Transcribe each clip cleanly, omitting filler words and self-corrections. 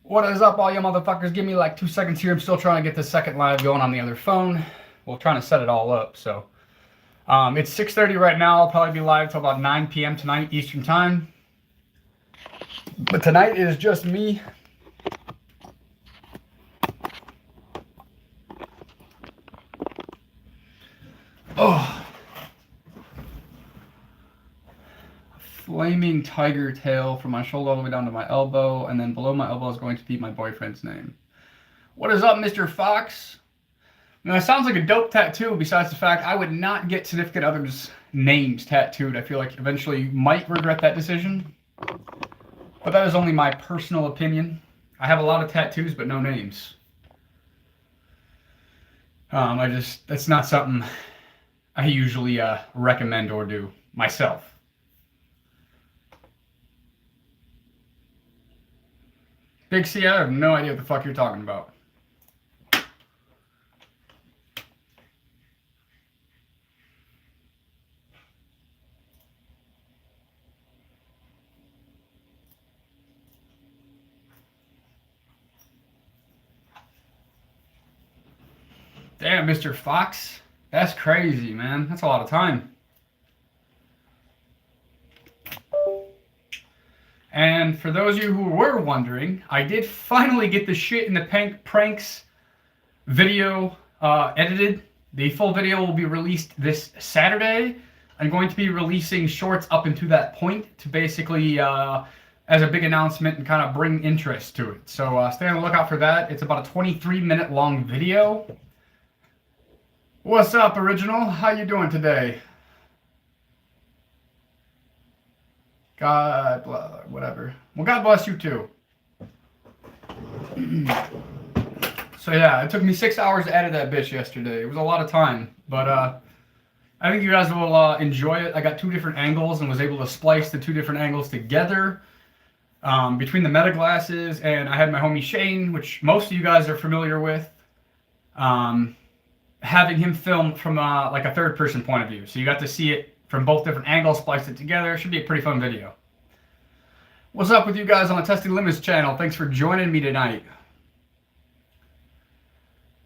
What is up, all you motherfuckers? Give me like 2 seconds here. I'm still trying to get the second live going on the other phone. We're trying to set it all up, so. It's 6:30 right now. I'll probably be live till about 9 p.m. tonight, Eastern Time. But tonight is just me. Oh. Flaming tiger tail from my shoulder all the way down to my elbow, and then below my elbow is going to be my boyfriend's name. What is up, Mr. Fox? Now, it sounds like a dope tattoo, besides the fact I would not get significant others' names tattooed. I feel like eventually you might regret that decision. But that is only my personal opinion. I have a lot of tattoos, but no names. That's not something I usually recommend or do myself. Big C, I have no idea what the fuck you're talking about. Damn, Mr. Fox. That's crazy, man. That's a lot of time. And for those of you who were wondering, I did finally get the shit in the pranks video edited. The full video will be released this Saturday. I'm going to be releasing shorts up into that point to basically, as a big announcement and kind of bring interest to it. So stay on the lookout for that. It's about a 23-minute long video. What's up, Original? How you doing today? God bless, whatever. Well, God bless you too. So yeah, it took me 6 hours to edit that bitch yesterday. It was a lot of time, but I think you guys will enjoy it. I got 2 different angles and was able to splice the 2 different angles together between the meta glasses, and I had my homie Shane, which most of you guys are familiar with, having him film from like a third-person point of view. So you got to see it from both different angles, spliced it together. It should be a pretty fun video. What's up with you guys on the Testing Limits channel? Thanks for joining me tonight.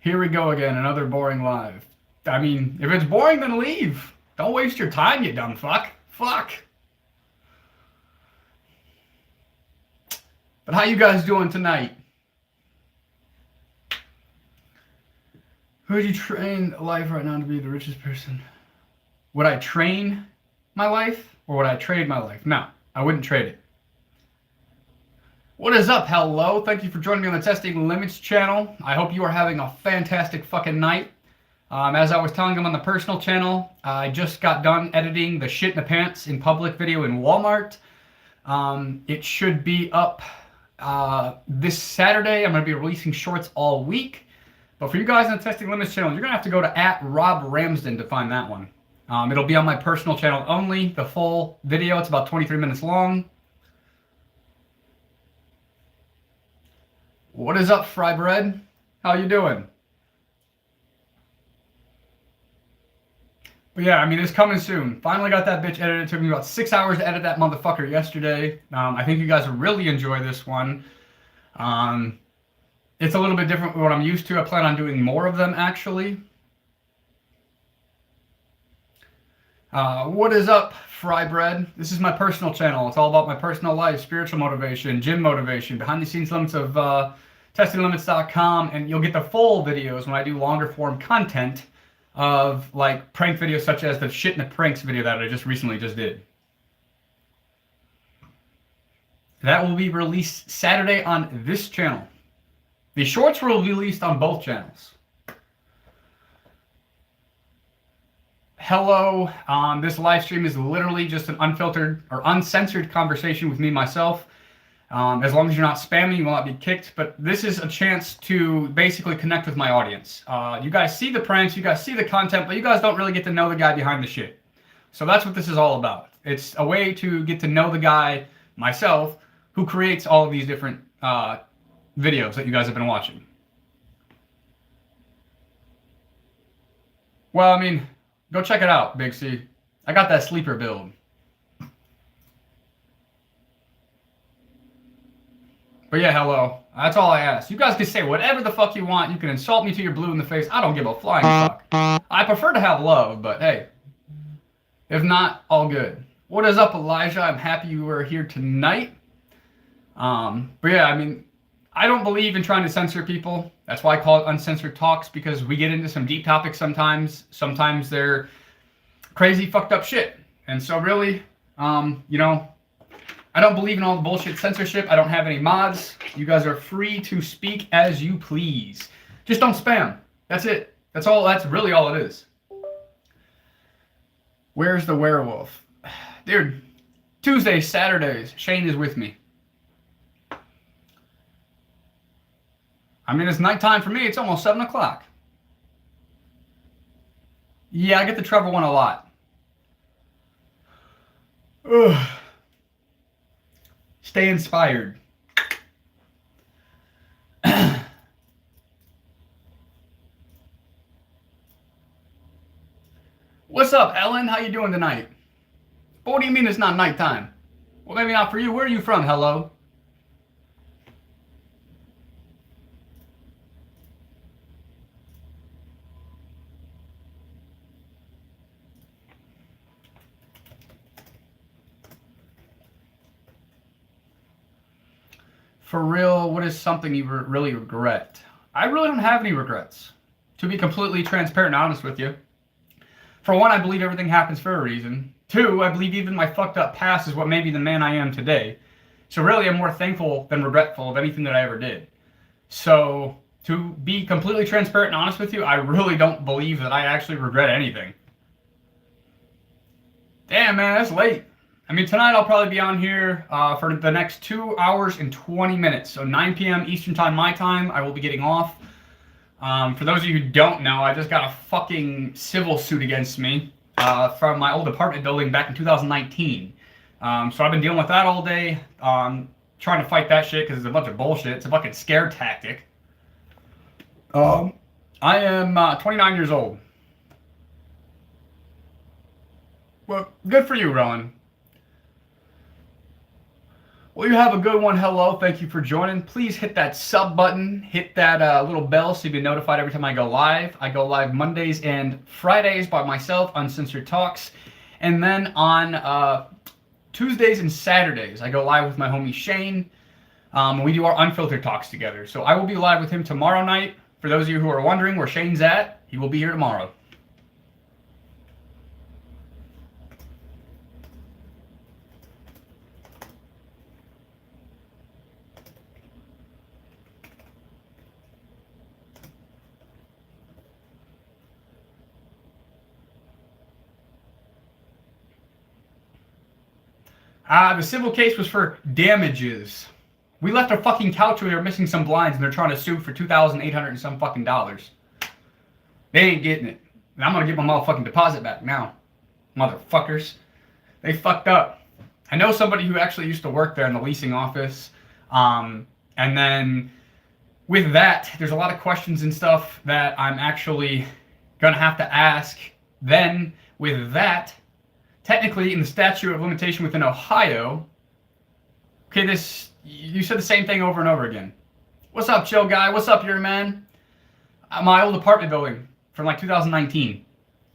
Here we go again, another boring live. I mean, if it's boring, then leave. Don't waste your time, you dumb fuck. Fuck. But how you guys doing tonight? Who would you train life right now to be the richest person? Would I train my life or would I trade my life? No, I wouldn't trade it. What is up? Hello. Thank you for joining me on the Testing Limits channel. I hope you are having a fantastic fucking night. As I was telling them on the personal channel, I just got done editing the shit in the pants in public video in Walmart. It should be up this Saturday. I'm going to be releasing shorts all week. But for you guys on the Testing Limits channel, you're going to have to go to @Robb Ramsden to find that one. It'll be on my personal channel only, the full video. It's about 23 minutes long. What is up, Fry Bread? How you doing? But yeah, I mean, it's coming soon. Finally got that bitch edited. It took me about 6 hours to edit that motherfucker yesterday. I think you guys will really enjoy this one. It's a little bit different from what I'm used to. I plan on doing more of them, actually. What is up, Fry Bread? This is my personal channel. It's all about my personal life, spiritual motivation, gym motivation, behind the scenes limits of testinglimits.com, and you'll get the full videos when I do longer form content of like prank videos such as the shit in the pranks video that I just recently did. That will be released Saturday on this channel. The shorts will be released on both channels. Hello, this live stream is literally just an unfiltered or uncensored conversation with me, myself. As long as you're not spamming, you will not be kicked. But this is a chance to basically connect with my audience. You guys see the pranks, you guys see the content, but you guys don't really get to know the guy behind the shit. So that's what this is all about. It's a way to get to know the guy, myself, who creates all of these different videos that you guys have been watching. Well, I mean, go check it out, Big C. I got that sleeper build. But yeah, hello. That's all I ask. You guys can say whatever the fuck you want. You can insult me till you're blue in the face. I don't give a flying fuck. I prefer to have love, but hey. If not, all good. What is up, Elijah? I'm happy you were here tonight. But yeah, I mean, I don't believe in trying to censor people. That's why I call it Uncensored Talks, because we get into some deep topics sometimes. Sometimes they're crazy, fucked up shit. And so really, you know, I don't believe in all the bullshit censorship. I don't have any mods. You guys are free to speak as you please. Just don't spam. That's it. That's all. That's really all it is. Where's the werewolf? Dude, Tuesdays, Saturdays, Shane is with me. I mean, it's nighttime for me. It's almost 7 o'clock. Yeah, I get the Trevor one a lot. Ugh. Stay inspired. What's up, Ellen? How you doing tonight? But what do you mean it's not nighttime? Well, maybe not for you. Where are you from? Hello? For real, what is something you really regret? I really don't have any regrets. To be completely transparent and honest with you. For one, I believe everything happens for a reason. Two, I believe even my fucked up past is what made me the man I am today. So really, I'm more thankful than regretful of anything that I ever did. So, to be completely transparent and honest with you, I really don't believe that I actually regret anything. Damn, man, that's late. I mean, tonight I'll probably be on here for the next 2 hours and 20 minutes. So 9 p.m. Eastern time, my time, I will be getting off. For those of you who don't know, I just got a fucking civil suit against me from my old apartment building back in 2019. So I've been dealing with that all day, trying to fight that shit because it's a bunch of bullshit. It's a fucking scare tactic. I am 29 years old. Well, good for you, Rowan. Well, you have a good one. Hello, thank you for joining. Please hit that sub button, hit that little bell so you be notified every time I go live. I go live Mondays and Fridays by myself, Uncensored Talks. And then on Tuesdays and Saturdays, I go live with my homie Shane. We do our unfiltered talks together. So I will be live with him tomorrow night. For those of you who are wondering where Shane's at, he will be here tomorrow. The civil case was for damages. We left a fucking couch where they were missing some blinds and they're trying to sue for $2,800 and some fucking dollars. They ain't getting it. And I'm gonna get my motherfucking deposit back now. Motherfuckers. They fucked up. I know somebody who actually used to work there in the leasing office. And then with that, there's a lot of questions and stuff that I'm actually gonna have to ask. Then with that, technically, in the statute of limitation within Ohio, okay, you said the same thing over and over again. What's up, chill guy? What's up, your man? My old apartment building from like 2019.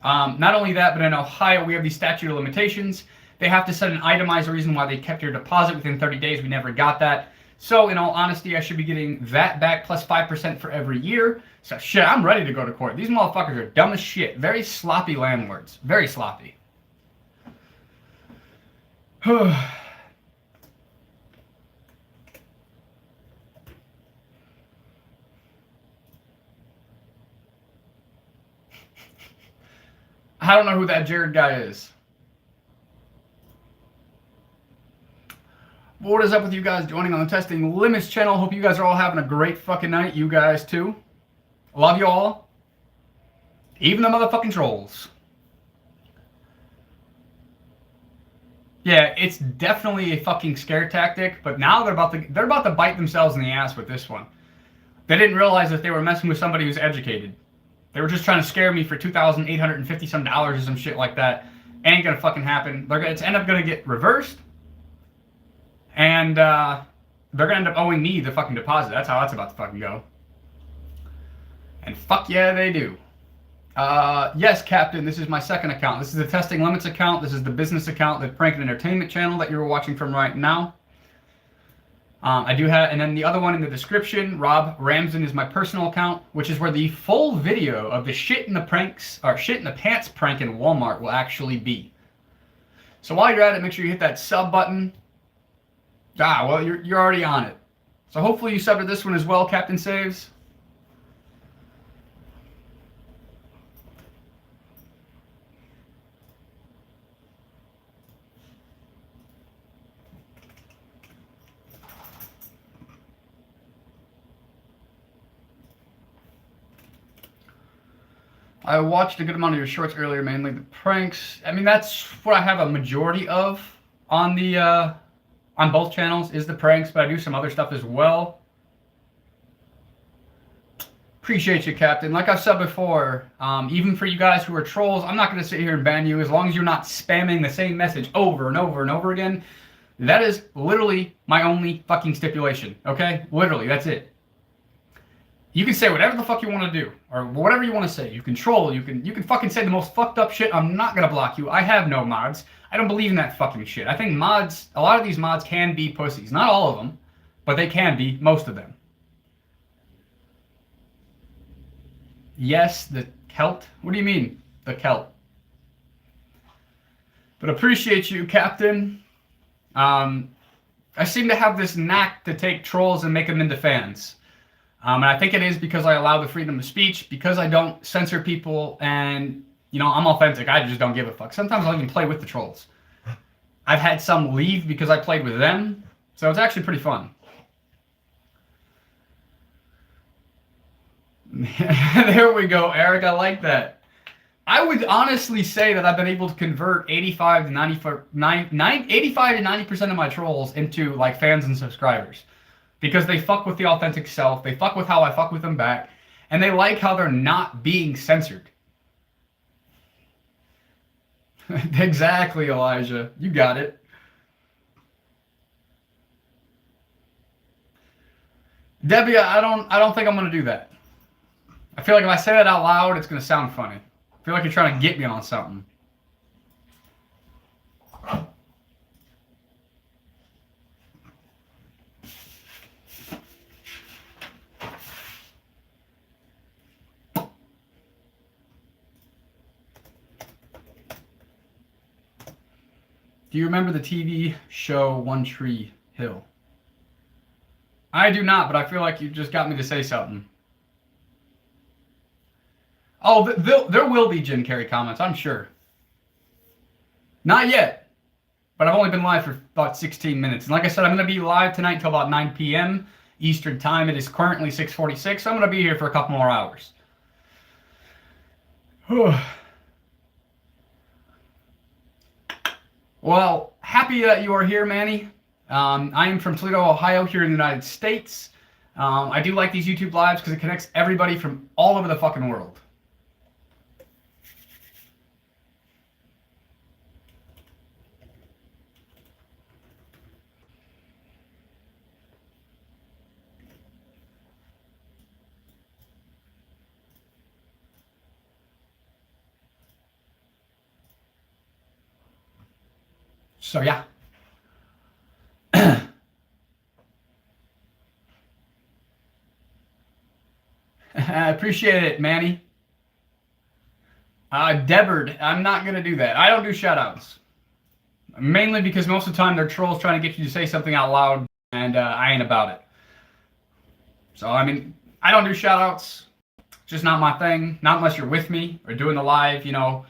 Not only that, but in Ohio, we have these statute of limitations. They have to set an itemized reason why they kept your deposit within 30 days. We never got that. So, in all honesty, I should be getting that back plus 5% for every year. So, shit, I'm ready to go to court. These motherfuckers are dumb as shit. Very sloppy landlords. Very sloppy. I don't know who that Jared guy is. What is up with you guys joining on the Testing Limits channel? Hope you guys are all having a great fucking night. You guys too. Love you all. Even the motherfucking trolls. Yeah, it's definitely a fucking scare tactic, but now they're about to bite themselves in the ass with this one. They didn't realize that they were messing with somebody who's educated. They were just trying to scare me for $2,850 some dollars or some shit like that. Ain't gonna fucking happen. It's end up gonna get reversed, and they're gonna end up owing me the fucking deposit. That's how that's about to fucking go. And fuck yeah, they do. Yes, Captain, this is my second account. This is the Testing Limits account. This is the business account, the Prank and Entertainment channel that you're watching from right now. I do have, and then the other one in the description, Robb Ramsden is my personal account, which is where the full video of the shit in the pants prank in Walmart will actually be. So while you're at it, make sure you hit that sub button. Well, you're already on it. So hopefully you subbed to this one as well, Captain Saves. I watched a good amount of your shorts earlier, mainly the pranks. I mean, that's what I have a majority of on the on both channels is the pranks, but I do some other stuff as well. Appreciate you, Captain. Like I've said before, even for you guys who are trolls, I'm not going to sit here and ban you as long as you're not spamming the same message over and over and over again. That is literally my only fucking stipulation, okay? Literally, that's it. You can say whatever the fuck you want to do, or whatever you want to say. You can troll, you can fucking say the most fucked up shit. I'm not gonna block you. I have no mods. I don't believe in that fucking shit. I think mods, a lot of these mods can be pussies. Not all of them, but they can be, most of them. Yes, the Celt? What do you mean, the Celt? But appreciate you, Captain. I seem to have this knack to take trolls and make them into fans. And I think it is because I allow the freedom of speech, because I don't censor people, and, you know, I'm authentic. I just don't give a fuck. Sometimes I'll even play with the trolls. I've had some leave because I played with them, so it's actually pretty fun. There we go, Eric. I like that. I would honestly say that I've been able to convert 85 to 90% of my trolls into, like, fans and subscribers. Because they fuck with the authentic self, they fuck with how I fuck with them back, and they like how they're not being censored. Exactly, Elijah. You got it. Debbie, I don't think I'm gonna do that. I feel like if I say that out loud, it's gonna sound funny. I feel like you're trying to get me on something. Do you remember the TV show One Tree Hill? I do not, but I feel like you just got me to say something. Oh, there will be Jim Carrey comments, I'm sure. Not yet, but I've only been live for about 16 minutes. And like I said, I'm going to be live tonight until about 9 p.m. Eastern Time. It is currently 6:46, so I'm going to be here for a couple more hours. Well, happy that you are here, Manny. I am from Toledo, Ohio, here in the United States. I do like these YouTube lives because it connects everybody from all over the fucking world. So yeah. I appreciate it, Manny. Debard, I'm not going to do that. I don't do shoutouts. Mainly because most of the time they're trolls trying to get you to say something out loud, and I ain't about it. So, I mean, I don't do shoutouts. Just not my thing. Not unless you're with me or doing the live, you know,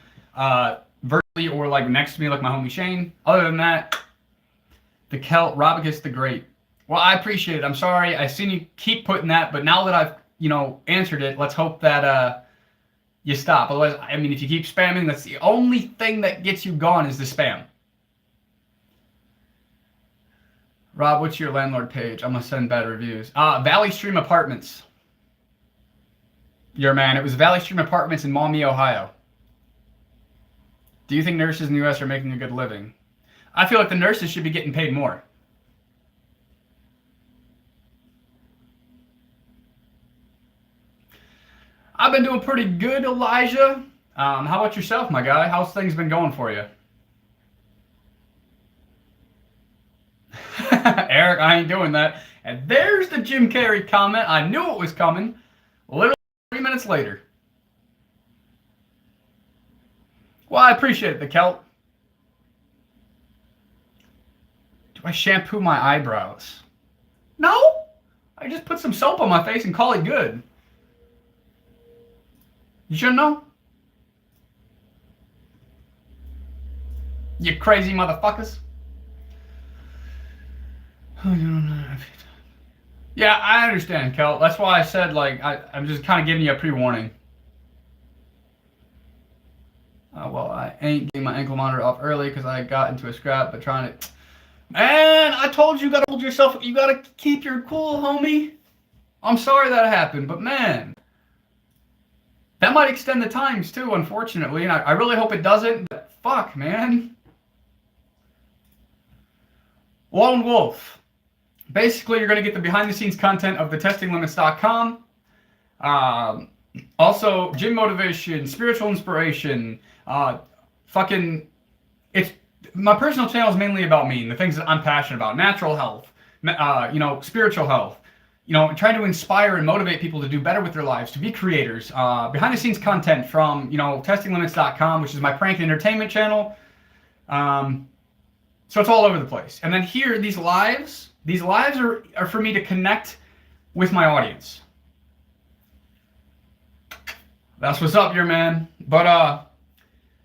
virtually or like next to me like my homie Shane. Other than that, the Celt, Robicus the Great. Well, I appreciate it. I'm sorry. I've seen you keep putting that, but now that I've, you know, answered it, let's hope that you stop. Otherwise, I mean, if you keep spamming, that's the only thing that gets you gone is the spam. Rob, what's your landlord page? I'm going to send bad reviews. Valley Stream Apartments. Your man. It was Valley Stream Apartments in Maumee, Ohio. Do you think nurses in the U.S. are making a good living? I feel like the nurses should be getting paid more. I've been doing pretty good, Elijah. How about yourself, my guy? How's things been going for you? Eric, I ain't doing that. And there's the Jim Carrey comment. I knew it was coming. Literally 3 minutes later. Well, I appreciate it, the Celt. Do I shampoo my eyebrows? No. I just put some soap on my face and call it good. You shouldn't know? You crazy motherfuckers. Yeah, I understand, Kel. That's why I said, like, I'm just kind of giving you a pre-warning. Well, I ain't getting my ankle monitor off early because I got into a scrap, but trying to... Man, I told you, you gotta hold yourself... You gotta keep your cool, homie. I'm sorry that happened, but man... That might extend the times, too, unfortunately, and I really hope it doesn't, but fuck, man. Lone Wolf. Basically, you're going to get the behind-the-scenes content of thetestinglimits.com. Also, gym motivation, spiritual inspiration, it's my personal channel is mainly about me and the things that I'm passionate about: natural health, spiritual health. Trying to inspire and motivate people to do better with their lives, to be creators. Behind-the-scenes content from testinglimits.com, which is my prank and entertainment channel. So it's all over the place. And then here, these lives are for me to connect with my audience. That's what's up here, man. But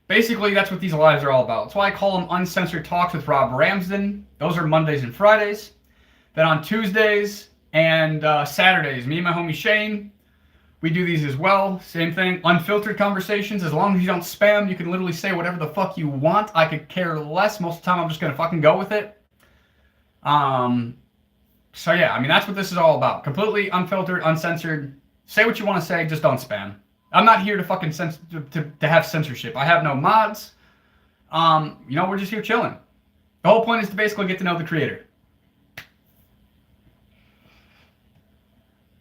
basically, that's what these lives are all about. That's why I call them Uncensored Talks with Robb Ramsden. Those are Mondays and Fridays. Then on Tuesdays and Saturdays, me and my homie Shane, we do these as well. Same thing, unfiltered conversations. As long as you don't spam, you can literally say whatever the fuck you want. I could care less. Most of the time, I'm just going to fucking go with it. So yeah, I mean, that's what this is all about. Completely unfiltered, uncensored. Say what you want to say, just don't spam. I'm not here to fucking to have censorship. I have no mods. We're just here chilling. The whole point is to basically get to know the creator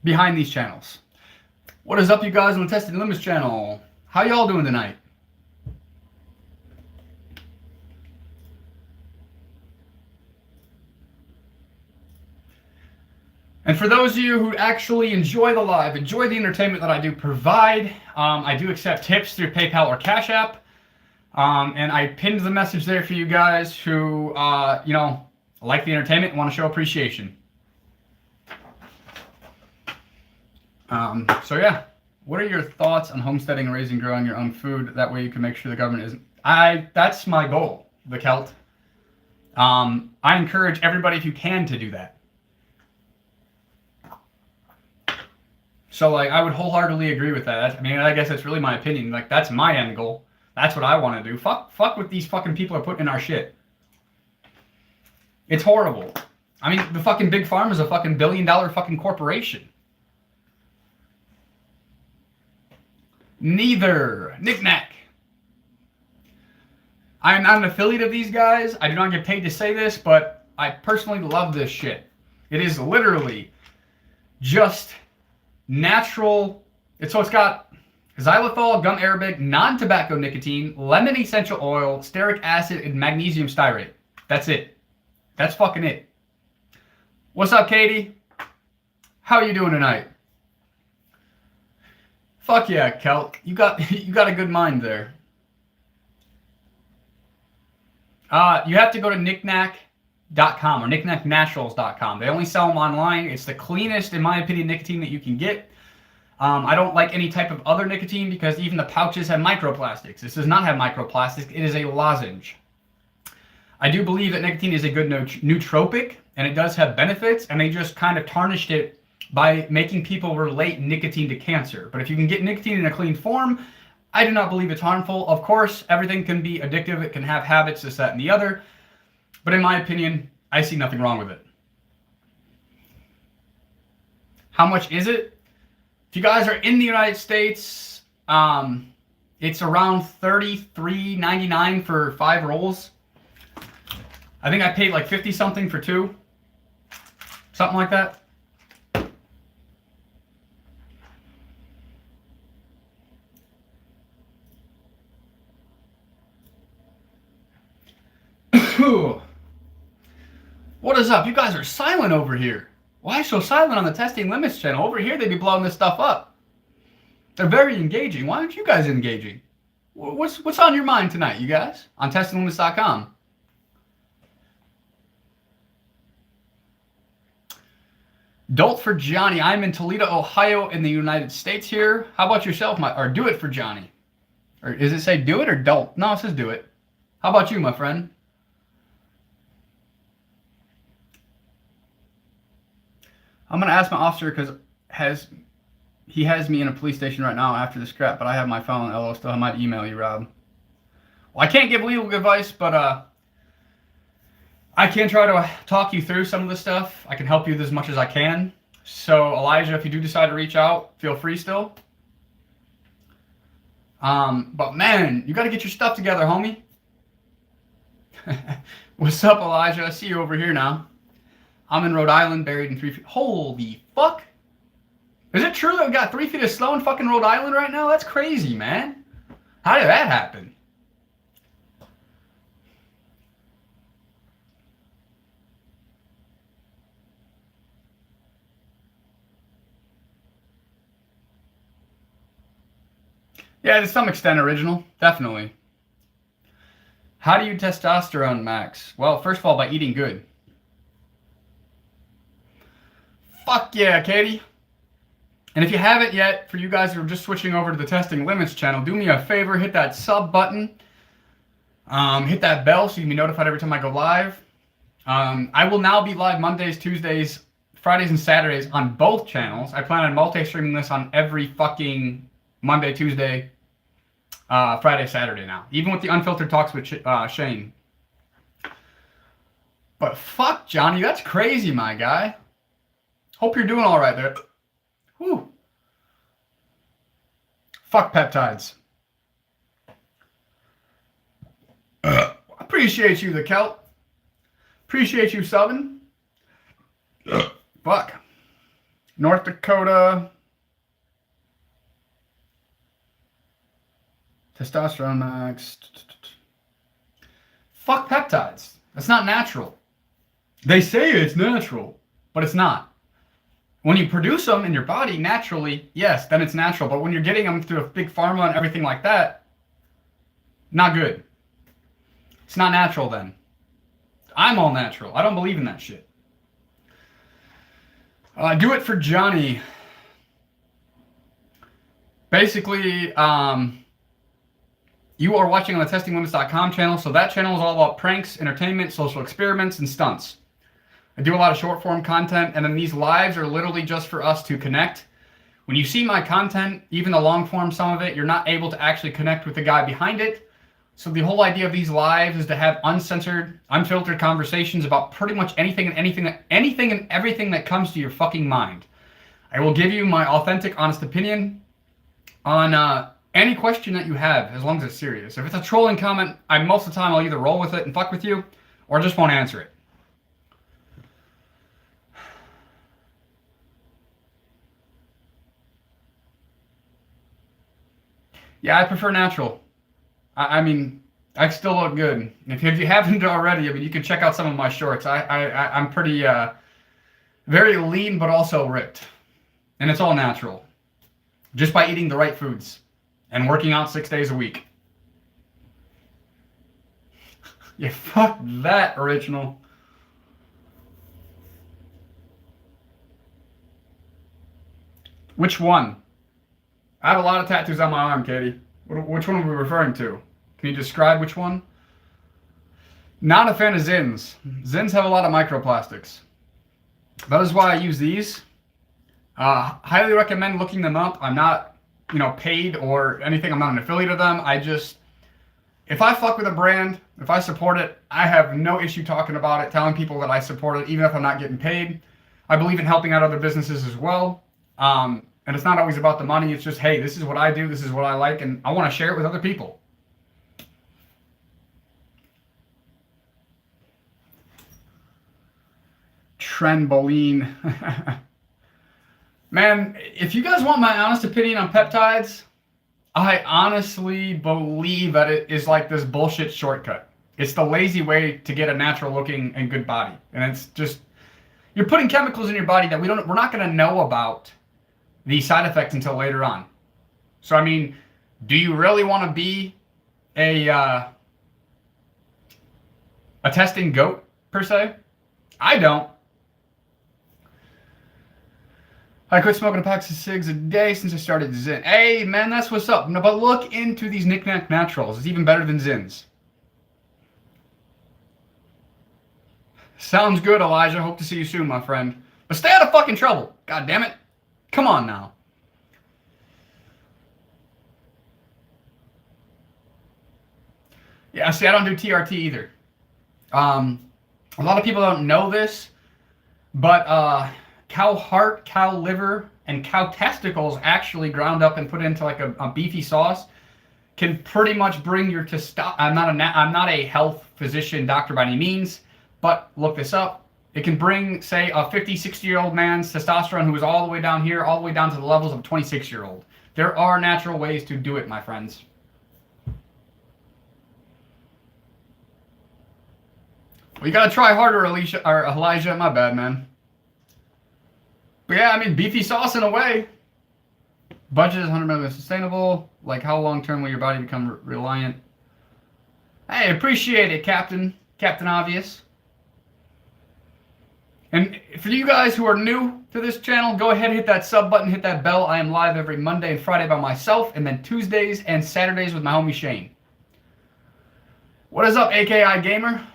behind these channels. What is up, you guys, on the Testing Limits channel? How y'all doing tonight? And for those of you who actually enjoy the live, enjoy the entertainment that I do provide, I do accept tips through PayPal or Cash App. And I pinned the message there for you guys who, like the entertainment and want to show appreciation. So yeah, what are your thoughts on homesteading and raising, growing your own food? That way you can make sure the government isn't... That's my goal, the Celt. I encourage everybody, if you can, to do that. So, like, I would wholeheartedly agree with that. I mean, I guess that's really my opinion. Like, that's my end goal. That's what I want to do. Fuck what these fucking people are putting in our shit. It's horrible. I mean, the fucking Big Pharma is a fucking billion-dollar fucking corporation. Neither. Knick-knack. I am not an affiliate of these guys. I do not get paid to say this, but I personally love this shit. It is literally just natural. It's got xylitol, gum arabic, non-tobacco nicotine, lemon essential oil, stearic acid, and magnesium stearate. That's it. That's fucking it. What's up, Katie? How are you doing tonight? Fuck yeah, Celt. You got a good mind there. You have to go to knickknack.com or knickknacknaturals.com. They only sell them online. It's the cleanest, in my opinion, nicotine that you can get. I don't like any type of other nicotine because even the pouches have microplastics. This does not have microplastics. It is a lozenge. I do believe that nicotine is a good nootropic, and it does have benefits, and they just kind of tarnished it by making people relate nicotine to cancer. But if you can get nicotine in a clean form, I do not believe it's harmful. Of course, everything can be addictive. It can have habits, this, that, and the other. But in my opinion, I see nothing wrong with it. How much is it? If you guys are in the United States, it's around $33.99 for 5 rolls. I think I paid like 50 something for 2. Something like that. What is up? You guys are silent over here. Why so silent on the Testing Limits channel? Over here, they be blowing this stuff up. They're very engaging. Why aren't you guys engaging? What's on your mind tonight, you guys? On testinglimits.com. Dolt for Johnny. I'm in Toledo, Ohio, in the United States here. How about yourself, or do it for Johnny? Or does it say do it or dolt? No, it says do it. How about you, my friend? I'm going to ask my officer because he has me in a police station right now after this crap, but I have my phone. LO still. I might email you, Rob. Well, I can't give legal advice, but I can try to talk you through some of this stuff. I can help you as much as I can. So, Elijah, if you do decide to reach out, feel free still. But man, you got to get your stuff together, homie. What's up, Elijah? I see you over here now. I'm in Rhode Island, buried in 3 feet. Holy fuck! Is it true that we got 3 feet of snow in fucking Rhode Island right now? That's crazy, man. How did that happen? Yeah, to some extent original. Definitely. How do you testosterone max? Well, first of all, by eating good. Fuck yeah, Katie. And if you haven't yet, for you guys who are just switching over to the Testing Limits channel, do me a favor, hit that sub button. Hit that bell so you can be notified every time I go live. I will now be live Mondays, Tuesdays, Fridays, and Saturdays on both channels. I plan on multi-streaming this on every fucking Monday, Tuesday, Friday, Saturday now. Even with the Unfiltered Talks with Shane. But fuck, Johnny, that's crazy, my guy. Hope you're doing all right there. Whew. Fuck peptides. Appreciate you, the Celt. Appreciate you subbing. Fuck. North Dakota. Testosterone max. Fuck peptides. That's not natural. They say it's natural, but it's not. When you produce them in your body naturally, yes, then it's natural. But when you're getting them through a big pharma and everything like that, not good. It's not natural then. I'm all natural. I don't believe in that shit. Do it for Johnny. Basically, you are watching on the testinglimits.com channel, so that channel is all about pranks, entertainment, social experiments, and stunts. I do a lot of short form content, and then these lives are literally just for us to connect. When you see my content, even the long form, some of it, you're not able to actually connect with the guy behind it. So the whole idea of these lives is to have uncensored, unfiltered conversations about pretty much anything and everything that comes to your fucking mind. I will give you my authentic, honest opinion on any question that you have, as long as it's serious. If it's a trolling comment, most of the time I'll either roll with it and fuck with you, or just won't answer it. Yeah, I prefer natural. I mean, I still look good. If you haven't already, I mean, you can check out some of my shorts. I'm pretty, very lean, but also ripped. And it's all natural. Just by eating the right foods. And working out 6 days a week. Yeah, fuck that, original. Which one? I have a lot of tattoos on my arm, Katie. Which one are we referring to? Can you describe which one? Not a fan of Zins. Zins have a lot of microplastics. That is why I use these. Highly recommend looking them up. I'm not, paid or anything. I'm not an affiliate of them. If I fuck with a brand, if I support it, I have no issue talking about it, telling people that I support it, even if I'm not getting paid. I believe in helping out other businesses as well. And it's not always about the money. It's just, hey, this is what I do. This is what I like. And I want to share it with other people. Trenbolene. Man, if you guys want my honest opinion on peptides, I honestly believe that it is like this bullshit shortcut. It's the lazy way to get a natural looking and good body. And it's just, you're putting chemicals in your body that we're not going to know about the side effects until later on. So, I mean, do you really want to be a testing goat, per se? I don't. I quit smoking a pack of cigs a day since I started Zyn. Hey, man, that's what's up. No, but look into these Knick-Knack Naturals. It's even better than Zyns. Sounds good, Elijah. Hope to see you soon, my friend. But stay out of fucking trouble. God damn it. Come on now. Yeah, see, I don't do TRT either. A lot of people don't know this, but cow heart, cow liver, and cow testicles actually ground up and put into like a beefy sauce can pretty much bring your testosterone. I'm not a health physician doctor by any means, but look this up. It can bring, say, a 50, 60-year-old man's testosterone who is all the way down here, all the way down to the levels of a 26-year-old. There are natural ways to do it, my friends. Well, you gotta try harder, Elijah. My bad, man. But yeah, I mean, beefy sauce in a way. Budget is 100 million sustainable. Like, how long-term will your body become reliant? Hey, appreciate it, Captain Obvious. And for you guys who are new to this channel, go ahead and hit that sub button, hit that bell. I am live every Monday and Friday by myself, and then Tuesdays and Saturdays with my homie Shane. What is up, AKI Gamer?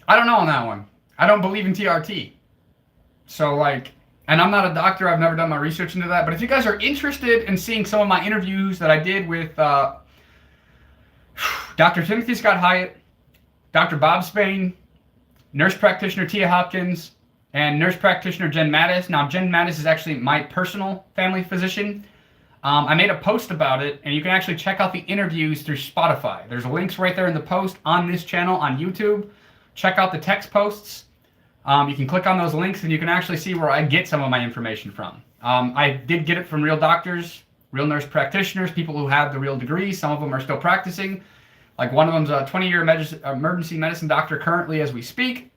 I don't know on that one. I don't believe in TRT. So, like, and I'm not a doctor. I've never done my research into that. But if you guys are interested in seeing some of my interviews that I did with Dr. Timothy Scott Hyatt, Dr. Bob Spain, nurse practitioner Tia Hopkins, and nurse practitioner Jen Mattis. Now, Jen Mattis is actually my personal family physician. I made a post about it, and you can actually check out the interviews through Spotify. There's links right there in the post on this channel on YouTube. Check out the text posts. You can click on those links, and you can actually see where I get some of my information from. I did get it from real doctors, real nurse practitioners, people who have the real degrees. Some of them are still practicing. Like, one of them's a 20-year emergency medicine doctor currently as we speak.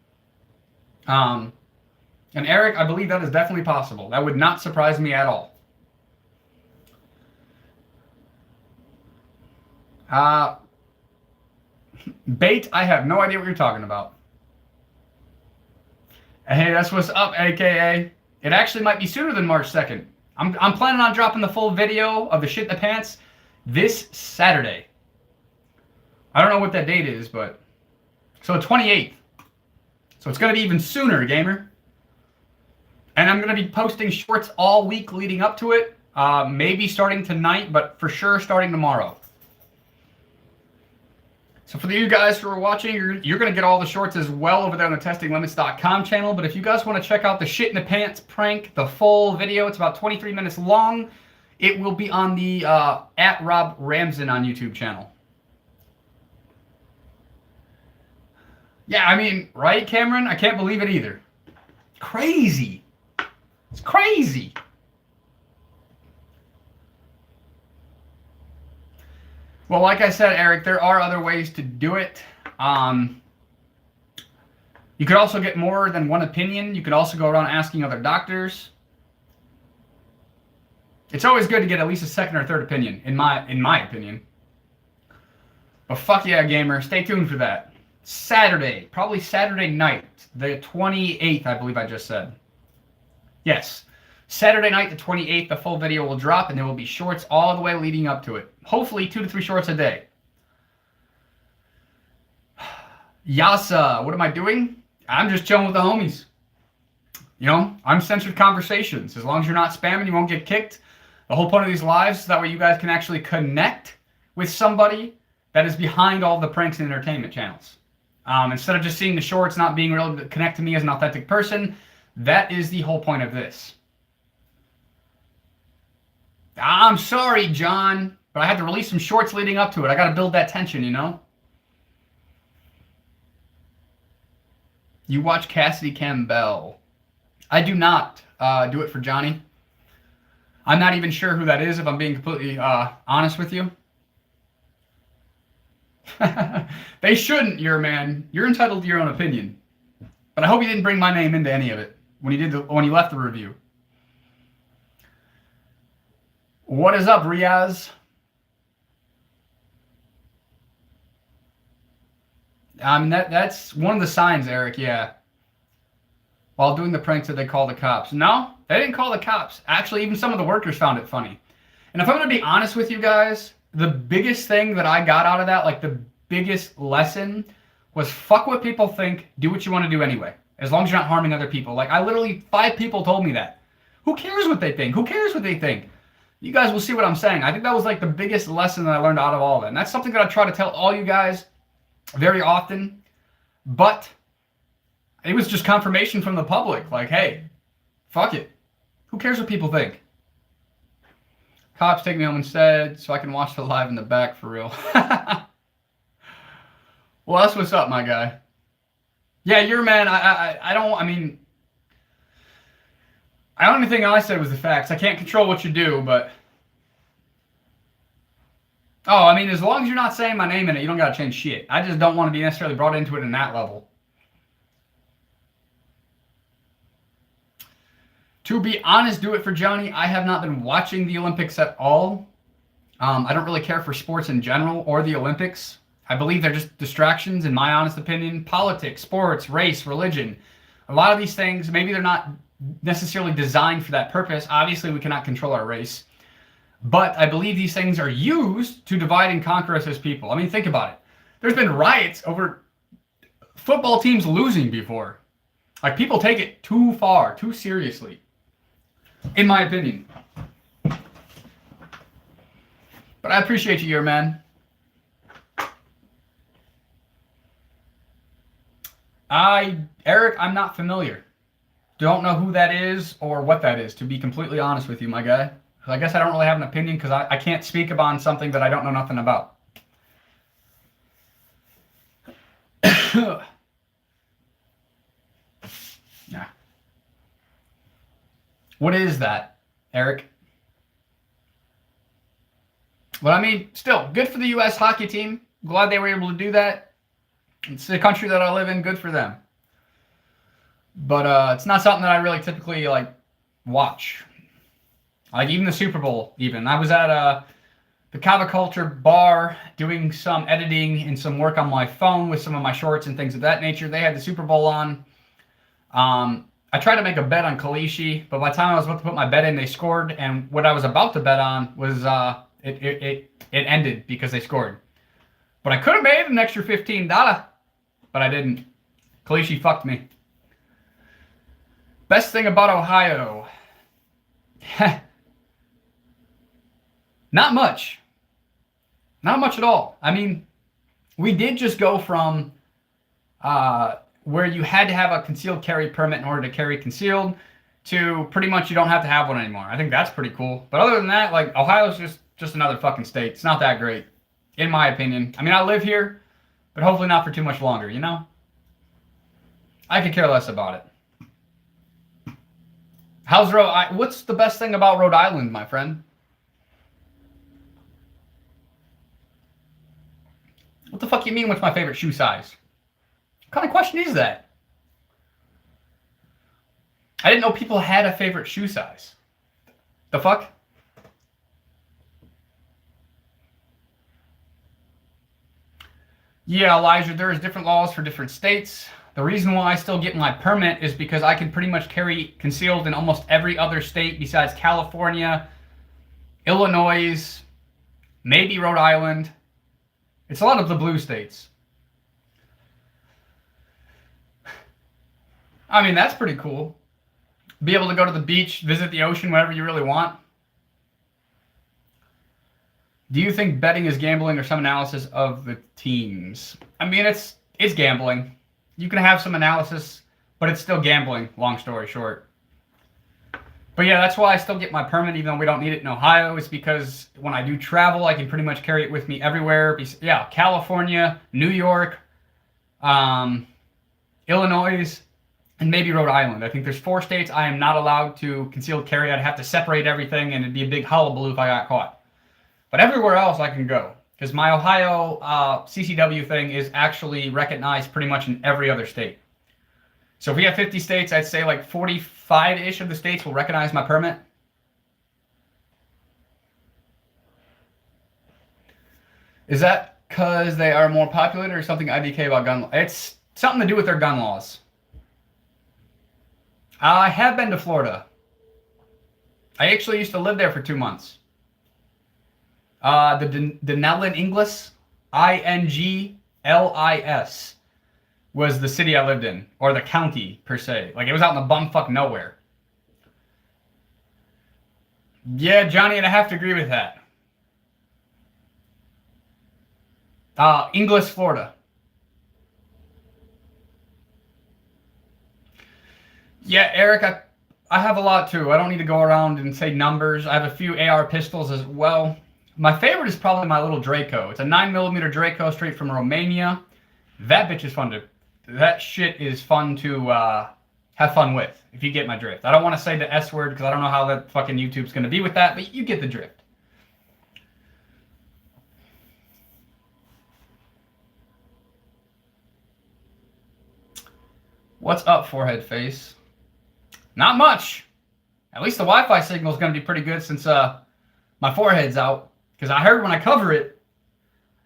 And Eric, I believe that is definitely possible. That would not surprise me at all. Bait, I have no idea what you're talking about. Hey, that's what's up, AKA. It actually might be sooner than March 2nd. I'm planning on dropping the full video of the shit in the pants this Saturday. I don't know what that date is, but... So, 28th. So, it's going to be even sooner, gamer. And I'm going to be posting shorts all week leading up to it. Maybe starting tonight, but for sure starting tomorrow. So for you guys who are watching, you're going to get all the shorts as well over there on the testinglimits.com channel. But if you guys want to check out the shit in the pants prank, the full video, it's about 23 minutes long. It will be on the at Robb Ramsden on YouTube channel. Yeah, I mean, right, Cameron? I can't believe it either. Crazy. It's crazy. Well, like I said, Eric, there are other ways to do it. You could also get more than one opinion. You could also go around asking other doctors. It's always good to get at least a second or third opinion, in my opinion. But fuck yeah, gamer. Stay tuned for that. Saturday, probably Saturday night, the 28th, I believe I just said. Yes. Saturday night, the 28th, the full video will drop, and there will be shorts all the way leading up to it. Hopefully, 2 to 3 shorts a day. Yasa, what am I doing? I'm just chilling with the homies. You know, uncensored conversations. As long as you're not spamming, you won't get kicked. The whole point of these lives is that way you guys can actually connect with somebody that is behind all the pranks and entertainment channels. Instead of just seeing the shorts, not being able to connect to me as an authentic person, that is the whole point of this. I'm sorry, John, but I had to release some shorts leading up to it. I got to build that tension, you know? You watch Cassidy Campbell. I do not do it for Johnny. I'm not even sure who that is, if I'm being completely honest with you. They shouldn't, your man. You're entitled to your own opinion. But I hope you didn't bring my name into any of it when you left the review. What is up, Riaz? I mean, that's one of the signs, Eric, yeah. While doing the pranks, did they call the cops? No, they didn't call the cops. Actually, even some of the workers found it funny. And if I'm going to be honest with you guys, the biggest thing that I got out of that, like the biggest lesson, was fuck what people think, do what you want to do anyway. As long as you're not harming other people. Like, I literally, 5 people told me that. Who cares what they think? Who cares what they think? You guys will see what I'm saying. I think that was like the biggest lesson that I learned out of all of it. And that's something that I try to tell all you guys very often. But it was just confirmation from the public. Like, hey, fuck it. Who cares what people think? Cops take me home instead so I can watch the live in the back for real. Well, that's what's up, my guy. Yeah, your man, I don't, I mean, the only thing I said was the facts. I can't control what you do, but... Oh, I mean, as long as you're not saying my name in it, you don't gotta change shit. I just don't want to be necessarily brought into it in that level. To be honest, do it for Johnny. I have not been watching the Olympics at all. I don't really care for sports in general or the Olympics. I believe they're just distractions, in my honest opinion. Politics, sports, race, religion. A lot of these things, maybe they're not necessarily designed for that purpose. Obviously, we cannot control our race. But I believe these things are used to divide and conquer us as people. I mean, think about it. There's been riots over football teams losing before. Like, people take it too far, too seriously. In my opinion. But I appreciate you here, man. Eric, I'm not familiar. Don't know who that is or what that is, to be completely honest with you, my guy. I guess I don't really have an opinion because I can't speak upon something that I don't know nothing about. Yeah. What is that, Eric? But I mean, still, good for the U.S. hockey team. Glad they were able to do that. It's the country that I live in. Good for them. But it's not something that I really typically like watch. Like even the Super Bowl. Even I was at the Kava Culture bar doing some editing and some work on my phone with some of my shorts and things of that nature. They had the Super Bowl on. I tried to make a bet on Kalishi, but by the time I was about to put my bet in, they scored. And what I was about to bet on was it ended because they scored. But I could have made an extra $15, but I didn't. Kalishi fucked me. Best thing about Ohio. Not much. Not much at all. I mean, we did just go from where you had to have a concealed carry permit in order to carry concealed to pretty much you don't have to have one anymore. I think that's pretty cool. But other than that, like, Ohio's just another fucking state. It's not that great, in my opinion. I mean, I live here, but hopefully not for too much longer, you know? I could care less about it. What's the best thing about Rhode Island, my friend? What the fuck you mean, what's my favorite shoe size? What kind of question is that? I didn't know people had a favorite shoe size. The fuck? Yeah, Elijah, there is different laws for different states. The reason why I still get my permit is because I can pretty much carry concealed in almost every other state besides California, Illinois, maybe Rhode Island. It's a lot of the blue states. I mean, that's pretty cool. Be able to go to the beach, visit the ocean whenever you really want. Do you think betting is gambling or some analysis of the teams? I mean, it's gambling. You can have some analysis, but it's still gambling, long story short. But yeah, that's why I still get my permit, even though we don't need it in Ohio. It's because when I do travel, I can pretty much carry it with me everywhere. Yeah, California, New York, Illinois. and maybe Rhode Island. I think there's 4 states I am not allowed to concealed carry. I'd have to separate everything, and it'd be a big hullabaloo if I got caught. But everywhere else I can go, because my Ohio CCW thing is actually recognized pretty much in every other state. So if we have 50 states, I'd say like 45-ish of the states will recognize my permit. Is that because they are more populated or something IDK about gun laws? It's something to do with their gun laws. I have been to Florida. I actually used to live there for 2 months. The Denellen Inglis, Inglis, was the city I lived in, or the county per se. Like, it was out in the bumfuck nowhere. Yeah, Johnny, and I have to agree with that. Inglis, Florida. Yeah, Eric, I have a lot too. I don't need to go around and say numbers. I have a few AR pistols as well. My favorite is probably my little Draco. It's a 9mm Draco straight from Romania. That bitch is fun to... That shit is fun to have fun with, if you get my drift. I don't want to say the S word because I don't know how that fucking YouTube's going to be with that, but you get the drift. What's up, forehead face? Not much. At least the Wi-Fi signal is going to be pretty good since my forehead's out. Because I heard when I cover it,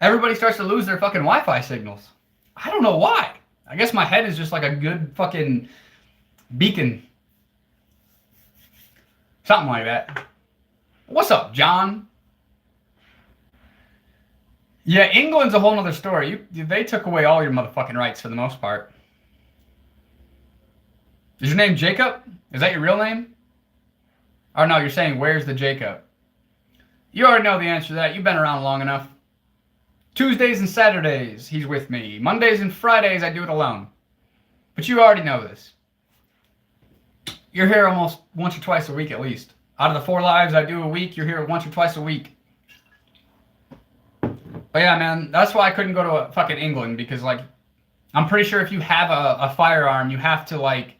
everybody starts to lose their fucking Wi-Fi signals. I don't know why. I guess my head is just like a good fucking beacon. Something like that. What's up, John? Yeah, England's a whole nother story. They took away all your motherfucking rights for the most part. Is your name Jacob? Is that your real name? Or no, you're saying, where's the Jacob? You already know the answer to that. You've been around long enough. Tuesdays and Saturdays, he's with me. Mondays and Fridays, I do it alone. But you already know this. You're here almost once or twice a week at least. Out of the 4 lives I do a week, you're here once or twice a week. But yeah, man, that's why I couldn't go to fucking England. Because, like, I'm pretty sure if you have a firearm, you have to, like,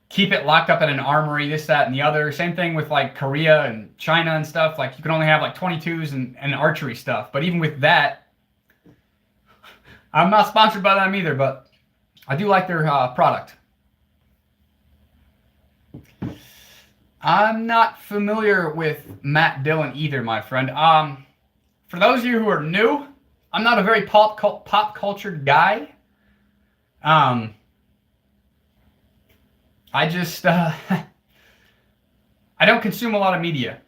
keep it locked up in an armory, this, that, and the other. Same thing with, like, Korea and China and stuff. Like, you can only have, like, 22s and archery stuff. But even with that, I'm not sponsored by them either, but I do like their product. I'm not familiar with Matt Dillon either, my friend. For those of you who are new, I'm not a very pop culture guy. I just, I don't consume a lot of media.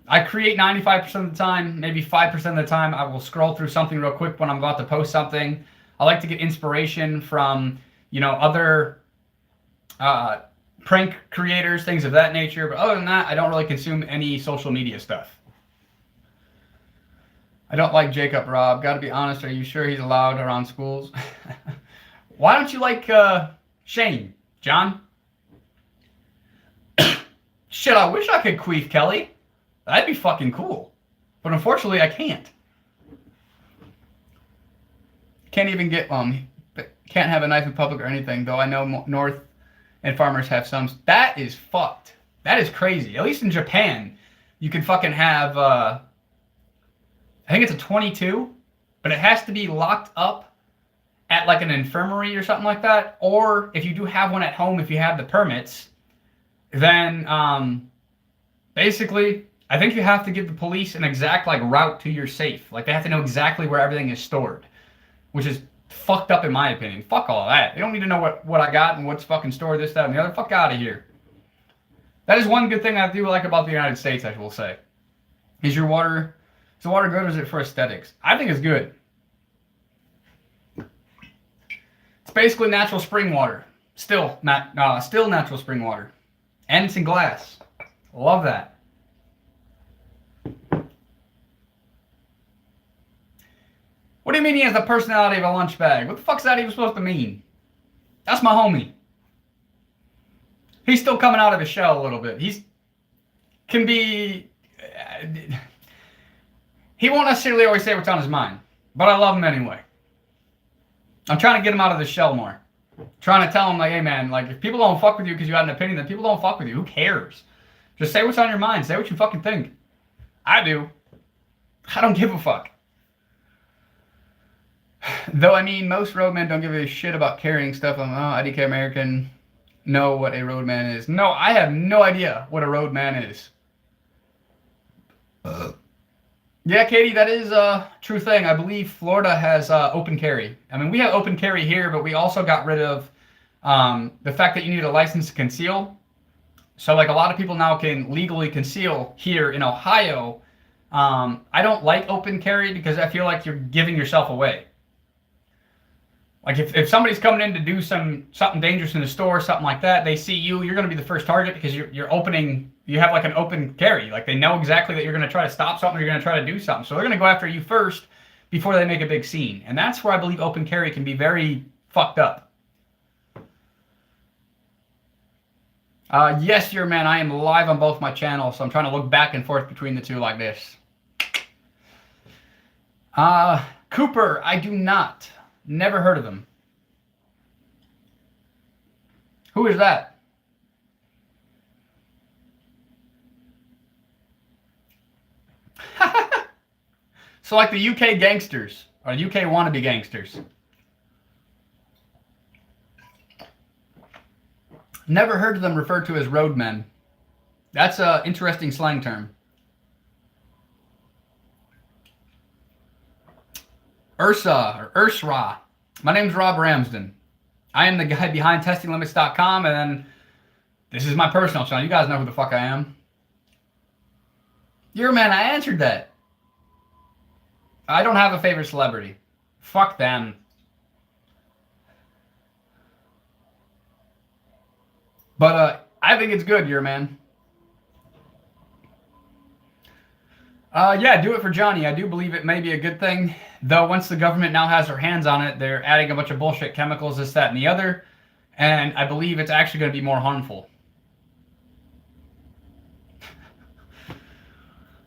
I create 95% of the time, maybe 5% of the time. I will scroll through something real quick when I'm about to post something. I like to get inspiration from, you know, other prank creators, things of that nature. But other than that, I don't really consume any social media stuff. I don't like Jacob, Rob. Got to be honest, are you sure he's allowed around schools? Why don't you like Shane, John? Shit, I wish I could queef Kelly. That'd be fucking cool. But unfortunately, I can't. Can't even get, can't have a knife in public or anything, though I know North and farmers have some. That is fucked. That is crazy. At least in Japan, you can fucking have, I think it's a 22, but it has to be locked up at like an infirmary or something like that. Or if you do have one at home, if you have the permits, then basically, I think you have to give the police an exact like route to your safe. Like they have to know exactly where everything is stored, which is fucked up in my opinion. Fuck all that. They don't need to know what I got and what's fucking stored, this, that, and the other. Fuck out of here. That is one good thing I do like about the United States, I will say. Is the water good or is it for aesthetics? I think it's good. It's basically natural spring water. Still natural spring water. And it's in glass. Love that. What do you mean he has the personality of a lunch bag? What the fuck's that even supposed to mean? That's my homie. He's still coming out of his shell a little bit. He won't necessarily always say what's on his mind. But I love him anyway. I'm trying to get him out of the shell more. Trying to tell them, like, hey, man, like, if people don't fuck with you because you got an opinion, then people don't fuck with you. Who cares? Just say what's on your mind. Say what you fucking think. I do. I don't give a fuck. Though, I mean, most roadmen don't give a shit about carrying stuff. IDK American know what a roadman is. No, I have no idea what a roadman is. Yeah, Katie, that is a true thing. I believe Florida has open carry. I mean, we have open carry here, but we also got rid of the fact that you need a license to conceal. So, like, a lot of people now can legally conceal here in Ohio. I don't like open carry because I feel like you're giving yourself away. Like, if somebody's coming in to do something dangerous in the store, something like that, they see you, you're going to be the first target because you're opening, you have like an open carry. Like, they know exactly that you're going to try to stop something or you're going to try to do something. So they're going to go after you first before they make a big scene. And that's where I believe open carry can be very fucked up. Yes, your man, I am live on both my channels, so I'm trying to look back and forth between the two like this. Cooper, I do not. Never heard of him. Who is that? So like the UK gangsters, or UK wannabe gangsters. Never heard of them referred to as roadmen. That's an interesting slang term. Ursra. My name's Robb Ramsden. I am the guy behind testinglimits.com, and then this is my personal channel. You guys know who the fuck I am. Your man, I answered that. I don't have a favorite celebrity. Fuck them. But I think it's good, your man. Yeah, do it for Johnny. I do believe it may be a good thing. Though once the government now has their hands on it, they're adding a bunch of bullshit chemicals, this, that, and the other. And I believe it's actually going to be more harmful.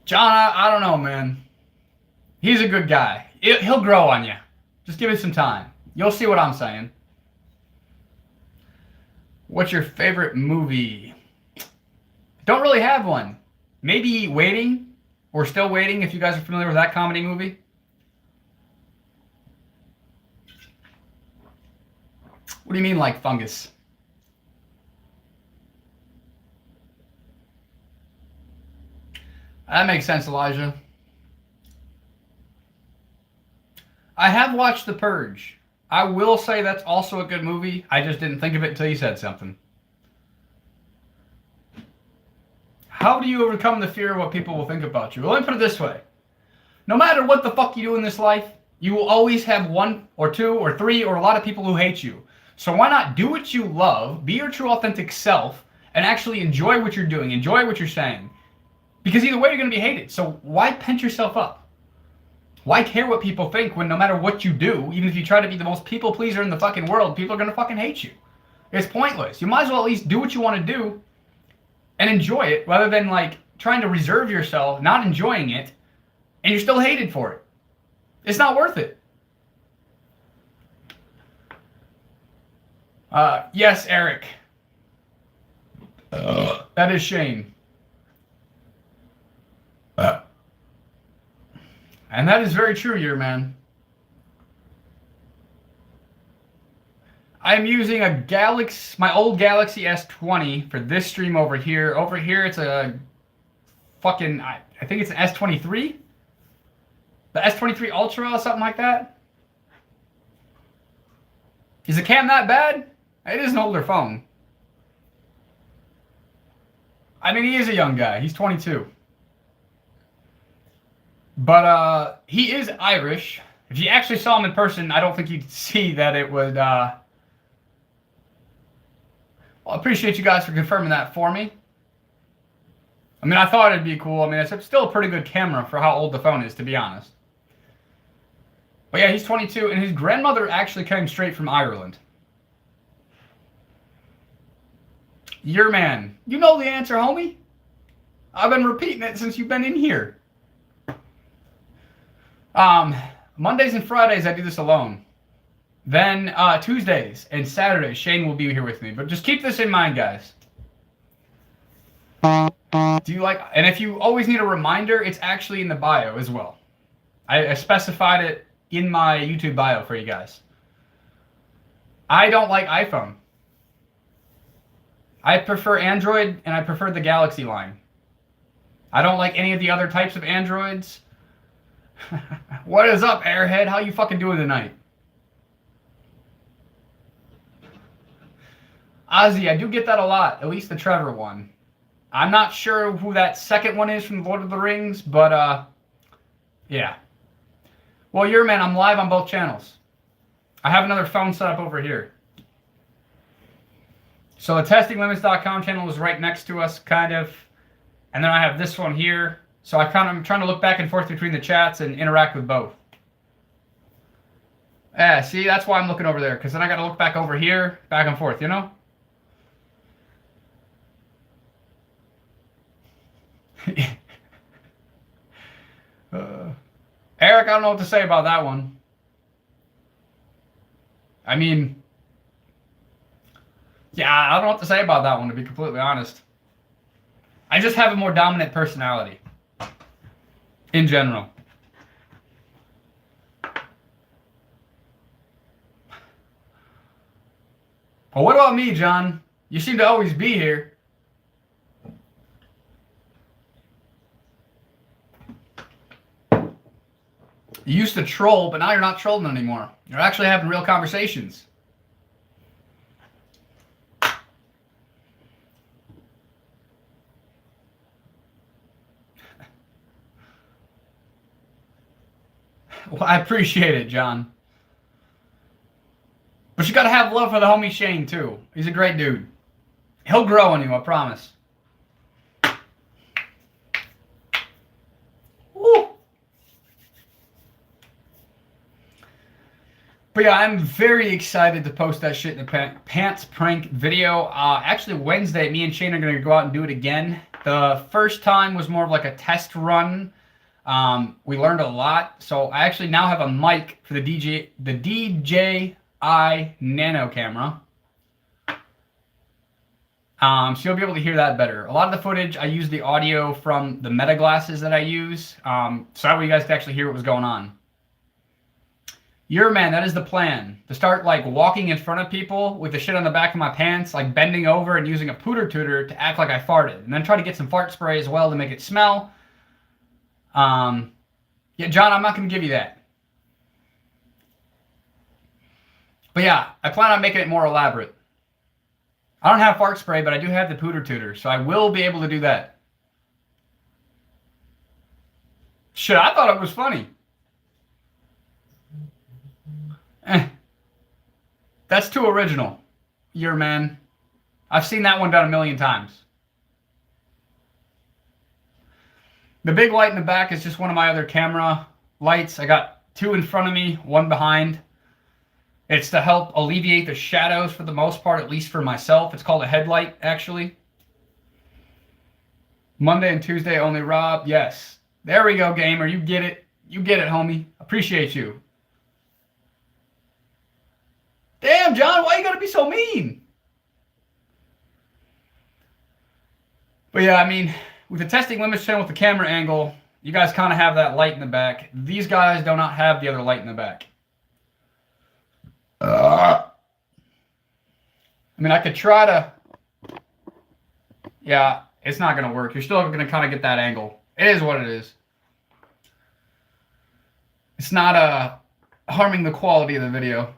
John, I don't know, man. He's a good guy. He'll grow on you. Just give it some time. You'll see what I'm saying. What's your favorite movie? Don't really have one. Maybe Waiting. Or Still Waiting, if you guys are familiar with that comedy movie. What do you mean, like fungus? That makes sense, Elijah. I have watched The Purge. I will say that's also a good movie. I just didn't think of it until you said something. How do you overcome the fear of what people will think about you? Well, let me put it this way. No matter what the fuck you do in this life, you will always have one or two or three or a lot of people who hate you. So why not do what you love, be your true authentic self, and actually enjoy what you're doing, enjoy what you're saying. Because either way you're going to be hated. So why pent yourself up? Why care what people think when no matter what you do, even if you try to be the most people pleaser in the fucking world, people are going to fucking hate you? It's pointless. You might as well at least do what you want to do and enjoy it, rather than like trying to reserve yourself, not enjoying it, and you're still hated for it. It's not worth it. Yes, Eric. That is Shane. And that is very true, your man. I'm using a my old Galaxy S20 for this stream over here. Over here, it's a fucking, I think it's an S23? The S23 Ultra or something like that? Is the cam that bad? It is an older phone. I mean, he is a young guy. He's 22. But he is Irish. If you actually saw him in person, I don't think you'd see that it would... Well, I appreciate you guys for confirming that for me. I mean, I thought it'd be cool. I mean, it's still a pretty good camera for how old the phone is, to be honest. But yeah, he's 22, and his grandmother actually came straight from Ireland. Your man. You know the answer, homie. I've been repeating it since you've been in here. Mondays and Fridays, I do this alone. Then Tuesdays and Saturdays, Shane will be here with me. But just keep this in mind, guys. Do you like? And if you always need a reminder, it's actually in the bio as well. I specified it in my YouTube bio for you guys. I don't like iPhone. I prefer Android, and I prefer the Galaxy line. I don't like any of the other types of Androids. What is up, Airhead? How you fucking doing tonight? Ozzy, I do get that a lot, at least the Trevor one. I'm not sure who that second one is from Lord of the Rings, but, yeah. Well, you're man, I'm live on both channels. I have another phone set up over here. So the testinglimits.com channel is right next to us, kind of. And then I have this one here. So I'm trying to look back and forth between the chats and interact with both. Yeah, see, that's why I'm looking over there, because then I got to look back over here, back and forth, you know? Eric, I don't know what to say about that one. I mean, yeah, I don't know what to say about that one, to be completely honest. I just have a more dominant personality. In general. Well, what about me, John? You seem to always be here. You used to troll, but now you're not trolling anymore. You're actually having real conversations. Well, I appreciate it, John. But you gotta have love for the homie Shane, too. He's a great dude. He'll grow on you, I promise. Woo! But yeah, I'm very excited to post that shit in the pants prank video. Actually, Wednesday, me and Shane are gonna go out and do it again. The first time was more of like a test run. We learned a lot. So I actually now have a mic for the DJI Nano camera. So you'll be able to hear that better. A lot of the footage, I use the audio from the Meta glasses that I use. So that way you guys can actually hear what was going on. Man, that is the plan. To start like walking in front of people with the shit on the back of my pants, like bending over and using a pooter tooter to act like I farted. And then try to get some fart spray as well to make it smell. Yeah, John, I'm not going to give you that. But yeah, I plan on making it more elaborate. I don't have fart spray, but I do have the pooter tooter, so I will be able to do that. Shit, I thought it was funny. That's too original. Man. I've seen that one done a million times. The big light in the back is just one of my other camera lights. I got two in front of me, one behind. It's to help alleviate the shadows for the most part, at least for myself. It's called a headlight, actually. Monday and Tuesday only, Rob. Yes. There we go, gamer. You get it. You get it, homie. Appreciate you. Damn, John, why you gotta be so mean? But yeah, I mean, with the Testing Limits channel with the camera angle, you guys kind of have that light in the back. These guys do not have the other light in the back. I mean, I could try to... Yeah, it's not going to work. You're still going to kind of get that angle. It is what it is. It's not harming the quality of the video.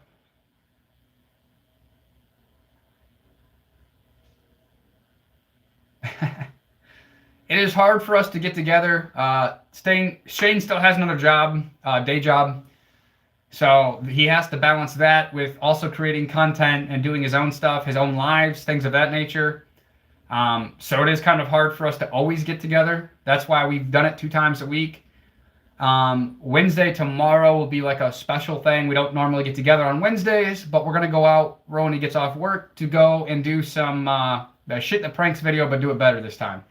It is hard for us to get together. Shane still has another job, day job. So he has to balance that with also creating content and doing his own stuff, his own lives, things of that nature. So it is kind of hard for us to always get together. That's why we've done it 2 times a week. Wednesday tomorrow will be like a special thing. We don't normally get together on Wednesdays, but we're going to go out, Rowan gets off work, to go and do some shit that pranks video, but do it better this time.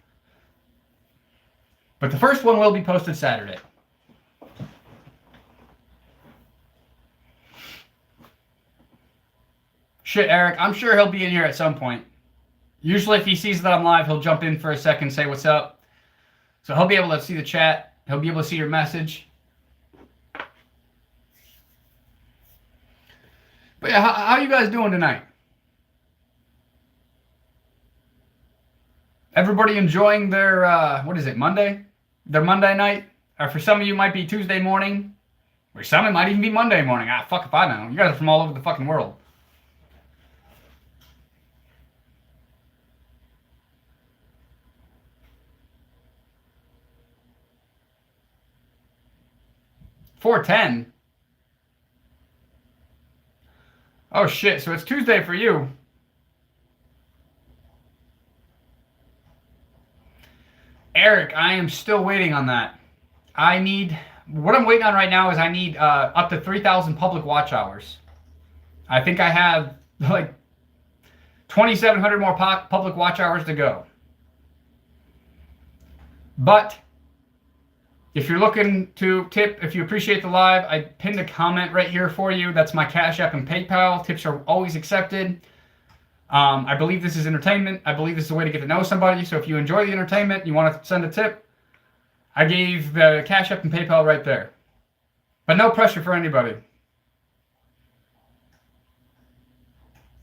But the first one will be posted Saturday. Shit, Eric, I'm sure he'll be in here at some point. Usually if he sees that I'm live, he'll jump in for a second, say what's up. So he'll be able to see the chat. He'll be able to see your message. But yeah, how you guys doing tonight? Everybody enjoying their, what is it, Monday? Their Monday night? Or for some of you, it might be Tuesday morning. Or some, it might even be Monday morning. Ah, fuck if I know. You guys are from all over the fucking world. $4.10. Oh shit, so it's Tuesday for you. Eric, I am still waiting on that. What I'm waiting on right now is I need up to 3,000 public watch hours. I think I have like 2,700 more public watch hours to go. But if you're looking to tip, if you appreciate the live, I pinned a comment right here for you. That's my Cash App and PayPal. Tips are always accepted. I believe this is entertainment. I believe this is a way to get to know somebody. So if you enjoy the entertainment, you want to send a tip, I gave the Cash App and PayPal right there. But no pressure for anybody.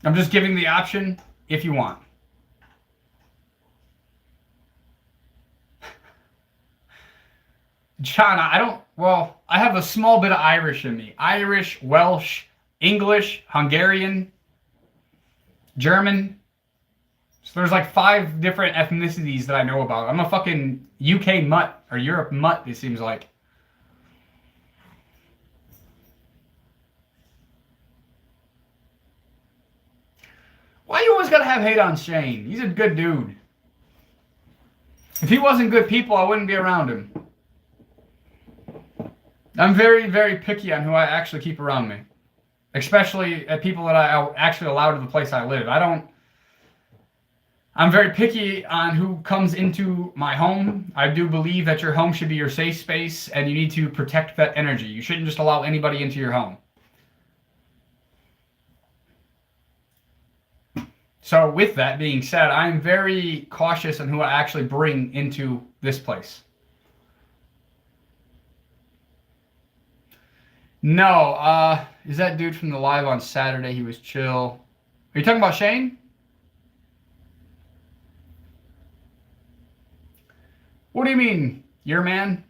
I'm just giving the option if you want. John, I have a small bit of Irish in me. Irish, Welsh, English, Hungarian, German. So there's like 5 different ethnicities that I know about. I'm a fucking UK mutt, or Europe mutt, it seems like. Why you always gotta have hate on Shane? He's a good dude. If he wasn't good people, I wouldn't be around him. I'm very, very picky on who I actually keep around me. Especially at people that I actually allow to the place I live. I'm very picky on who comes into my home. I do believe that your home should be your safe space, and you need to protect that energy. You shouldn't just allow anybody into your home. So with that being said, I'm very cautious on who I actually bring into this place. No, is that dude from the live on Saturday? He was chill. Are you talking about Shane? What do you mean, your man?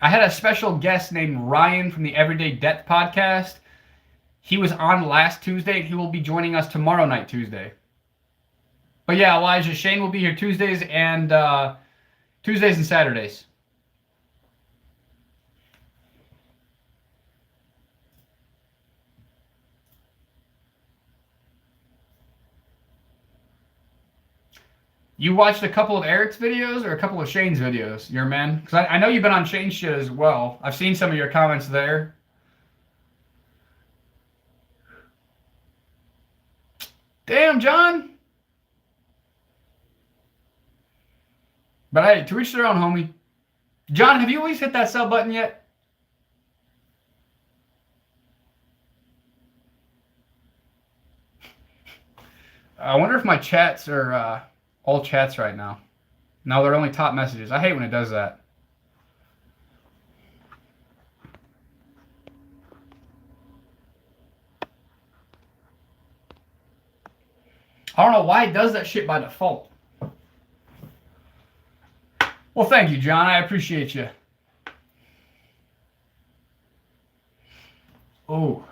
I had a special guest named Ryan from the Everyday Debt podcast. He was on last Tuesday. He will be joining us tomorrow night, Tuesday. But yeah, Elijah, Shane will be here Tuesdays and Saturdays. You watched a couple of Eric's videos or a couple of Shane's videos, your man? Because I know you've been on Shane's shit as well. I've seen some of your comments there. Damn, John. But hey, to each their own, homie. John, have you always hit that sub button yet? I wonder if my chats are all chats right now. No, they're only top messages. I hate when it does that. I don't know why it does that shit by default. Well, thank you, John. I appreciate you. Oh.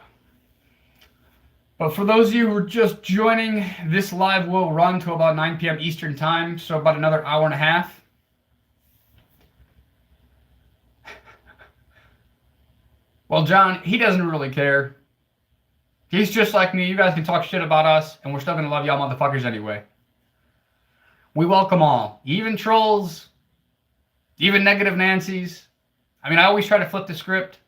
But for those of you who are just joining, this live will run to about 9 p.m. Eastern Time, so about another hour and a half. Well, John, he doesn't really care. He's just like me. You guys can talk shit about us, and we're still going to love y'all motherfuckers anyway. We welcome all. Even trolls, even negative Nancys. I mean, I always try to flip the script.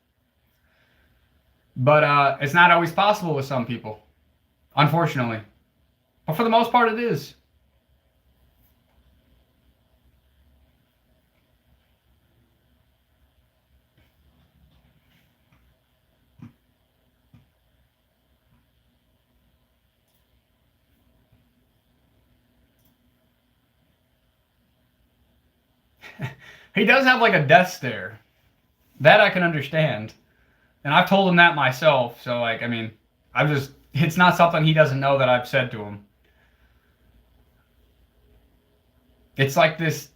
But it's not always possible with some people, unfortunately. But for the most part, it is. He does have like a death stare. That I can understand. And I've told him that myself. So, like, I mean, it's not something he doesn't know that I've said to him. It's like this,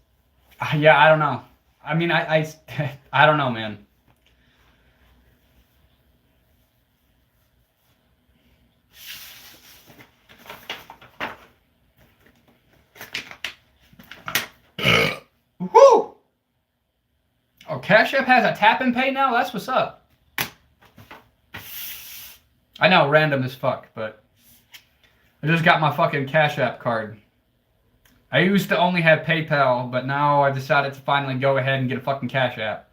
yeah, I don't know. I mean, I don't know, man. Woo! Oh, Cash App has a tap and pay now? That's what's up. I know, random as fuck, but I just got my fucking Cash App card. I used to only have PayPal, but now I decided to finally go ahead and get a fucking Cash App.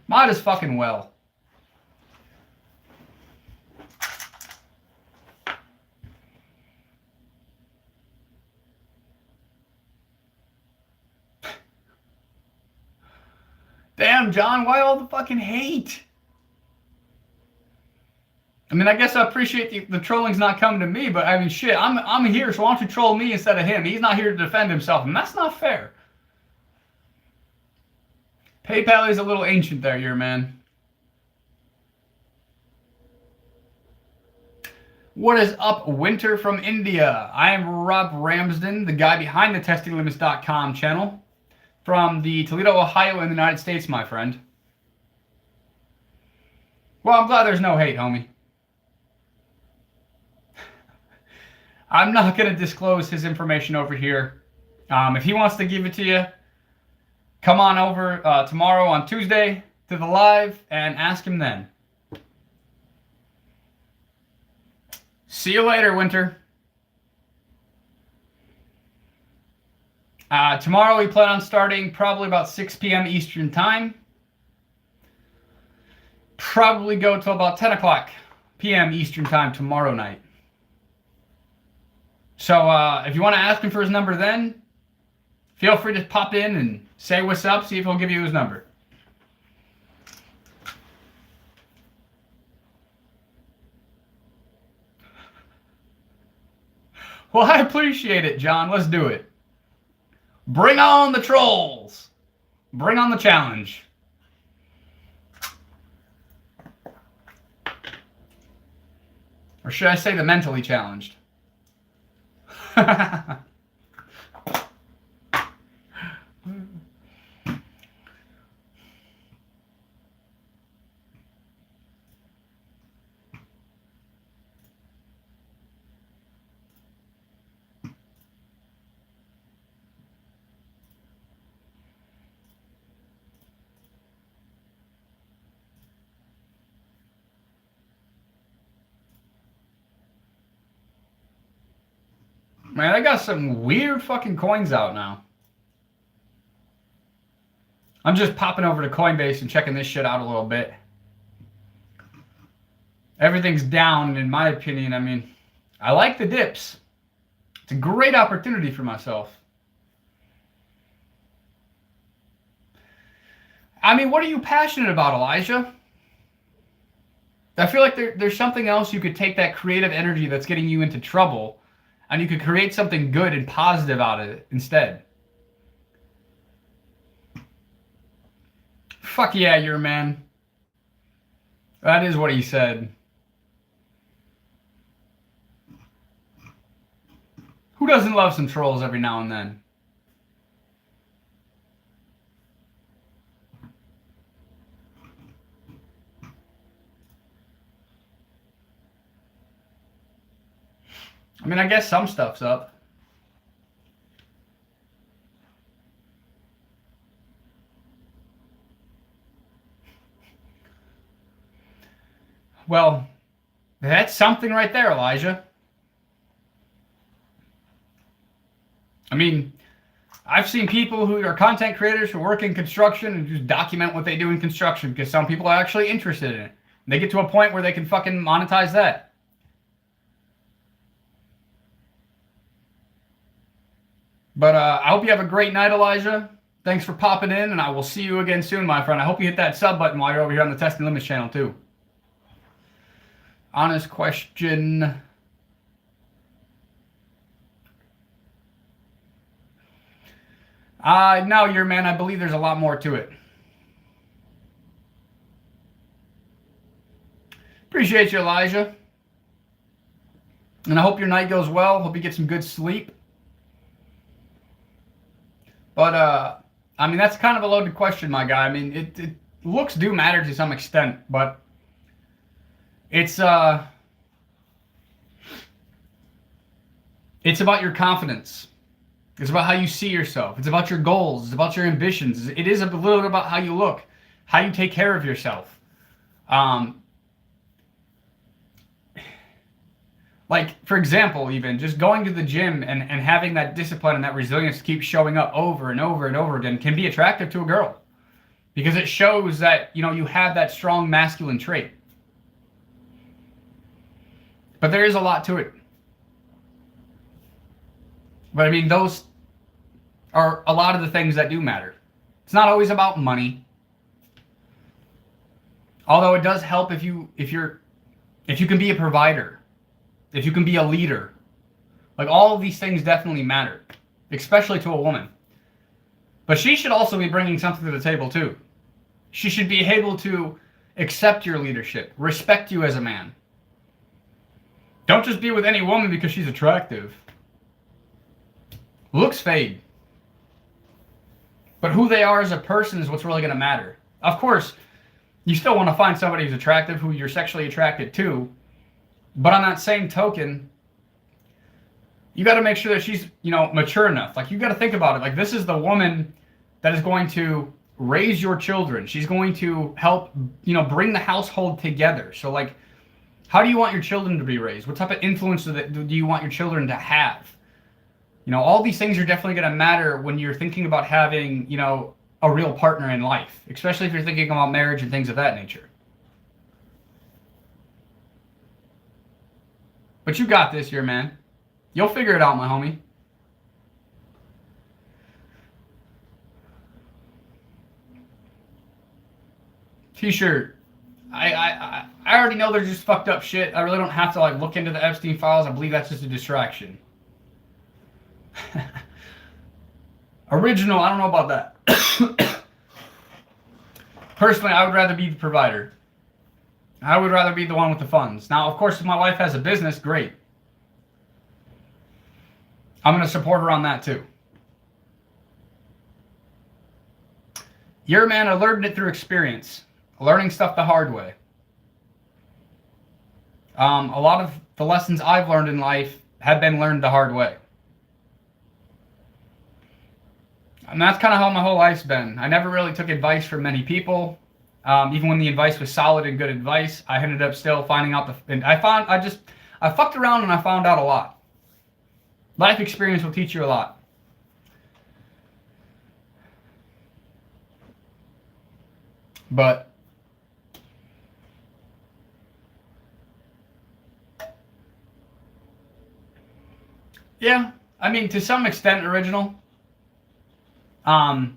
Might as fucking well. Damn, John, why all the fucking hate? I mean, I guess I appreciate the trolling's not coming to me, but I mean, shit, I'm here, so why don't you troll me instead of him? He's not here to defend himself, and that's not fair. PayPal is a little ancient there, your man. What is up, Winter from India? I am Robb Ramsden, the guy behind the TestingLimits.com channel. From the Toledo, Ohio in the United States, my friend. Well, I'm glad there's no hate, homie. I'm not going to disclose his information over here. If he wants to give it to you, come on over tomorrow on Tuesday to the live and ask him then. See you later, Winter. Tomorrow we plan on starting probably about 6 p.m. Eastern Time. Probably go till about 10 o'clock p.m. Eastern Time tomorrow night. So if you want to ask him for his number then, feel free to pop in and say what's up, see if he'll give you his number. Well, I appreciate it, John. Let's do it. Bring on the trolls. Bring on the challenge. Or should I say the mentally challenged? Man, I got some weird fucking coins out now. I'm just popping over to Coinbase and checking this shit out a little bit. Everything's down, in my opinion. I mean, I like the dips. It's a great opportunity for myself. I mean, what are you passionate about, Elijah? I feel like there's something else you could take that creative energy that's getting you into trouble, and you could create something good and positive out of it instead. Fuck yeah, you're a man. That is what he said. Who doesn't love some trolls every now and then? I mean, I guess some stuff's up. Well, that's something right there, Elijah. I mean, I've seen people who are content creators who work in construction and just document what they do in construction because some people are actually interested in it. They get to a point where they can fucking monetize that. But I hope you have a great night, Elijah. Thanks for popping in, and I will see you again soon, my friend. I hope you hit that sub button while you're over here on the Testing Limits channel, too. Honest question. No, your man, I believe there's a lot more to it. Appreciate you, Elijah. And I hope your night goes well. Hope you get some good sleep. But, I mean, that's kind of a loaded question, my guy. I mean, looks do matter to some extent, but it's about your confidence. It's about how you see yourself. It's about your goals. It's about your ambitions. It is a little bit about how you look, how you take care of yourself. Like, for example, even just going to the gym and having that discipline and that resilience to keep showing up over and over and over again can be attractive to a girl. Because it shows that, you know, you have that strong masculine trait. But there is a lot to it. But I mean, those are a lot of the things that do matter. It's not always about money. Although it does help if you can be a provider, if you can be a leader. Like, all of these things definitely matter, especially to a woman. But she should also be bringing something to the table too. She should be able to accept your leadership, respect you as a man. Don't just be with any woman because she's attractive. Looks fade. But who they are as a person is what's really going to matter. Of course, you still want to find somebody who's attractive, who you're sexually attracted to. But on that same token, you got to make sure that she's, you know, mature enough. Like, you got to think about it. Like, this is the woman that is going to raise your children. She's going to help, you know, bring the household together. So, like, how do you want your children to be raised? What type of influence do you want your children to have? You know, all these things are definitely going to matter when you're thinking about having, you know, a real partner in life, especially if you're thinking about marriage and things of that nature. But you got this, your man. You'll figure it out, my homie. T-shirt. I already know they're just fucked up shit. I really don't have to, like, look into the Epstein files. I believe that's just a distraction. Original, I don't know about that. Personally, I would rather be the provider. I would rather be the one with the funds. Now, of course, if my wife has a business, great. I'm going to support her on that too. You're a man, I learned it through experience. Learning stuff the hard way. A lot of the lessons I've learned in life have been learned the hard way. And that's kind of how my whole life's been. I never really took advice from many people. Even when the advice was solid and good advice, I ended up still finding out I fucked around and I found out a lot. Life experience will teach you a lot. But yeah, I mean, to some extent, original. I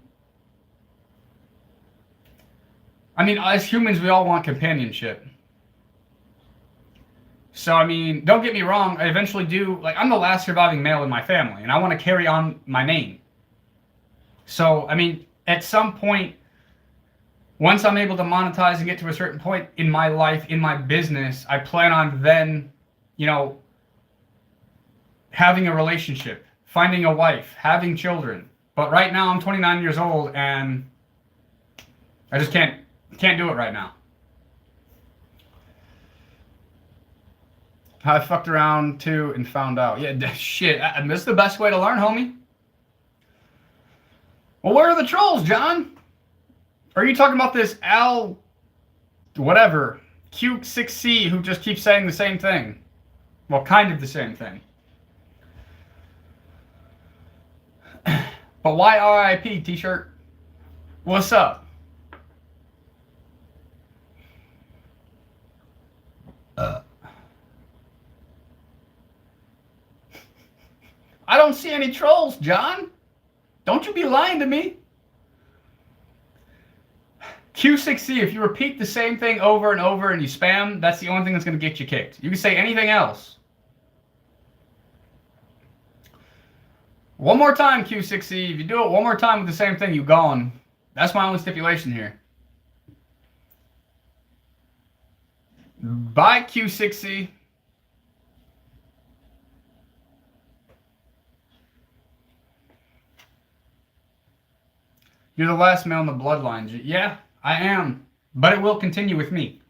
mean, as humans, we all want companionship. So, I mean, don't get me wrong, I eventually do, like, I'm the last surviving male in my family, and I want to carry on my name. So, I mean, at some point, once I'm able to monetize and get to a certain point in my life, in my business, I plan on then, you know, having a relationship, finding a wife, having children. But right now, I'm 29 years old, and I just can't do it right now. I fucked around too and found out. Yeah, shit. This is the best way to learn, homie. Well, where are the trolls, John? Are you talking about this Al, whatever, Q6C who just keeps saying the same thing? Well, kind of the same thing. But why RIP, T-shirt? What's up? I don't see any trolls, John. Don't you be lying to me. Q6C, if you repeat the same thing over and over and you spam, that's the only thing that's going to get you kicked. You can say anything else. One more time, Q6C. If you do it one more time with the same thing, you gone. That's my only stipulation here. Bye, Q6C. You're the last male in the bloodline. Yeah, I am. But it will continue with me.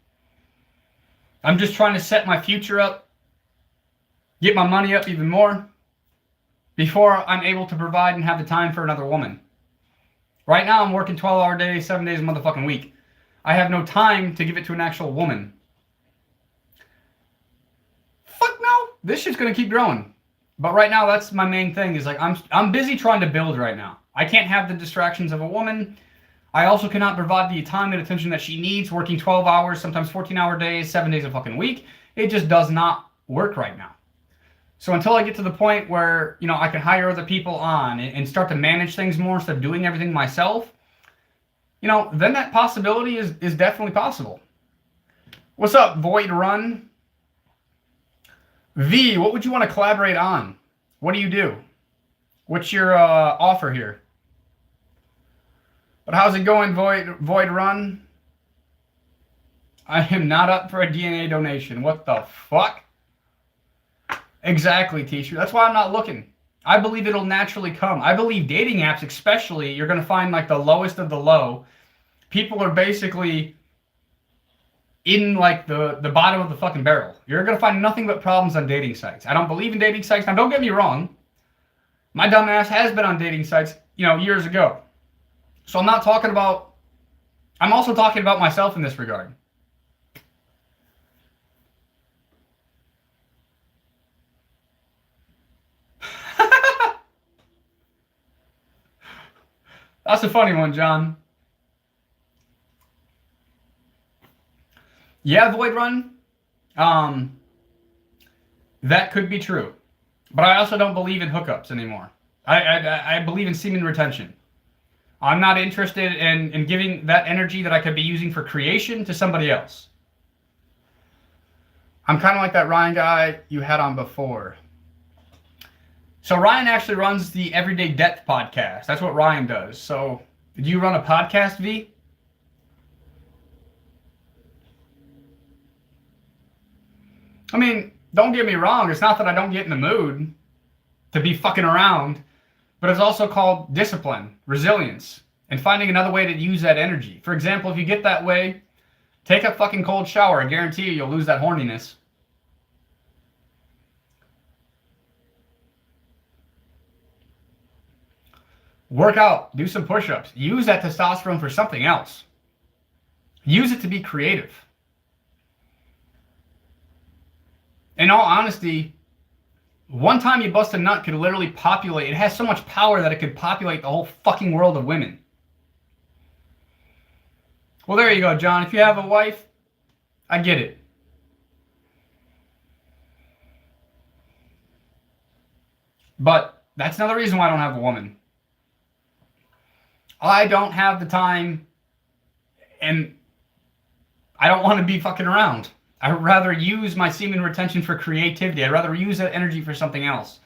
I'm just trying to set my future up, get my money up even more, before I'm able to provide and have the time for another woman. Right now, I'm working 12-hour days, 7 days a motherfucking week. I have no time to give it to an actual woman. Fuck no. This shit's gonna keep growing. But right now, that's my main thing. Is like I'm busy trying to build right now. I can't have the distractions of a woman. I also cannot provide the time and attention that she needs, working 12 hours, sometimes 14-hour days, 7 days a fucking week. It just does not work right now. So until I get to the point where, you know, I can hire other people on and start to manage things more instead of doing everything myself, you know, then that possibility is definitely possible. What's up, Void Run? V, what would you want to collaborate on? What do you do? What's your offer here? But how's it going, Void Run? I am not up for a DNA donation. What the fuck? Exactly, T-shirt. That's why I'm not looking. I believe it'll naturally come. I believe dating apps, especially, you're going to find like the lowest of the low. People are basically in like the bottom of the fucking barrel. You're going to find nothing but problems on dating sites. I don't believe in dating sites. Now, don't get me wrong. My dumb ass has been on dating sites, you know, years ago. So I'm not talking about, I'm also talking about myself in this regard. That's a funny one, John. Yeah, Void Run. That could be true. But I also don't believe in hookups anymore. I believe in semen retention. I'm not interested in giving that energy that I could be using for creation to somebody else. I'm kind of like that Ryan guy you had on before. So Ryan actually runs the Everyday Depth podcast. That's what Ryan does. So do you run a podcast, V? I mean, don't get me wrong. It's not that I don't get in the mood to be fucking around, but it's also called discipline, resilience, and finding another way to use that energy. For example, if you get that way, take a fucking cold shower. I guarantee you, you'll lose that horniness. Work out, do some push-ups. Use that testosterone for something else. Use it to be creative. In all honesty, one time you bust a nut could literally populate. It has so much power that it could populate the whole fucking world of women. Well, there you go, John. If you have a wife, I get it. But that's another reason why I don't have a woman. I don't have the time, and I don't want to be fucking around. I'd rather use my semen retention for creativity. I'd rather use that energy for something else.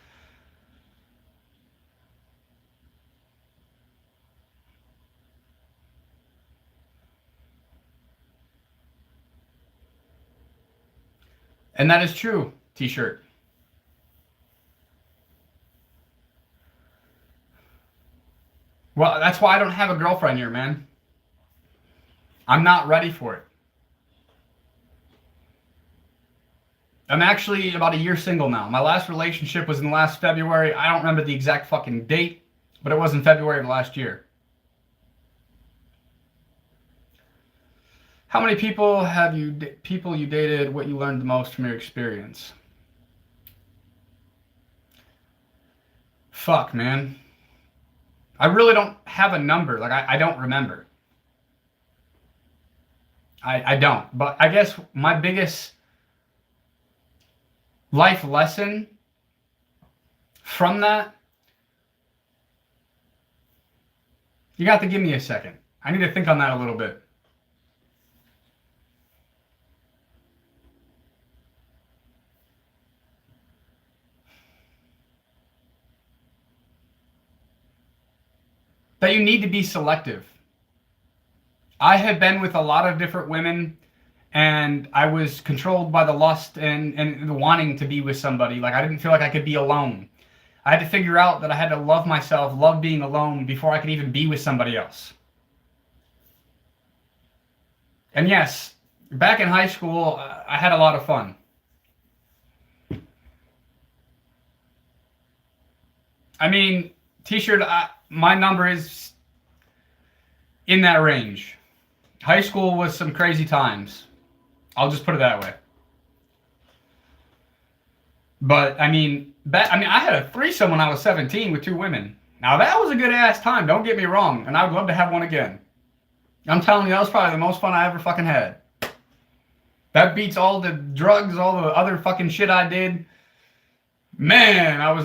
And that is true, T-shirt. Well, that's why I don't have a girlfriend here, man. I'm not ready for it. I'm actually about a year single now. My last relationship was in last February. I don't remember the exact fucking date, but it was in February of last year. How many people have you dated? What you learned the most from your experience? Fuck, man. I really don't have a number. Like, I don't remember. I don't. But I guess my biggest life lesson from that, you got to give me a second. I need to think on that a little bit. that you need to be selective. I have been with a lot of different women, and I was controlled by the lust and the wanting to be with somebody. Like, I didn't feel like I could be alone. I had to figure out that I had to love myself, love being alone, before I could even be with somebody else. And yes, back in high school, I had a lot of fun. I mean, T-shirt, my number is in that range. High school was some crazy times. I'll just put it that way. But, I mean, I had a threesome when I was 17 with 2 women. Now, that was a good-ass time, don't get me wrong, and I would love to have one again. I'm telling you, that was probably the most fun I ever fucking had. That beats all the drugs, all the other fucking shit I did. Man, I was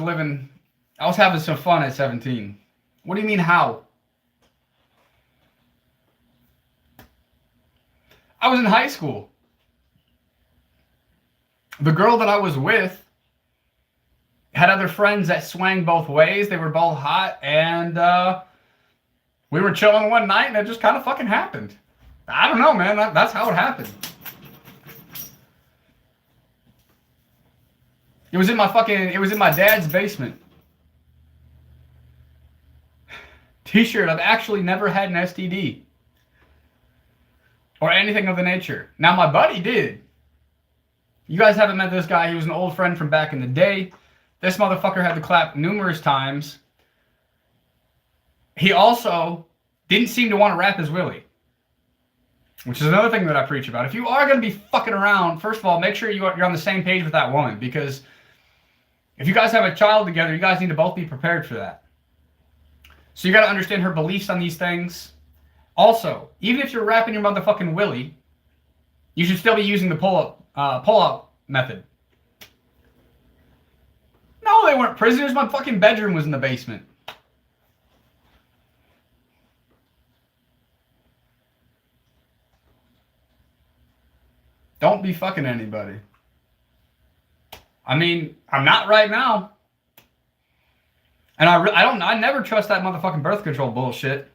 having some fun at 17. What do you mean, how? I was in high school. The girl that I was with had other friends that swang both ways. They were both hot, and we were chilling one night, and it just kind of fucking happened. I don't know, man. That's how it happened. It was in my dad's basement. T-shirt, I've actually never had an STD. Or anything of the nature. Now, my buddy did. You guys haven't met this guy. He was an old friend from back in the day. This motherfucker had to clap numerous times. He also didn't seem to want to wrap his willy. Which is another thing that I preach about. If you are going to be fucking around, first of all, make sure you're on the same page with that woman. Because if you guys have a child together, you guys need to both be prepared for that. So you got to understand her beliefs on these things. Also, even if you're wrapping your motherfucking willy, you should still be using the pull-out method. No, they weren't prisoners. My fucking bedroom was in the basement. Don't be fucking anybody. I mean, I'm not right now. And I never trust that motherfucking birth control bullshit.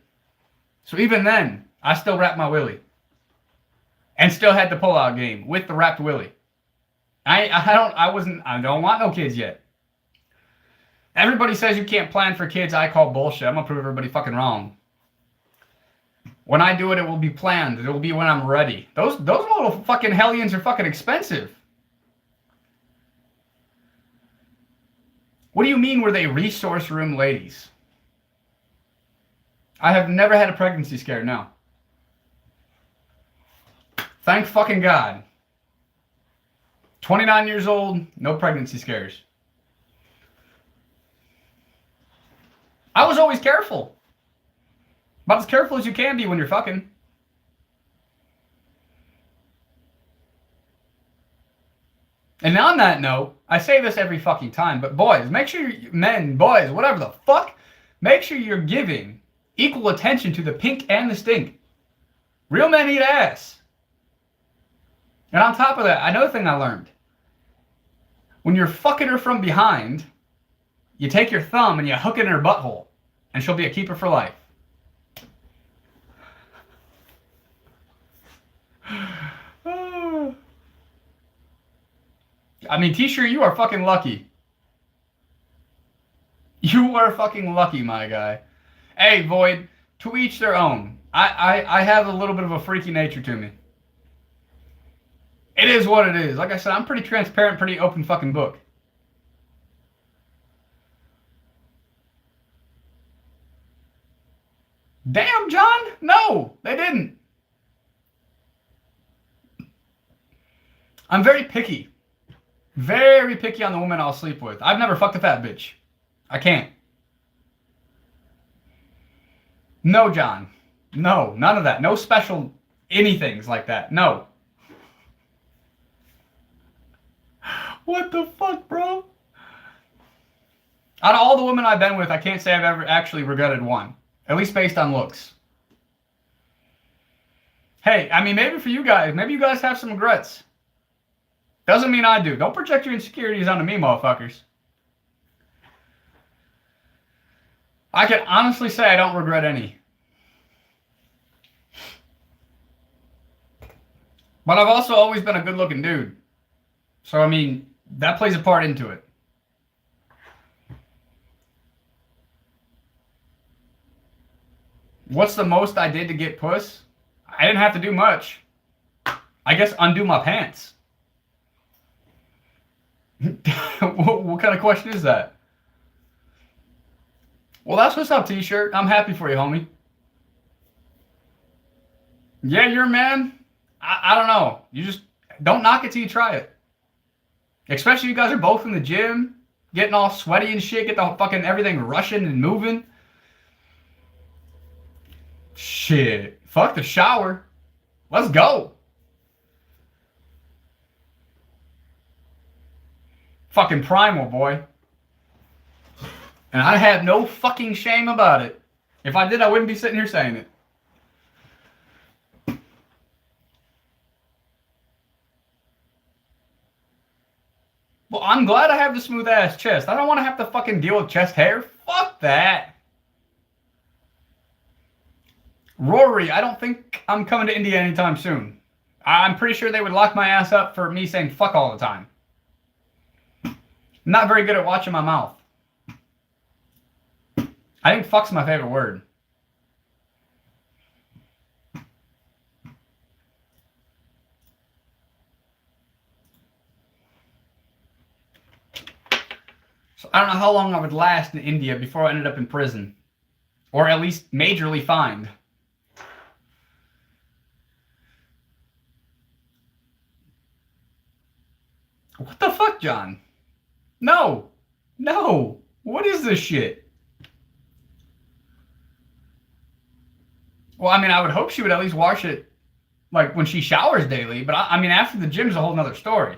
So even then, I still wrapped my willy. And still had the pull-out game with the wrapped willy. I don't want no kids yet. Everybody says you can't plan for kids. I call bullshit. I'm gonna prove everybody fucking wrong. When I do it, it will be planned. It will be when I'm ready. Those little fucking hellions are fucking expensive. What do you mean were they resource room ladies? I have never had a pregnancy scare, no. Thank fucking God. 29 years old, no pregnancy scares. I was always careful. About as careful as you can be when you're fucking. And on that note, I say this every fucking time, but boys, make sure men, boys, whatever the fuck, make sure you're giving equal attention to the pink and the stink. Real men eat ass. And on top of that, another thing I learned. When you're fucking her from behind, you take your thumb and you hook it in her butthole, and she'll be a keeper for life. I mean, T-shirt, you are fucking lucky. You are fucking lucky, my guy. Hey, Void, to each their own. I have a little bit of a freaky nature to me. It is what it is. Like I said, I'm pretty transparent, pretty open fucking book. Damn, John? No, they didn't. I'm very picky. Very picky on the woman I'll sleep with. I've never fucked a fat bitch. I can't. No, John. No, none of that. No special anythings like that. No. What the fuck, bro? Out of all the women I've been with, I can't say I've ever actually regretted one. At least based on looks. Hey, I mean, maybe for you guys, maybe you guys have some regrets. Doesn't mean I do. Don't project your insecurities onto me, motherfuckers. I can honestly say I don't regret any. But I've also always been a good-looking dude. So, I mean, that plays a part into it. What's the most I did to get puss? I didn't have to do much. I guess undo my pants. What kind of question is that? Well, that's what's up, T-shirt. I'm happy for you, homie. Yeah, you're a man. I don't know. You just don't knock it till you try it. Especially you guys are both in the gym, getting all sweaty and shit, get the fucking everything rushing and moving. Shit. Fuck the shower. Let's go. Fucking primal, boy. And I have no fucking shame about it. If I did, I wouldn't be sitting here saying it. Well, I'm glad I have the smooth ass chest. I don't want to have to fucking deal with chest hair. Fuck that. Rory, I don't think I'm coming to India anytime soon. I'm pretty sure they would lock my ass up for me saying fuck all the time. I'm not very good at watching my mouth. I think fuck's my favorite word. So I don't know how long I would last in India before I ended up in prison. Or at least majorly fined. What the fuck, John? No. No. What is this shit? Well, I mean, I would hope she would at least wash it, like, when she showers daily. But, I mean, after the gym's a whole nother story.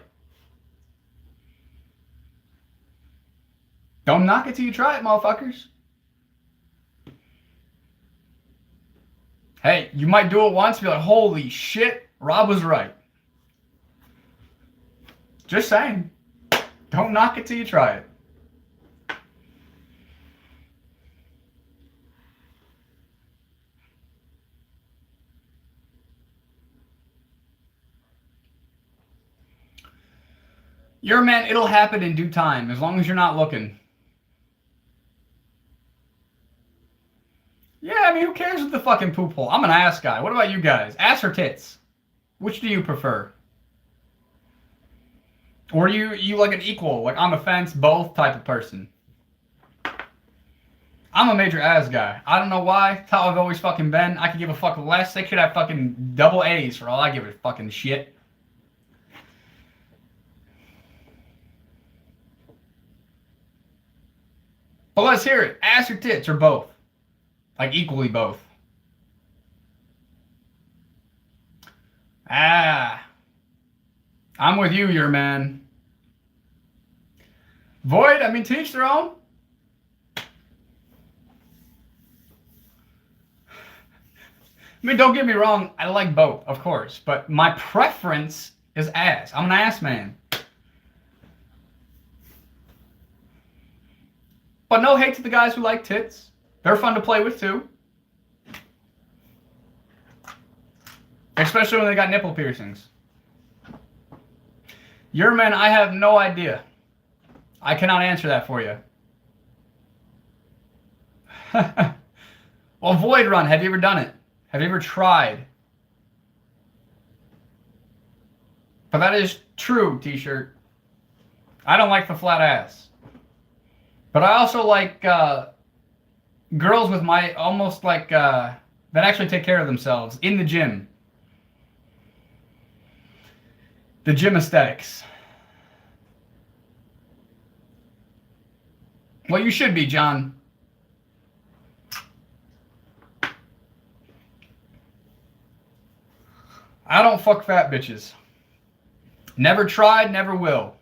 Don't knock it till you try it, motherfuckers. Hey, you might do it once and be like, holy shit, Rob was right. Just saying. Don't knock it till you try it. You're a man, it'll happen in due time, as long as you're not looking. Yeah, I mean, who cares with the fucking poop hole? I'm an ass guy. What about you guys? Ass or tits? Which do you prefer? Or are you like an equal, like on the fence, both type of person? I'm a major ass guy. I don't know why. That's how I've always fucking been. I could give a fuck less. They should have fucking double A's for all I give a fucking shit. But let's hear it. Ass or tits or both? Like equally both. I'm with you, your man. Void, I mean, to each their own. I mean, don't get me wrong, I like both, of course, but my preference is ass. I'm an ass man. But no hate to the guys who like tits. They're fun to play with too. Especially when they got nipple piercings. Your man, I have no idea. I cannot answer that for you. Well, Void Run, have you ever done it? Have you ever tried? But that is true, T-shirt. I don't like the flat ass. But I also like girls with my almost like that actually take care of themselves in the gym. The gym aesthetics. Well, you should be, John. I don't fuck fat bitches. Never tried, never will.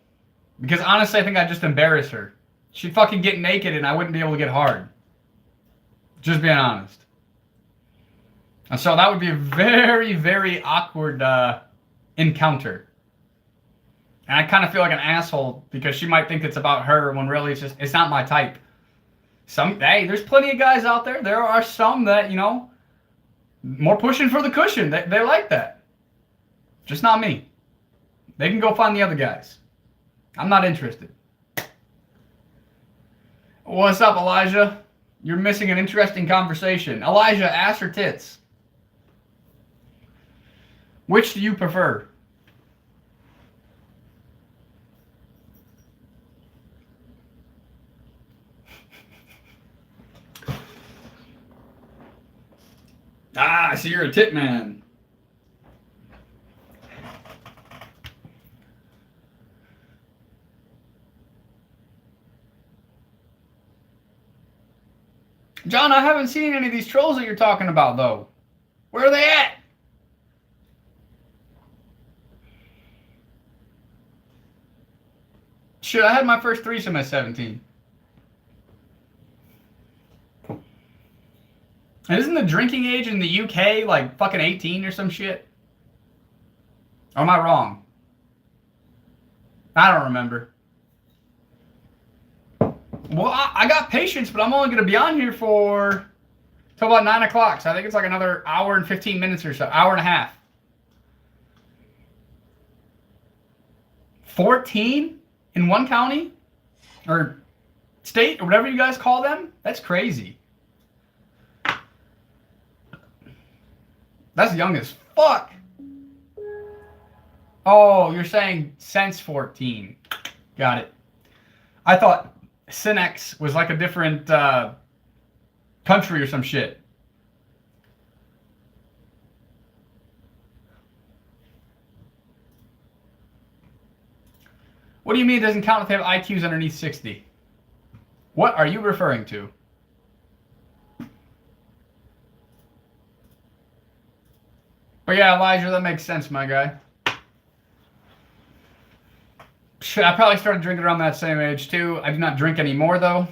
Because honestly, I think I'd just embarrass her. She'd fucking get naked and I wouldn't be able to get hard. Just being honest. And so that would be a very, very awkward encounter. And I kind of feel like an asshole because she might think it's about her when really it's not my type. Hey, there's plenty of guys out there. There are some that, you know, more pushing for the cushion. They like that. Just not me. They can go find the other guys. I'm not interested. What's up, Elijah? You're missing an interesting conversation. Elijah, ass or tits? Which do you prefer? Ah, I see you're a tit man. John, I haven't seen any of these trolls that you're talking about, though. Where are they at? Shit, I had my first threesome at 17. And isn't the drinking age in the UK like fucking 18 or some shit? Or am I wrong? I don't remember. Well, I got patience, but I'm only going to be on here for till about 9 o'clock. So I think it's like another hour and 15 minutes or so. Hour and a half. 14 in one county? Or state? Or whatever you guys call them? That's crazy. That's young as fuck. Oh, you're saying since 14. Got it. I thought Cinex was like a different country or some shit. What do you mean it doesn't count if they have IQs underneath 60? What are you referring to? But yeah, Elijah, that makes sense, my guy. Shit, I probably started drinking around that same age, too. I do not drink anymore, though.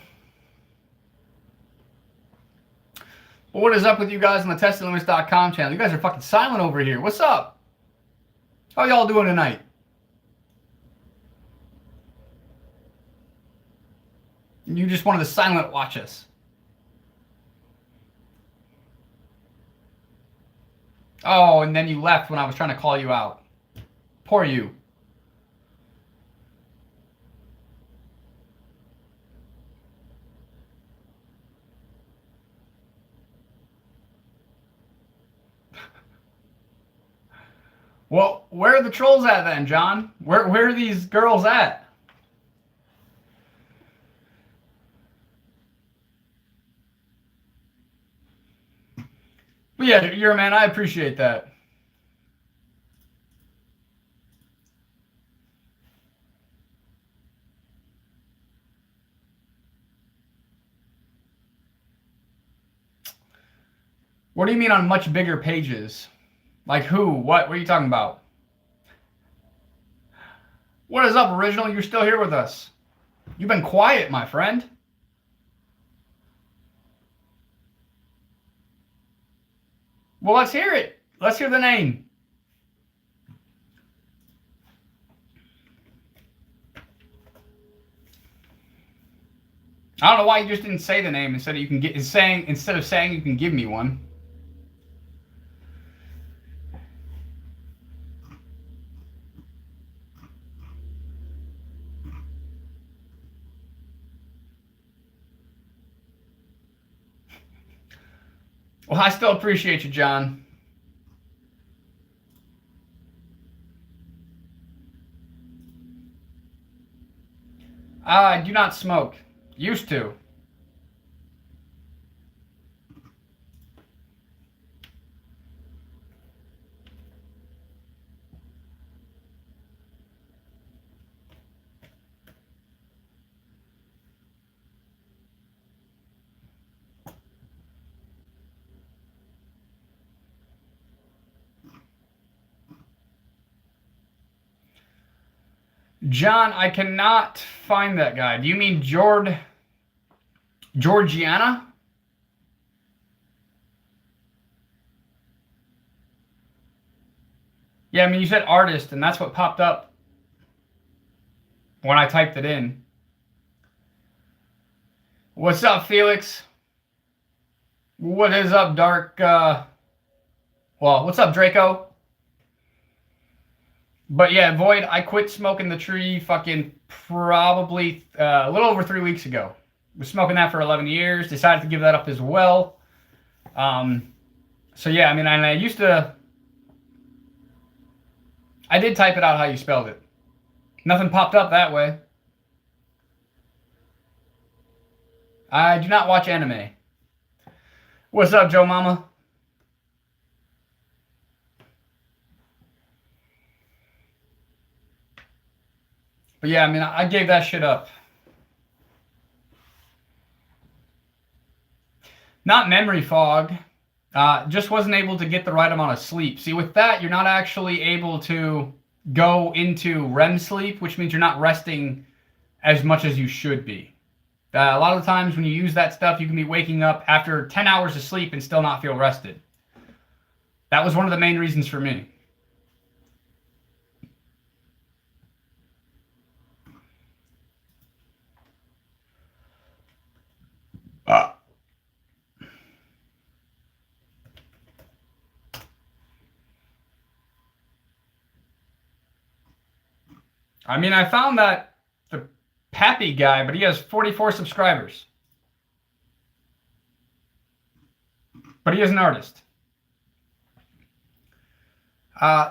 But what is up with you guys on the TestedLimits.com channel? You guys are fucking silent over here. What's up? How y'all doing tonight? You just wanted to silent watch us. Oh, and then you left when I was trying to call you out. Poor you. Well, where are the trolls at then, John? Where are these girls at? But yeah, you're a man. I appreciate that. What do you mean on much bigger pages? Like who? What are you talking about? What is up, Original? You're still here with us. You've been quiet, my friend. Well, let's hear it. Let's hear the name. I don't know why you just didn't say the name instead of saying you can give me one. Well, I still appreciate you, John. I do not smoke. Used to. John, I cannot find that guy. Do you mean Georgiana? Yeah, I mean, you said artist, and that's what popped up when I typed it in. What's up, Felix? What is up, Dark? What's up, Draco? But yeah, Void, I quit smoking the tree fucking probably a little over 3 weeks ago. Was smoking that for 11 years. Decided to give that up as well. So yeah, I mean, I used to... I did type it out how you spelled it. Nothing popped up that way. I do not watch anime. What's up, Joe Mama? But yeah, I mean, I gave that shit up. Not memory fog. Just wasn't able to get the right amount of sleep. See, with that, you're not actually able to go into REM sleep, which means you're not resting as much as you should be. A lot of the times when you use that stuff, you can be waking up after 10 hours of sleep and still not feel rested. That was one of the main reasons for me. I mean, I found that the Pappy guy, but he has 44 subscribers. But he is an artist.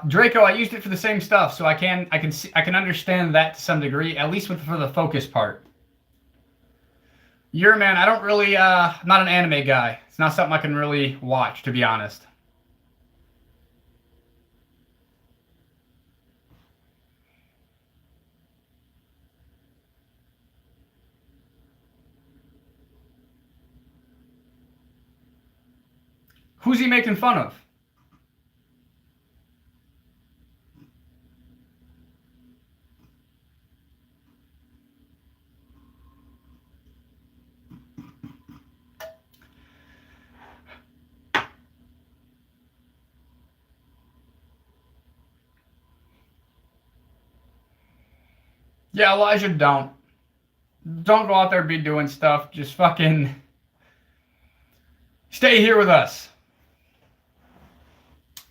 Draco, I used it for the same stuff, so I can understand that to some degree, at least for the focus part. You're man, I don't really I'm not an anime guy. It's not something I can really watch, to be honest. Who's he making fun of? Yeah, Elijah, don't go out there and be doing stuff. Just fucking stay here with us.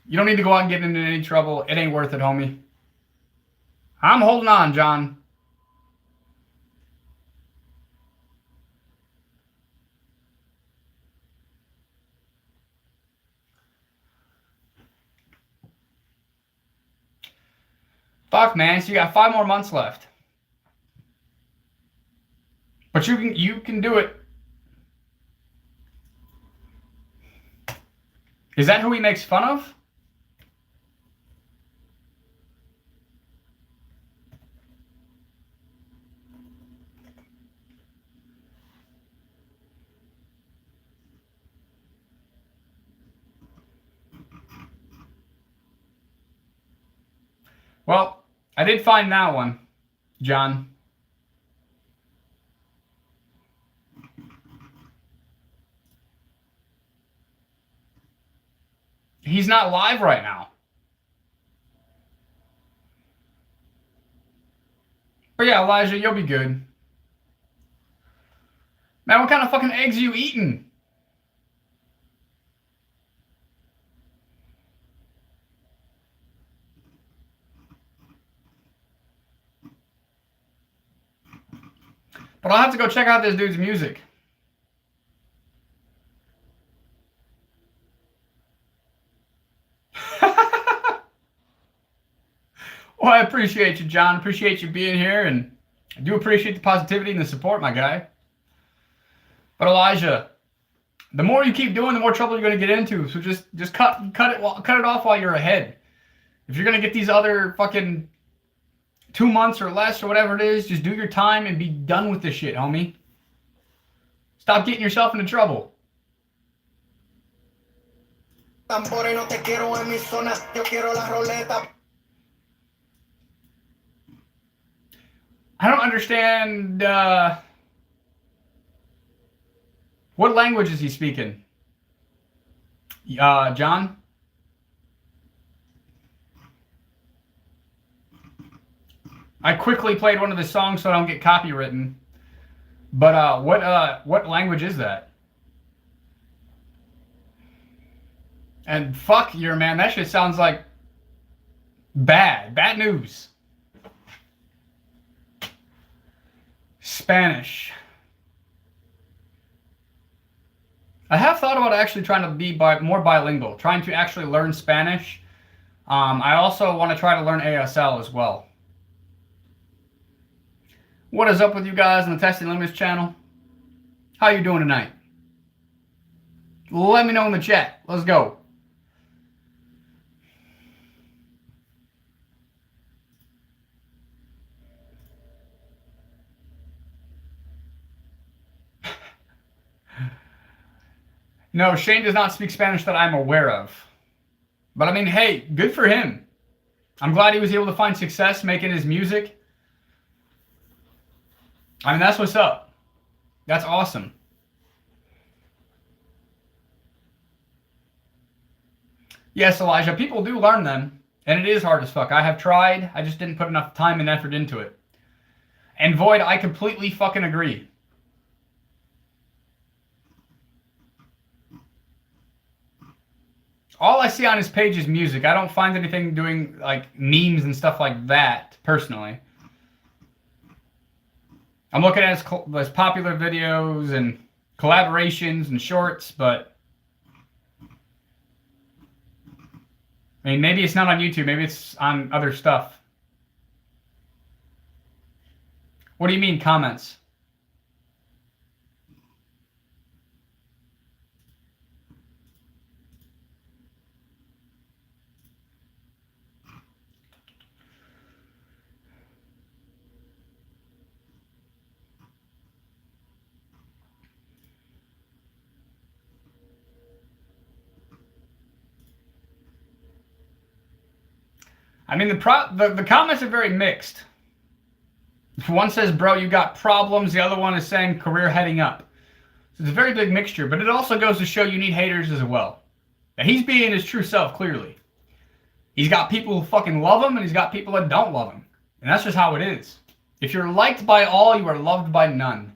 You don't need to go out and get into any trouble. It ain't worth it, homie. I'm holding on, John. Fuck, man. So you got 5 more months left. But you can do it. Is that who he makes fun of? Well, I did find that one, John. He's not live right now. But yeah, Elijah, you'll be good. Man, what kind of fucking eggs are you eating? But I'll have to go check out this dude's music. Well, I appreciate you, John. Appreciate you being here, and I do appreciate the positivity and the support, my guy. But Elijah, the more you keep doing, the more trouble you're going to get into. So just cut it off while you're ahead. If you're going to get these other fucking 2 months or less or whatever it is, just do your time and be done with this shit, homie. Stop getting yourself into trouble. I don't understand. What language is he speaking? John? I quickly played one of the songs so I don't get copywritten. But what language is that? And fuck your man, that shit sounds like bad news. Spanish. I have thought about actually trying to be more bilingual, trying to actually learn Spanish. I also want to try to learn ASL as well. What is up with you guys on the Testing Limits channel? How you doing tonight? Let me know in the chat. Let's go. No, Shane does not speak Spanish that I'm aware of. But I mean, hey, good for him. I'm glad he was able to find success making his music. I mean, that's what's up. That's awesome. Yes, Elijah, people do learn them, and it is hard as fuck. I have tried, I just didn't put enough time and effort into it. And Void, I completely fucking agree. All I see on his page is music. I don't find anything doing like memes and stuff like that, personally. I'm looking at his popular videos and collaborations and shorts, but I mean, maybe it's not on YouTube. Maybe it's on other stuff. What do you mean, comments? I mean, the comments are very mixed. One says, bro, you got problems. The other one is saying career heading up. So it's a very big mixture, but it also goes to show you need haters as well. Now, he's being his true self, clearly. He's got people who fucking love him, and he's got people that don't love him. And that's just how it is. If you're liked by all, you are loved by none.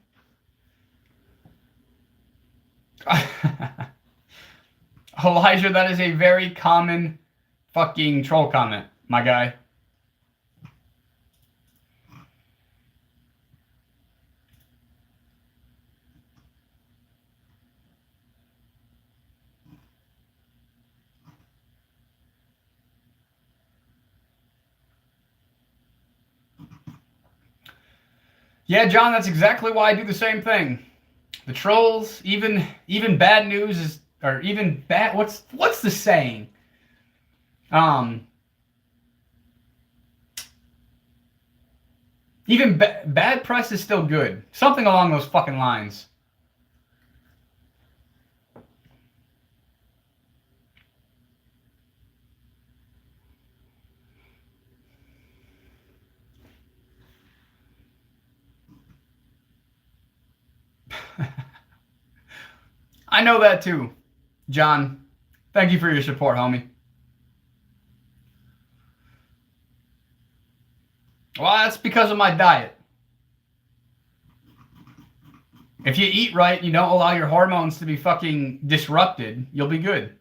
Elijah, that is a very common fucking troll comment, my guy. Yeah, John, that's exactly why I do the same thing. The trolls, even bad news is, or even bad, what's the saying? Even bad press is still good. Something along those fucking lines. I know that too, John. Thank you for your support, homie. Well, that's because of my diet. If you eat right, you don't allow your hormones to be fucking disrupted, you'll be good.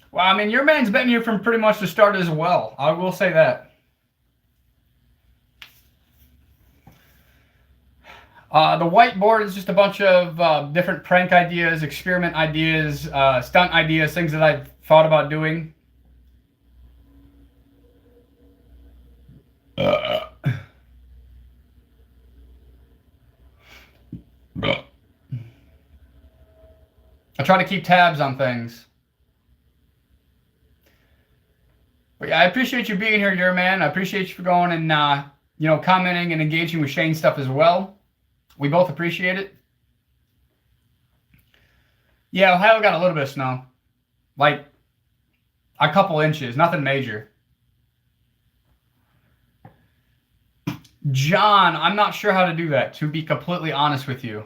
Well, I mean, your man's been here from pretty much the start as well. I will say that. The whiteboard is just a bunch of different prank ideas, experiment ideas, stunt ideas, things that I've thought about doing. I try to keep tabs on things. But yeah, I appreciate you being here, your man. I appreciate you for going and commenting and engaging with Shane's stuff as well. We both appreciate it. Yeah, Ohio got a little bit of snow. Like a couple inches, nothing major. John, I'm not sure how to do that, to be completely honest with you.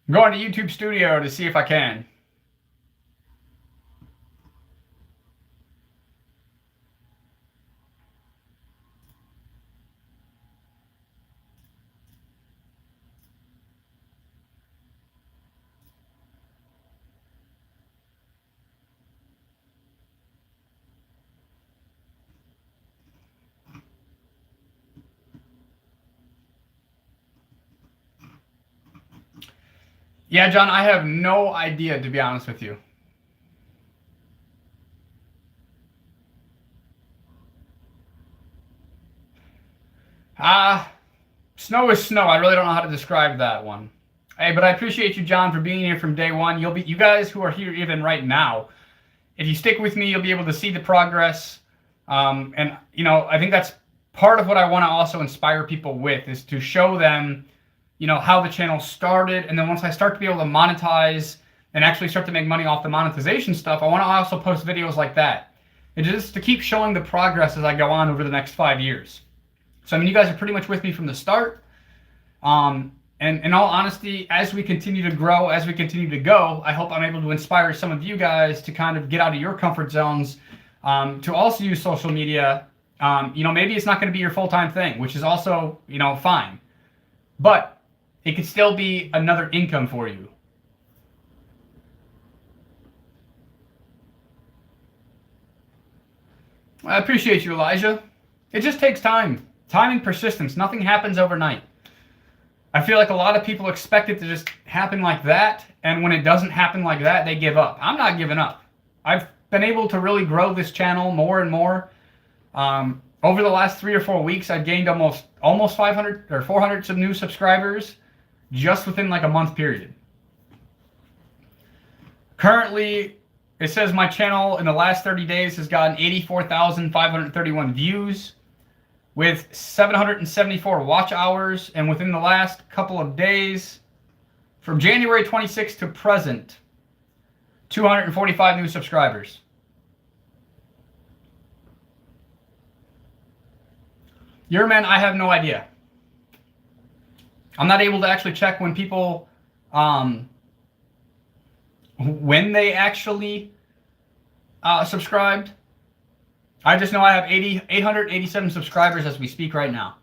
I'm going to YouTube Studio to see if I can. Yeah, John, I have no idea, to be honest with you. Snow is snow. I really don't know how to describe that one. Hey, but I appreciate you, John, for being here from day one. You guys who are here even right now, if you stick with me, you'll be able to see the progress. And I think that's part of what I want to also inspire people with, is to show them, how the channel started. And then once I start to be able to monetize and actually start to make money off the monetization stuff, I want to also post videos like that. And just to keep showing the progress as I go on over the next 5 years. So, you guys are pretty much with me from the start. And in all honesty, as we continue to grow, as we continue to go, I hope I'm able to inspire some of you guys to kind of get out of your comfort zones, to also use social media. Maybe it's not going to be your full-time thing, which is also, fine. But it could still be another income for you. I appreciate you, Elijah. It just takes time. Time and persistence. Nothing happens overnight. I feel like a lot of people expect it to just happen like that, and when it doesn't happen like that, they give up. I'm not giving up. I've been able to really grow this channel more and more. Over the last 3 or 4 weeks, I've gained almost 500 or 400 some new subscribers just within like a month period. Currently, it says my channel in the last 30 days has gotten 84,531 views with 774 watch hours, and within the last couple of days, from January 26th to present, 245 new subscribers. Your man, I have no idea. I'm not able to actually check when people, when they actually subscribed. I just know I have 887 subscribers as we speak right now.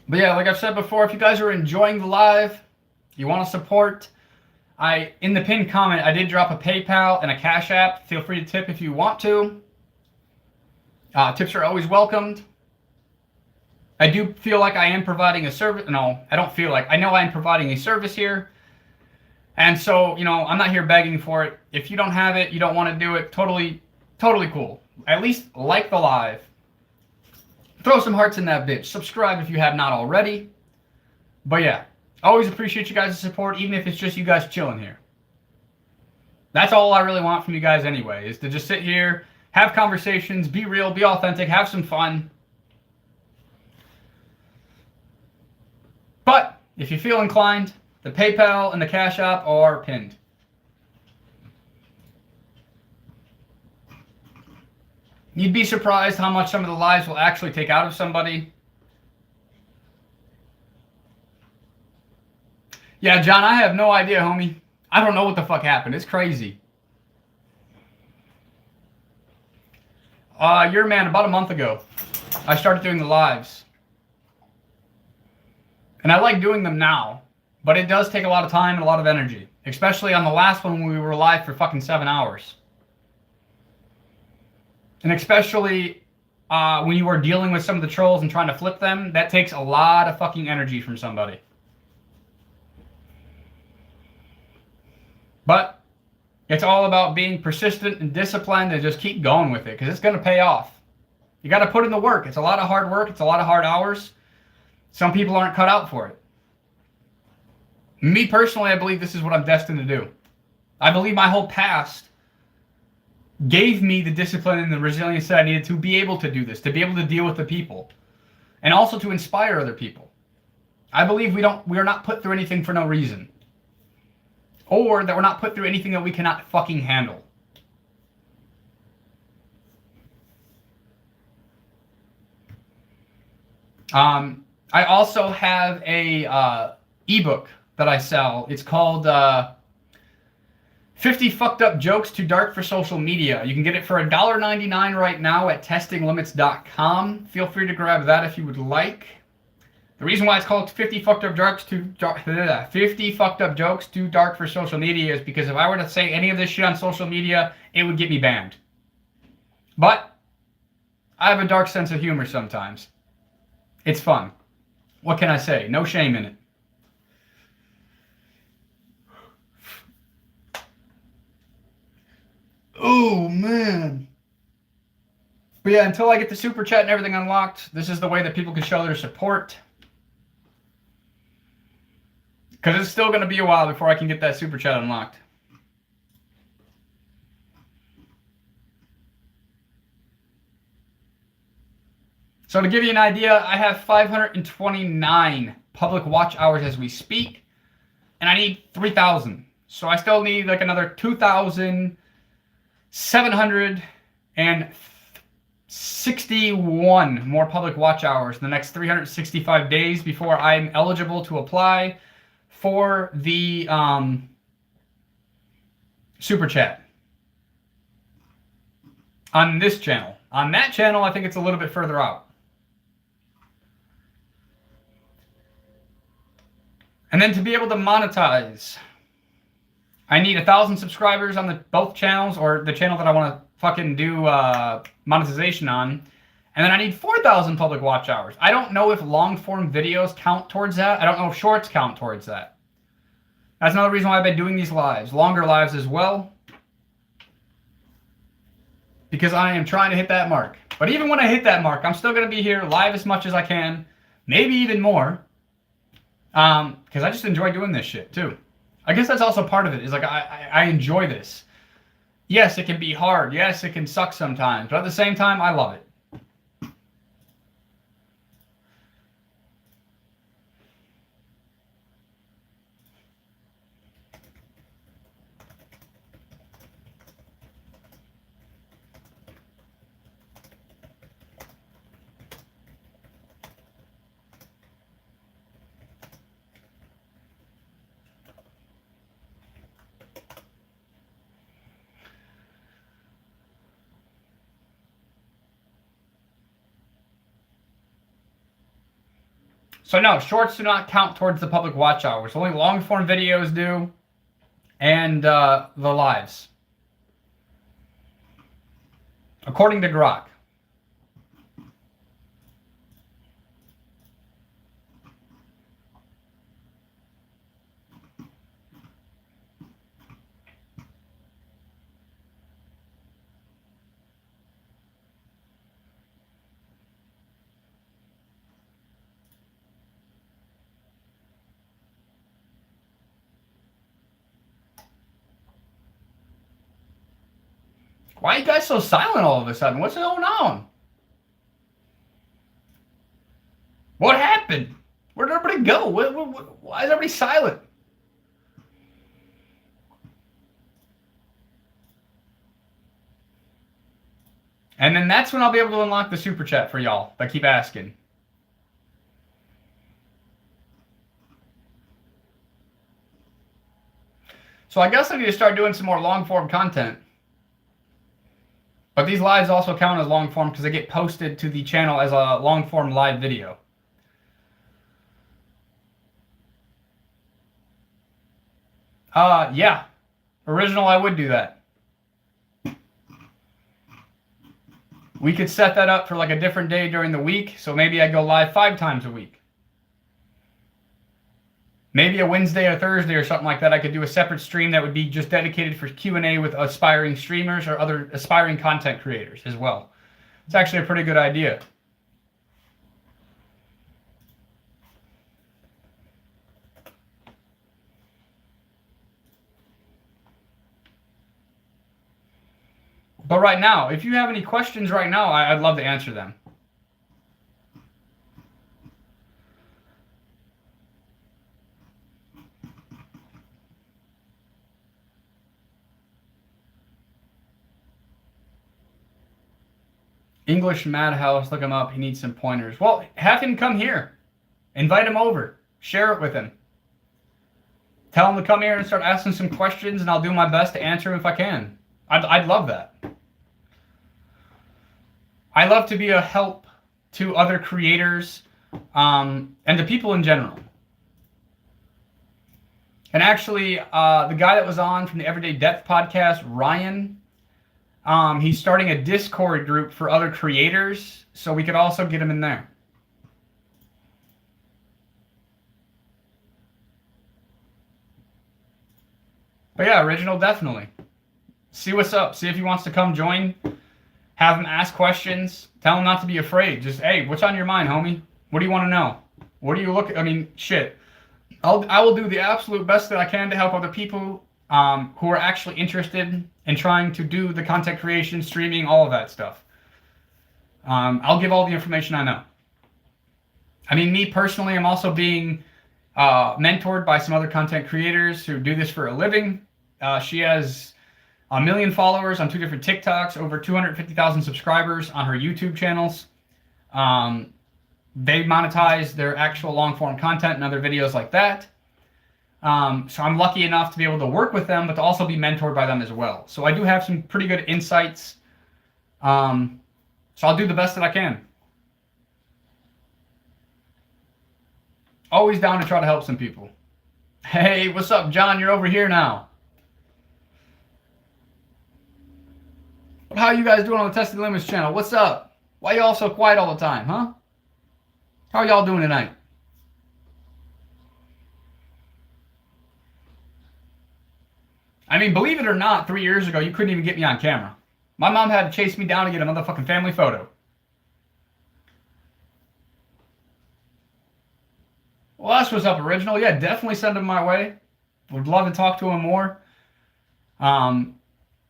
But yeah, like I've said before, if you guys are enjoying the live, you want to support, in the pinned comment, I did drop a PayPal and a Cash App. Feel free to tip if you want to. Tips are always welcomed. I do feel like I am providing a service. No, I don't feel like. I know I am providing a service here. And so, I'm not here begging for it. If you don't have it, you don't want to do it, totally cool. At least like the live. Throw some hearts in that bitch. Subscribe if you have not already. But yeah, always appreciate you guys' support, even if it's just you guys chilling here. That's all I really want from you guys anyway, is to just sit here, have conversations, be real, be authentic, have some fun. But if you feel inclined, the PayPal and the Cash App are pinned. You'd be surprised how much some of the lives will actually take out of somebody. Yeah, John, I have no idea, homie. I don't know what the fuck happened. It's crazy. Your man, about a month ago, I started doing the lives. And I like doing them now, but it does take a lot of time and a lot of energy. Especially on the last one when we were live for fucking 7 hours. And especially when you are dealing with some of the trolls and trying to flip them, that takes a lot of fucking energy from somebody. But it's all about being persistent and disciplined and just keep going with it, because it's going to pay off. You got to put in the work. It's a lot of hard work. It's a lot of hard hours. Some people aren't cut out for it. Me personally, I believe this is what I'm destined to do. I believe my whole past gave me the discipline and the resilience that I needed to be able to do this, to be able to deal with the people, and also to inspire other people. I believe we are not put through anything for no reason. Or that we're not put through anything that we cannot fucking handle. I also have a ebook that I sell. It's called 50 Fucked Up Jokes Too Dark for Social Media. You can get it for $1.99 right now at testinglimits.com. Feel free to grab that if you would like. The reason why it's called 50 Fucked Up Jokes Too Dark, 50 Fucked Up Jokes Too Dark for Social Media is because if I were to say any of this shit on social media, it would get me banned. But I have a dark sense of humor sometimes. It's fun. What can I say? No shame in it. Oh, man. But yeah, until I get the super chat and everything unlocked, this is the way that people can show their support. Because it's still going to be a while before I can get that super chat unlocked. So to give you an idea, I have 529 public watch hours as we speak, and I need 3,000. So I still need like another 2,761 more public watch hours in the next 365 days before I'm eligible to apply for the super chat on this channel. On that channel, I think it's a little bit further out. And then to be able to monetize, I need 1,000 subscribers on both channels, or the channel that I want to fucking do monetization on. And then I need 4,000 public watch hours. I don't know if long-form videos count towards that. I don't know if shorts count towards that. That's another reason why I've been doing these lives. Longer lives as well. Because I am trying to hit that mark. But even when I hit that mark, I'm still going to be here live as much as I can. Maybe even more. Because I just enjoy doing this shit too. I guess that's also part of it. Is like I enjoy this. Yes, it can be hard. Yes, it can suck sometimes. But at the same time, I love it. So no, shorts do not count towards the public watch hours. Only long form videos do, and the lives. According to Grok. Why are you guys so silent all of a sudden? What's going on? What happened? Where did everybody go? Why is everybody silent? And then that's when I'll be able to unlock the super chat for y'all that keep asking. So I guess I need to start doing some more long form content. But these lives also count as long form because they get posted to the channel as a long form live video. Yeah. Original, I would do that. We could set that up for like a different day during the week. So maybe I go live 5 times a week. Maybe a Wednesday or Thursday or something like that. I could do a separate stream that would be just dedicated for Q&A with aspiring streamers or other aspiring content creators as well. It's actually a pretty good idea. But right now, if you have any questions right now, I'd love to answer them. English Madhouse, look him up. He needs some pointers. Well, have him come here. Invite him over. Share it with him. Tell him to come here and start asking some questions, and I'll do my best to answer them if I can. I'd love that. I love to be a help to other creators and to people in general. And actually, the guy that was on from the Everyday Depth podcast, Ryan, he's starting a Discord group for other creators, so we could also get him in there. But yeah, Original, definitely. See what's up. See if he wants to come join. Have him ask questions. Tell him not to be afraid. Just, hey, what's on your mind, homie? What do you want to know? What do you look at? I mean, shit. I will do the absolute best that I can to help other people who are actually interested in trying to do the content creation, streaming, all of that stuff. I'll give all the information I know. I mean, me personally, I'm also being mentored by some other content creators who do this for a living. She has 1 million followers on 2 different TikToks, over 250,000 subscribers on her YouTube channels. They monetize their actual long-form content and other videos like that. So I'm lucky enough to be able to work with them, but to also be mentored by them as well. So I do have some pretty good insights. So I'll do the best that I can. Always down to try to help some people. Hey, what's up, John? You're over here now. But how are you guys doing on the Testing Limits channel? What's up? Why y'all so quiet all the time, huh? How are y'all doing tonight? I mean, believe it or not, 3 years ago, you couldn't even get me on camera. My mom had to chase me down to get a motherfucking family photo. Well, that's what's up, Original. Yeah, definitely send him my way. Would love to talk to him more.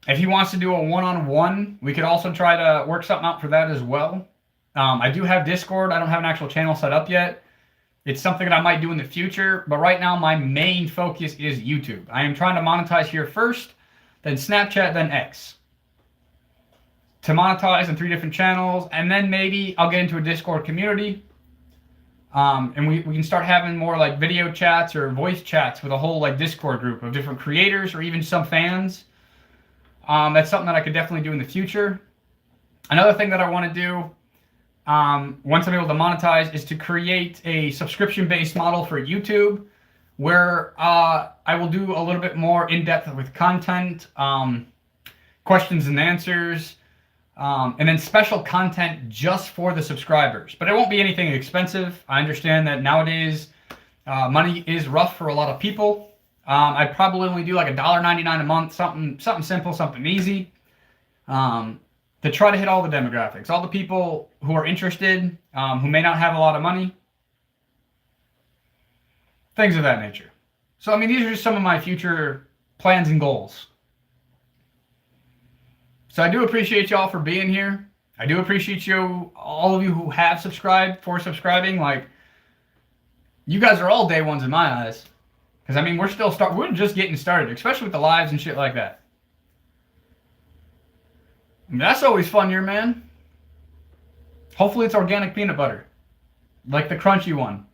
If he wants to do a one-on-one, we could also try to work something out for that as well. I do have Discord. I don't have an actual channel set up yet. It's something that I might do in the future, but right now my main focus is YouTube. I am trying to monetize here first, then Snapchat, then X. To monetize in 3 different channels, and then maybe I'll get into a Discord community. And we can start having more like video chats or voice chats with a whole like Discord group of different creators or even some fans. That's something that I could definitely do in the future. Another thing that I want to do, once I'm able to monetize, is to create a subscription-based model for YouTube where I will do a little bit more in-depth with content, questions and answers, and then special content just for the subscribers. But it won't be anything expensive. I understand that nowadays money is rough for a lot of people. I'd probably only do like $1.99 a month, something simple, something easy, to try to hit all the demographics, all the people who are interested, who may not have a lot of money, things of that nature. So, I mean, these are just some of my future plans and goals. So I do appreciate y'all for being here. I do appreciate you, all of you who have subscribed, for subscribing. Like, you guys are all day ones in my eyes. Because, I mean, we're just getting started, especially with the lives and shit like that. I mean, that's always fun here, man. Hopefully it's organic peanut butter. Like the crunchy one.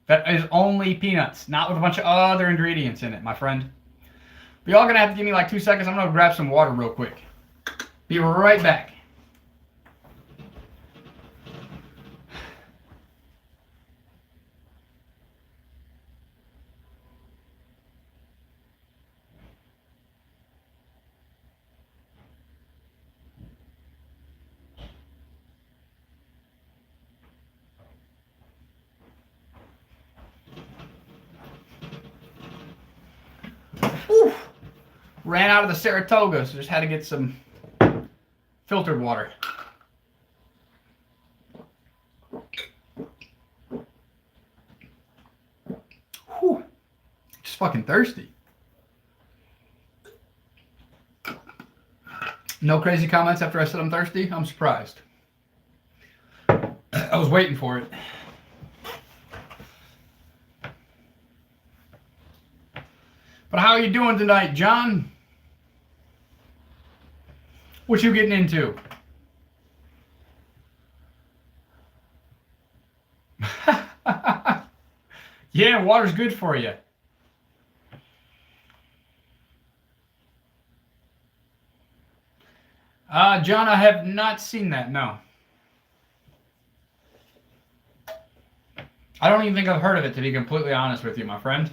That is only peanuts, not with a bunch of other ingredients in it, my friend. But y'all gonna have to give me like 2 seconds. I'm gonna grab some water real quick. Be right back. Whew. Ran out of the Saratoga, so just had to get some filtered water. Whew. Just fucking thirsty. No crazy comments after I said I'm thirsty? I'm surprised. I was waiting for it. But how are you doing tonight, John? What you getting into? Yeah, water's good for you. John, I have not seen that, no. I don't even think I've heard of it, to be completely honest with you, my friend.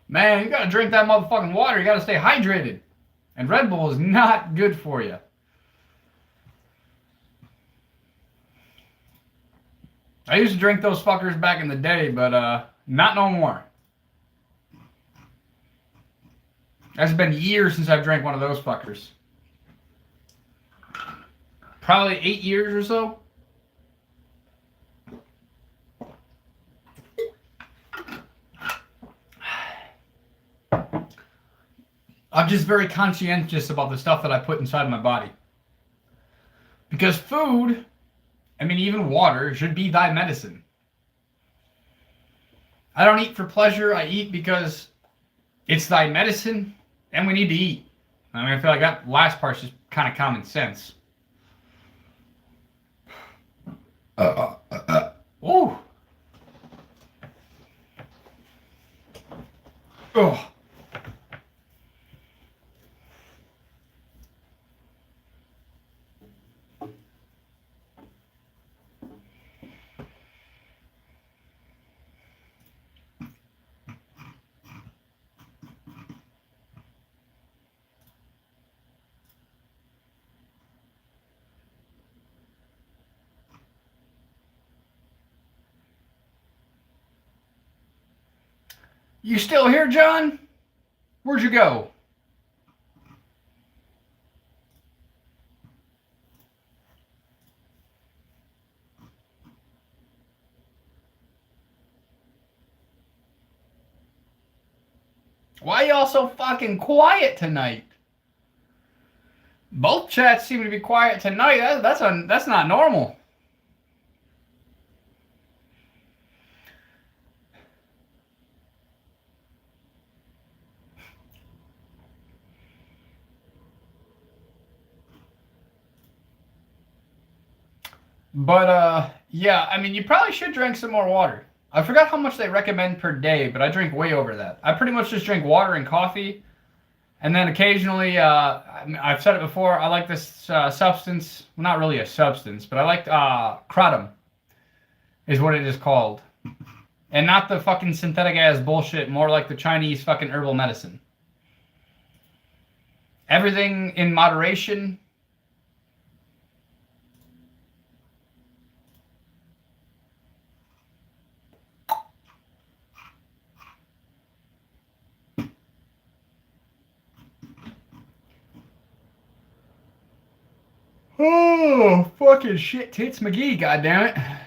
Man, you gotta drink that motherfucking water. You gotta stay hydrated. And Red Bull is not good for you. I used to drink those fuckers back in the day, but not no more. It's been years since I've drank one of those fuckers. Probably 8 years or so. I'm just very conscientious about the stuff that I put inside my body. Because food, I mean even water, should be thy medicine. I don't eat for pleasure, I eat because it's thy medicine and we need to eat. I mean, I feel like that last part's just kind of common sense. Ooh. Oh. You still here, John? Where'd you go? Why are y'all so fucking quiet tonight? Both chats seem to be quiet tonight. That's not normal. But yeah, I mean, you probably should drink some more water. I forgot how much they recommend per day, but I drink way over that. I pretty much just drink water and coffee, and then occasionally, I've said it before, I like this substance. Well, not really a substance, but I like kratom, is what it is called, and not the fucking synthetic ass bullshit. More like the Chinese fucking herbal medicine. Everything in moderation. Oh, fucking shit tits McGee, goddammit.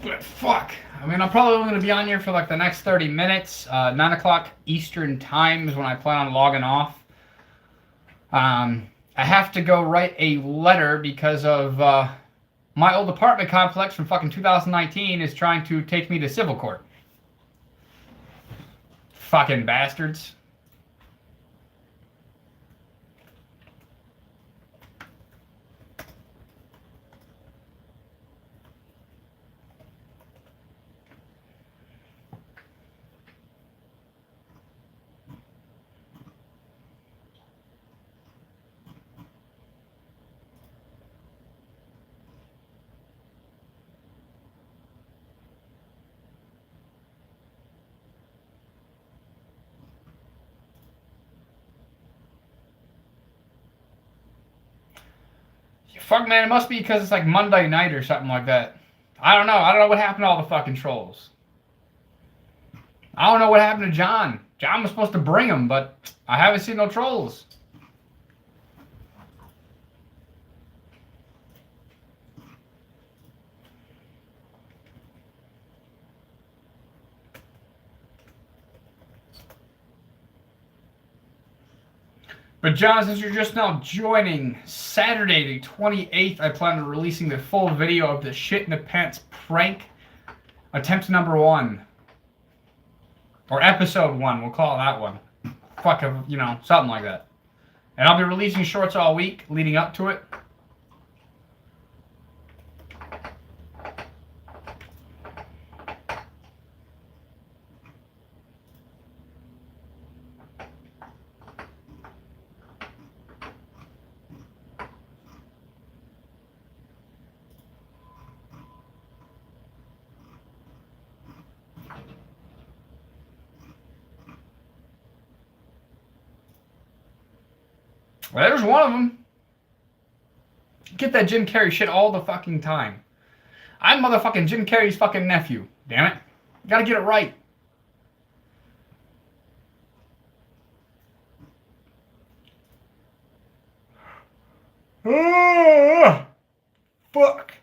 But fuck. I mean, I'm probably only going to be on here for like the next 30 minutes. 9 o'clock Eastern time is when I plan on logging off. I have to go write a letter because of my old apartment complex from fucking 2019 is trying to take me to civil court. Fucking bastards. Fuck, man, it must be because it's like Monday night or something like that. I don't know. I don't know what happened to all the fucking trolls. I don't know what happened to John. John was supposed to bring them, but I haven't seen no trolls. But John, since you're just now joining, Saturday the 28th, I plan on releasing the full video of the shit in the pants prank. Attempt number 1. Or episode 1, we'll call it that one. Fuck, you know, something like that. And I'll be releasing shorts all week leading up to it. Well, there's one of them. Get that Jim Carrey shit all the fucking time. I'm motherfucking Jim Carrey's fucking nephew. Damn it. Gotta get it right. Fuck.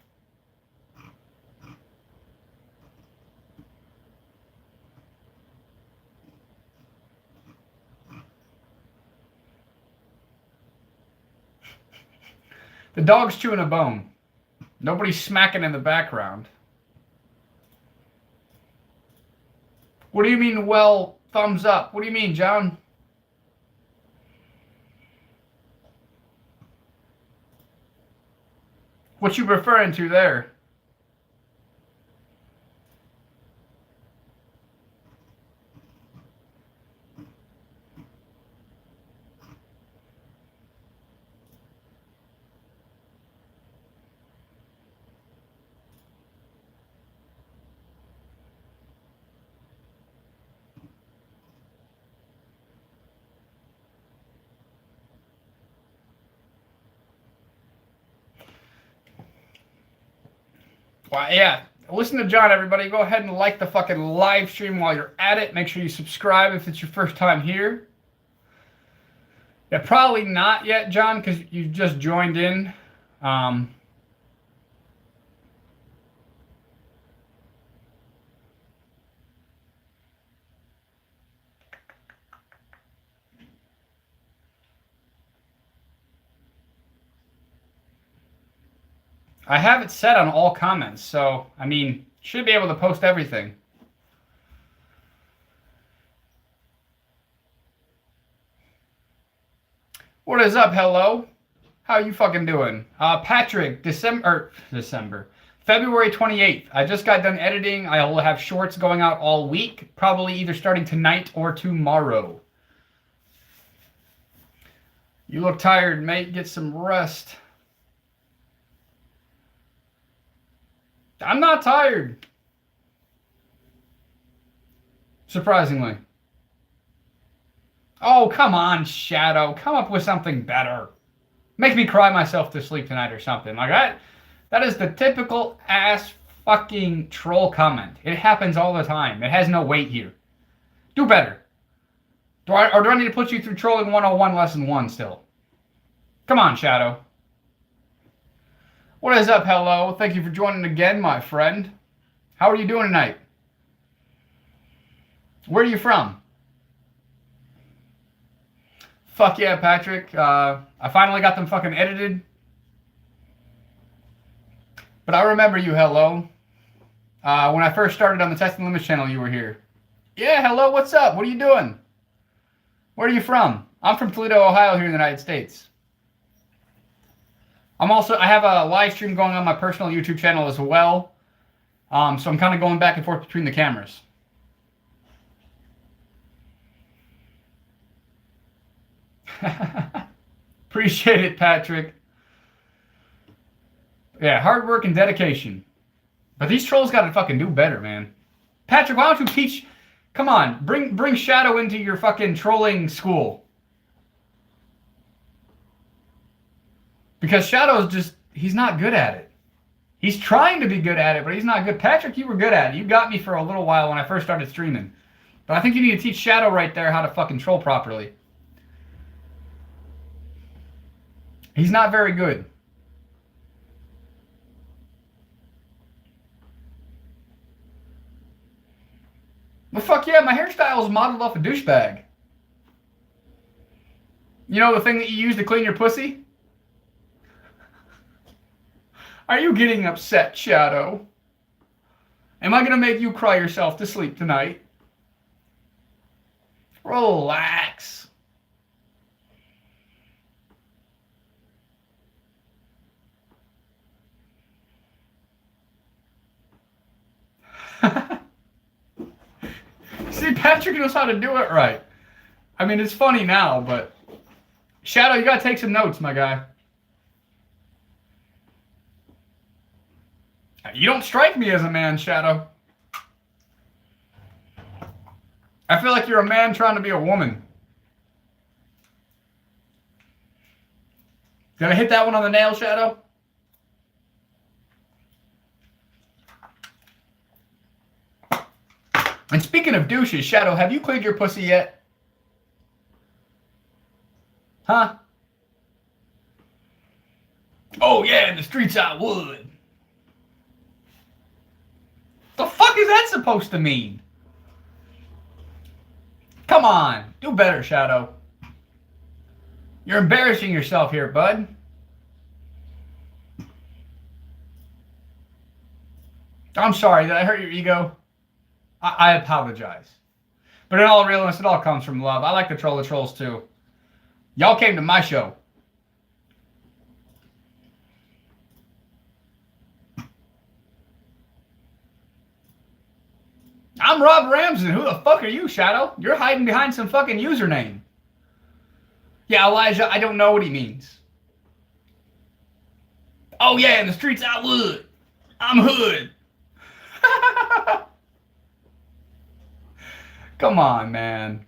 The dog's chewing a bone. Nobody's smacking in the background. What do you mean, well, thumbs up? What do you mean, John? What you referring to there? Well, yeah. Listen to John, everybody. Go ahead and like the fucking live stream while you're at it. Make sure you subscribe if it's your first time here. Yeah, probably not yet, John, because you just joined in. I have it set on all comments, so, I mean, should be able to post everything. What is up, hello? How you fucking doing? Patrick, February 28th. I just got done editing. I will have shorts going out all week, probably either starting tonight or tomorrow. You look tired, mate. Get some rest. I'm not tired. Surprisingly. Oh, come on, Shadow. Come up with something better. Make me cry myself to sleep tonight or something. Like that. That is the typical ass fucking troll comment. It happens all the time. It has no weight here. Do better. Do I need to put you through trolling 101 lesson 1 still? Come on, Shadow. What is up, hello? Thank you for joining again, my friend. How are you doing tonight? Where are you from? Fuck yeah, Patrick. I finally got them fucking edited. But I remember you, hello. When I first started on the Testing Limits channel, you were here. Yeah, hello, what's up? What are you doing? Where are you from? I'm from Toledo, Ohio, here in the United States. I have a live stream going on my personal YouTube channel as well. So I'm kind of going back and forth between the cameras. Appreciate it, Patrick. Yeah, hard work and dedication. But these trolls gotta fucking do better, man. Patrick, why don't you teach... Come on, bring Shadow into your fucking trolling school. Because Shadow's just, he's not good at it. He's trying to be good at it, but he's not good. Patrick, you were good at it. You got me for a little while when I first started streaming. But I think you need to teach Shadow right there how to fucking troll properly. He's not very good. Well, fuck yeah, my hairstyle is modeled off a douchebag. You know the thing that you use to clean your pussy? Are you getting upset, Shadow? Am I gonna make you cry yourself to sleep tonight? Relax. See, Patrick knows how to do it right. I mean, it's funny now, but Shadow, you gotta take some notes, my guy. You don't strike me as a man, Shadow. I feel like you're a man trying to be a woman. Did I hit that one on the nail, Shadow? And speaking of douches, Shadow, have you cleaned your pussy yet? Huh? Oh yeah, in the streets I would. The fuck is that supposed to mean? Come on, do better, Shadow. You're embarrassing yourself here, bud. I'm sorry, did I hurt your ego? I apologize. But in all realness, it all comes from love. I like to troll the trolls too. Y'all came to my show. I'm Robb Ramsden. Who the fuck are you, Shadow? You're hiding behind some fucking username. Yeah, Elijah, I don't know what he means. Oh yeah, in the streets I would. I'm hood. Come on, man.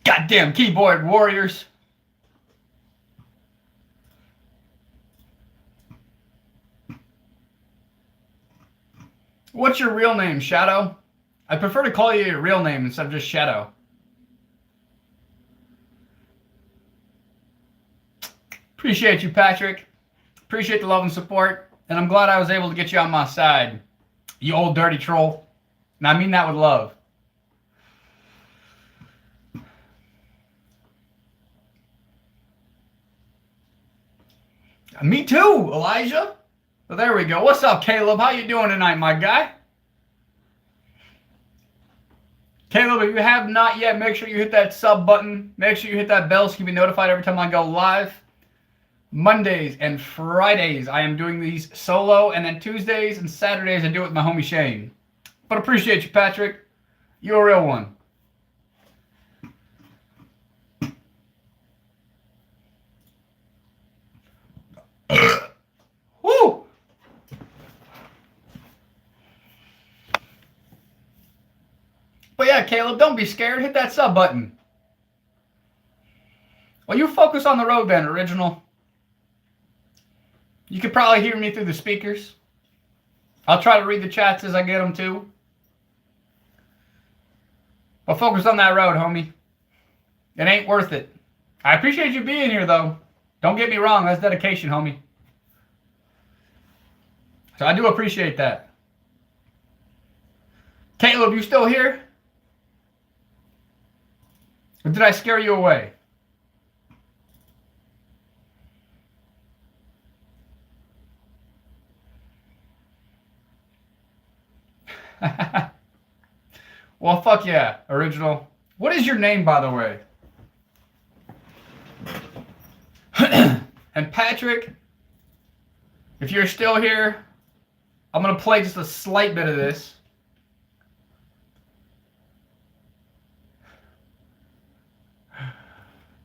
Goddamn keyboard warriors. What's your real name, Shadow? I prefer to call you your real name instead of just Shadow. Appreciate you, Patrick. Appreciate the love and support. And I'm glad I was able to get you on my side, you old dirty troll. And I mean that with love. Me too, Elijah. Well, there we go. What's up, Caleb? How you doing tonight, my guy? Caleb, if you have not yet, make sure you hit that sub button. Make sure you hit that bell so you can be notified every time I go live. Mondays and Fridays, I am doing these solo, and then Tuesdays and Saturdays, I do it with my homie Shane. But appreciate you, Patrick. You're a real one. Woo! But yeah, Caleb, don't be scared. Hit that sub button. Well, you focus on the road then, original. You could probably hear me through the speakers. I'll try to read the chats as I get them too. But focus on that road, homie. It ain't worth it. I appreciate you being here, though. Don't get me wrong. That's dedication, homie. So I do appreciate that. Caleb, you still here? Or did I scare you away? Well, fuck yeah, original. What is your name, by the way? And Patrick, if you're still here, I'm going to play just a slight bit of this.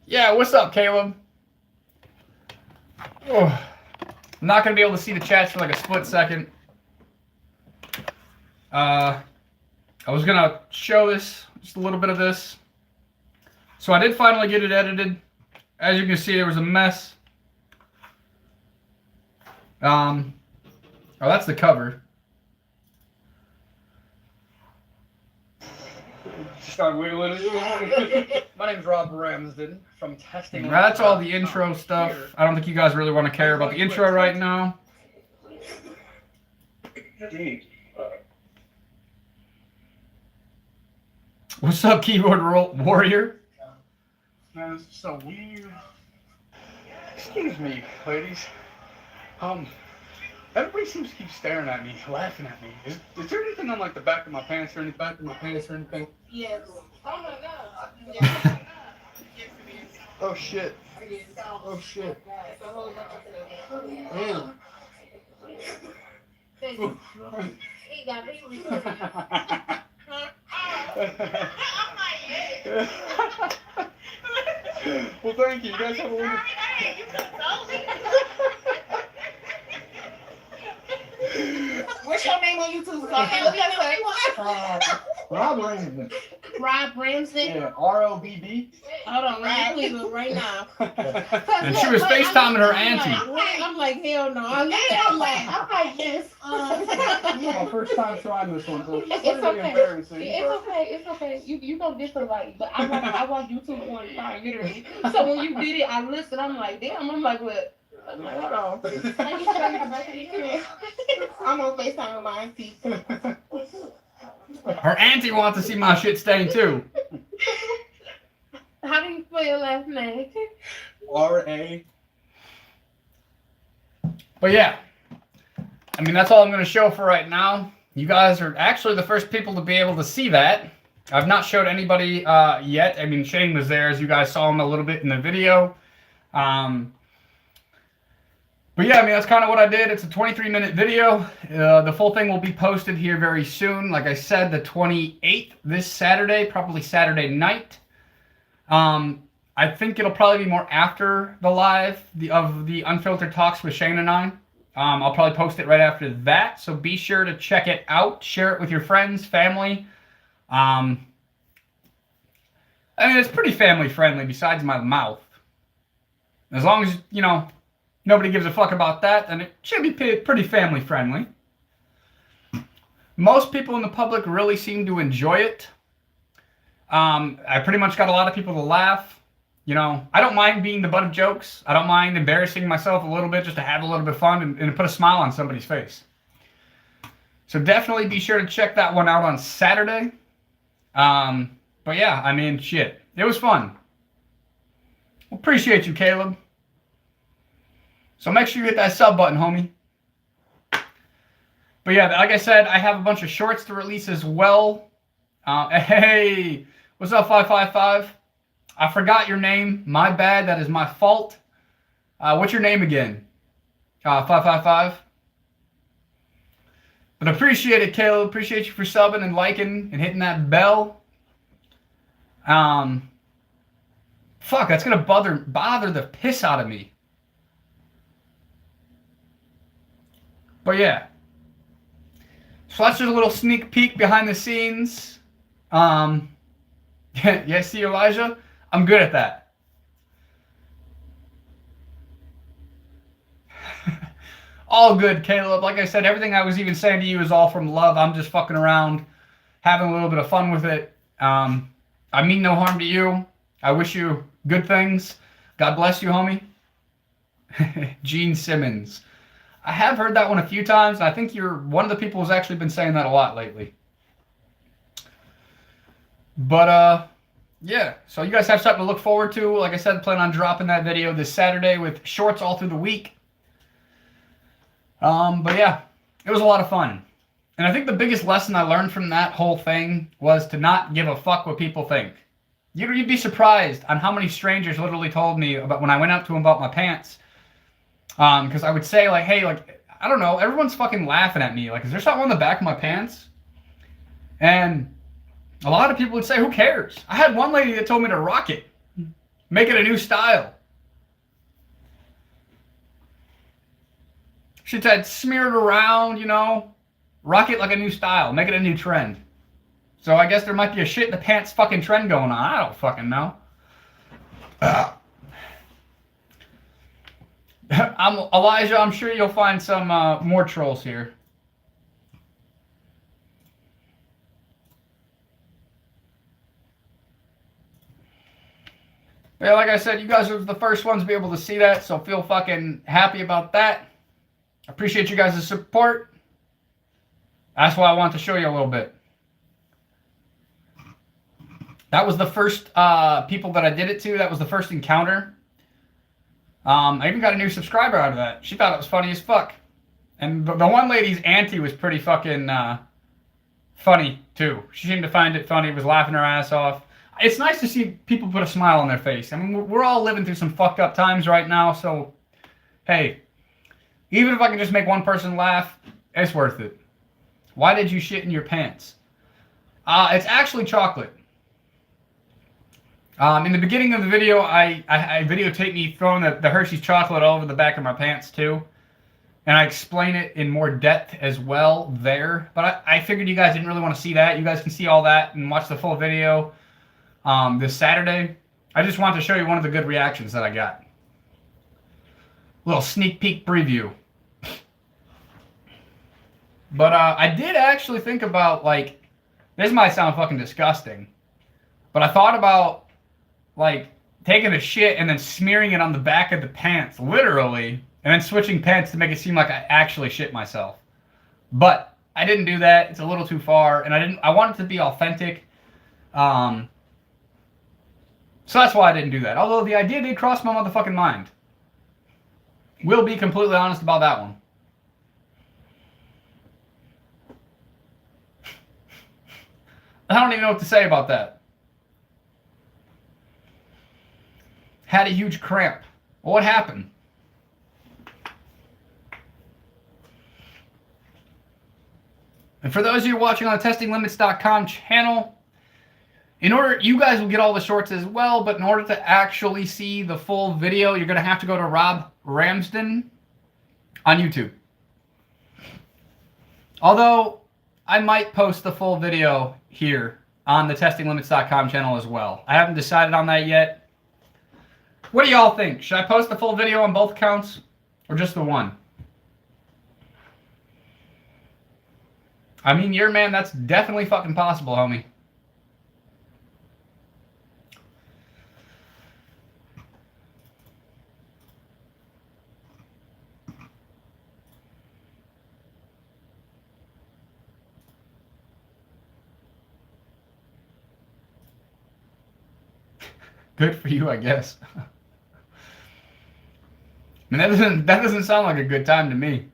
Yeah, what's up, Caleb? Oh, I'm not going to be able to see the chats for like a split second. I was going to show this, just a little bit of this. So I did finally get it edited. As you can see, there was a mess. Oh, that's the cover. Start wiggling. My name's Robb Ramsden from Testing. That's all the intro stuff. I don't think you guys really want to care about the intro right now. What's up, keyboard warrior? Man, this is so weird. Excuse me, ladies. Everybody seems to keep staring at me, laughing at me. Is there anything on like the back of my pants or any back of my pants or anything? Yes. Oh my God. Yes. Yes, it is. Oh shit. Yes. Oh shit. It's a whole bunch of Ew. stuff. Thank you. He got me recording. Well, thank you. You guys have a wonderful. What's your name on YouTube? Rob Ramsden. Rob Ramsden? Yeah, R-O-B-B. Hold on, let me please look right now. And she was FaceTiming her auntie. I'm like, hell no. I'm like, yes. My first time trying this one, so it's It's really okay. embarrassing. It's okay. You don't get somebody, but I watch YouTube all the time, literally. So when you did it, I listened. I'm like, damn. I'm like, what? I'm like, hold on. Let me show you the back of the camera. I'm on FaceTime with my auntie. Her auntie wants to see my shit stain too. How do you spell your last name? R-A. But yeah, I mean, that's all I'm going to show for right now. You guys are actually the first people to be able to see that. I've not showed anybody yet. I mean, Shane was there, as you guys saw him a little bit in the video. But yeah, I mean, that's kind of what I did. It's a 23-minute video. The full thing will be posted here very soon. Like I said, the 28th, this Saturday, probably Saturday night. I think it'll probably be more after the live of the Unfiltered Talks with Shane and I. I'll probably post it right after that. So be sure to check it out. Share it with your friends, family. I mean, it's pretty family friendly besides my mouth. As long as, you know, nobody gives a fuck about that, then it should be pretty family friendly. Most people in the public really seem to enjoy it. I pretty much got a lot of people to laugh. You know, I don't mind being the butt of jokes. I don't mind embarrassing myself a little bit just to have a little bit of fun and put a smile on somebody's face. So definitely be sure to check that one out on Saturday. But yeah, I mean, shit. It was fun. Appreciate you, Caleb. So make sure you hit that sub button, homie. But yeah, like I said, I have a bunch of shorts to release as well. Hey, what's up, 555? I forgot your name. My bad. That is my fault. What's your name again? 555. But appreciate it, Caleb. Appreciate you for subbing and liking and hitting that bell. Fuck, that's gonna bother the piss out of me. But yeah. So that's just a little sneak peek behind the scenes. Yeah, see, Elijah? I'm good at that. All good, Caleb. Like I said, everything I was even saying to you is all from love. I'm just fucking around, having a little bit of fun with it. I mean no harm to you. I wish you good things. God bless you, homie. Gene Simmons. I have heard that one a few times, and I think you're one of the people who's actually been saying that a lot lately. But, yeah. So you guys have something to look forward to. Like I said, I plan on dropping that video this Saturday with shorts all through the week. But yeah, it was a lot of fun. And I think the biggest lesson I learned from that whole thing was to not give a fuck what people think. You'd be surprised on how many strangers literally told me about when I went up to them about my pants. Because I would say, like, hey, like, I don't know, everyone's fucking laughing at me. Like, is there something on the back of my pants? And a lot of people would say, who cares? I had one lady that told me to rock it. Make it a new style. She said, smear it around, you know. Rock it like a new style. Make it a new trend. So I guess there might be a shit in the pants fucking trend going on. I don't fucking know. Elijah, I'm sure you'll find some more trolls here. But yeah, like I said, you guys are the first ones to be able to see that, so feel fucking happy about that. Appreciate you guys' support. That's why I wanted to show you a little bit. That was the first people that I did it to. That was the first encounter. I even got a new subscriber out of that. She thought it was funny as fuck. And the one lady's auntie was pretty fucking funny, too. She seemed to find it funny, was laughing her ass off. It's nice to see people put a smile on their face. I mean, we're all living through some fucked up times right now, so, hey, even if I can just make one person laugh, it's worth it. Why did you shit in your pants? It's actually chocolate. In the beginning of the video, I videotaped me throwing the Hershey's chocolate all over the back of my pants, too. And I explain it in more depth as well there. But I figured you guys didn't really want to see that. You guys can see all that and watch the full video this Saturday. I just wanted to show you one of the good reactions that I got. Little sneak peek preview. But I did actually think about, like, this might sound fucking disgusting, but I thought about, like, taking a shit and then smearing it on the back of the pants, literally, and then switching pants to make it seem like I actually shit myself. But I didn't do that. It's a little too far, and I wanted to be authentic. So that's why I didn't do that. Although the idea did cross my motherfucking mind. We'll be completely honest about that one. I don't even know what to say about that. Had a huge cramp. Well, what happened? And for those of you watching on the testinglimits.com channel, in order, you guys will get all the shorts as well, but in order to actually see the full video, you're going to have to go to Robb Ramsden on YouTube. Although, I might post the full video here on the testinglimits.com channel as well. I haven't decided on that yet. What do y'all think? Should I post the full video on both accounts or just the one? I mean, your man, that's definitely fucking possible, homie. Good for you, I guess. I mean, that doesn't sound like a good time to me.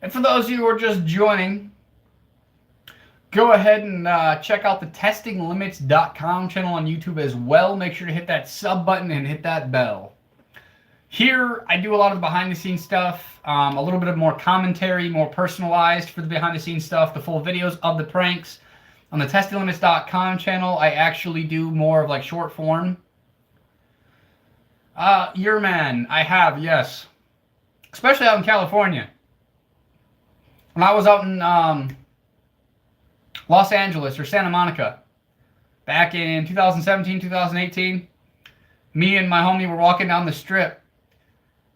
And for those of you who are just joining, go ahead and check out the testinglimits.com channel on YouTube as well. Make sure to hit that sub button and hit that bell. Here, I do a lot of the behind-the-scenes stuff, a little bit of more commentary, more personalized for the behind-the-scenes stuff, the full videos of the pranks. On the testinglimits.com channel, I actually do more of like short form. Your man, I have, yes. Especially out in California. When I was out in Los Angeles or Santa Monica back in 2017, 2018, me and my homie were walking down the strip,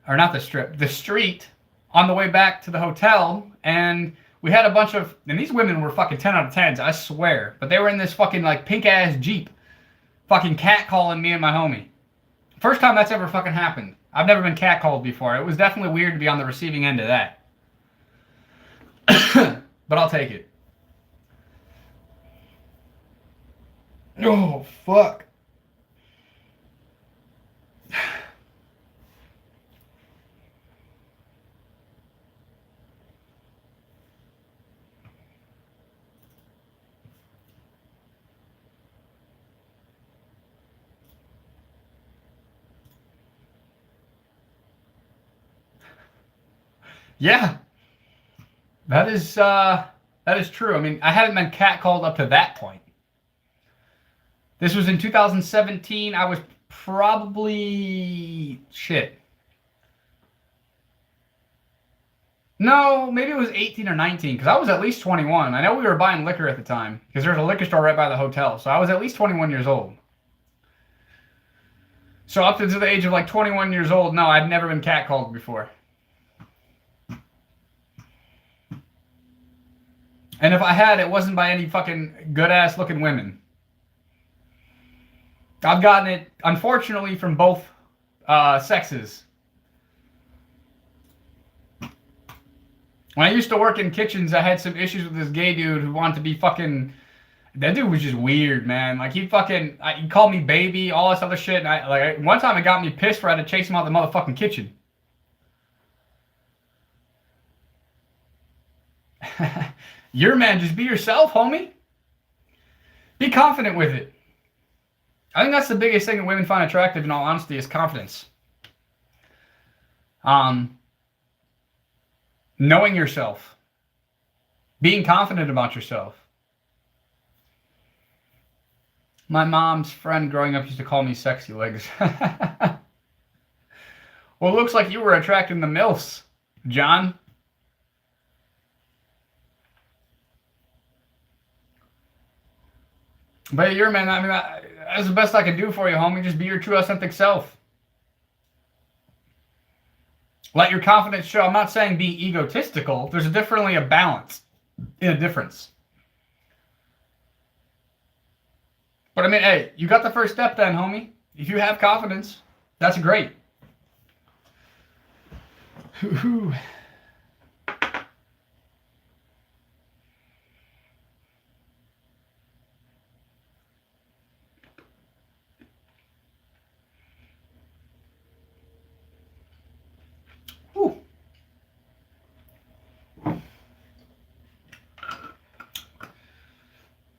or not the strip, the street on the way back to the hotel, and we had a bunch of, and these women were fucking 10 out of 10s, I swear, but they were in this fucking like pink ass Jeep, fucking catcalling me and my homie. First time that's ever fucking happened. I've never been catcalled before. It was definitely weird to be on the receiving end of that. But I'll take it. Oh, fuck. Yeah. That is true. I mean, I haven't been catcalled up to that point. This was in 2017. I was probably shit. No, maybe it was 18 or 19 because I was at least 21. I know we were buying liquor at the time because there's a liquor store right by the hotel. So I was at least 21 years old. So up to the age of like 21 years old, no, I've never been catcalled before. And if I had, it wasn't by any fucking good-ass looking women. I've gotten it, unfortunately, from both sexes. When I used to work in kitchens, I had some issues with this gay dude who wanted to be fucking... That dude was just weird, man. Like, he called me baby, all this other shit. And one time it got me pissed where I had to chase him out of the motherfucking kitchen. Your man, just be yourself, homie. Be confident with it. I think that's the biggest thing that women find attractive, in all honesty, is confidence. Knowing yourself. Being confident about yourself. My mom's friend growing up used to call me sexy legs. Well, it looks like you were attracting the MILFs, John. But you're, man, I mean, that's the best I can do for you, homie. Just be your true, authentic self. Let your confidence show. I'm not saying be egotistical. There's definitely a balance in a difference. But I mean, hey, you got the first step then, homie. If you have confidence, that's great. Whew.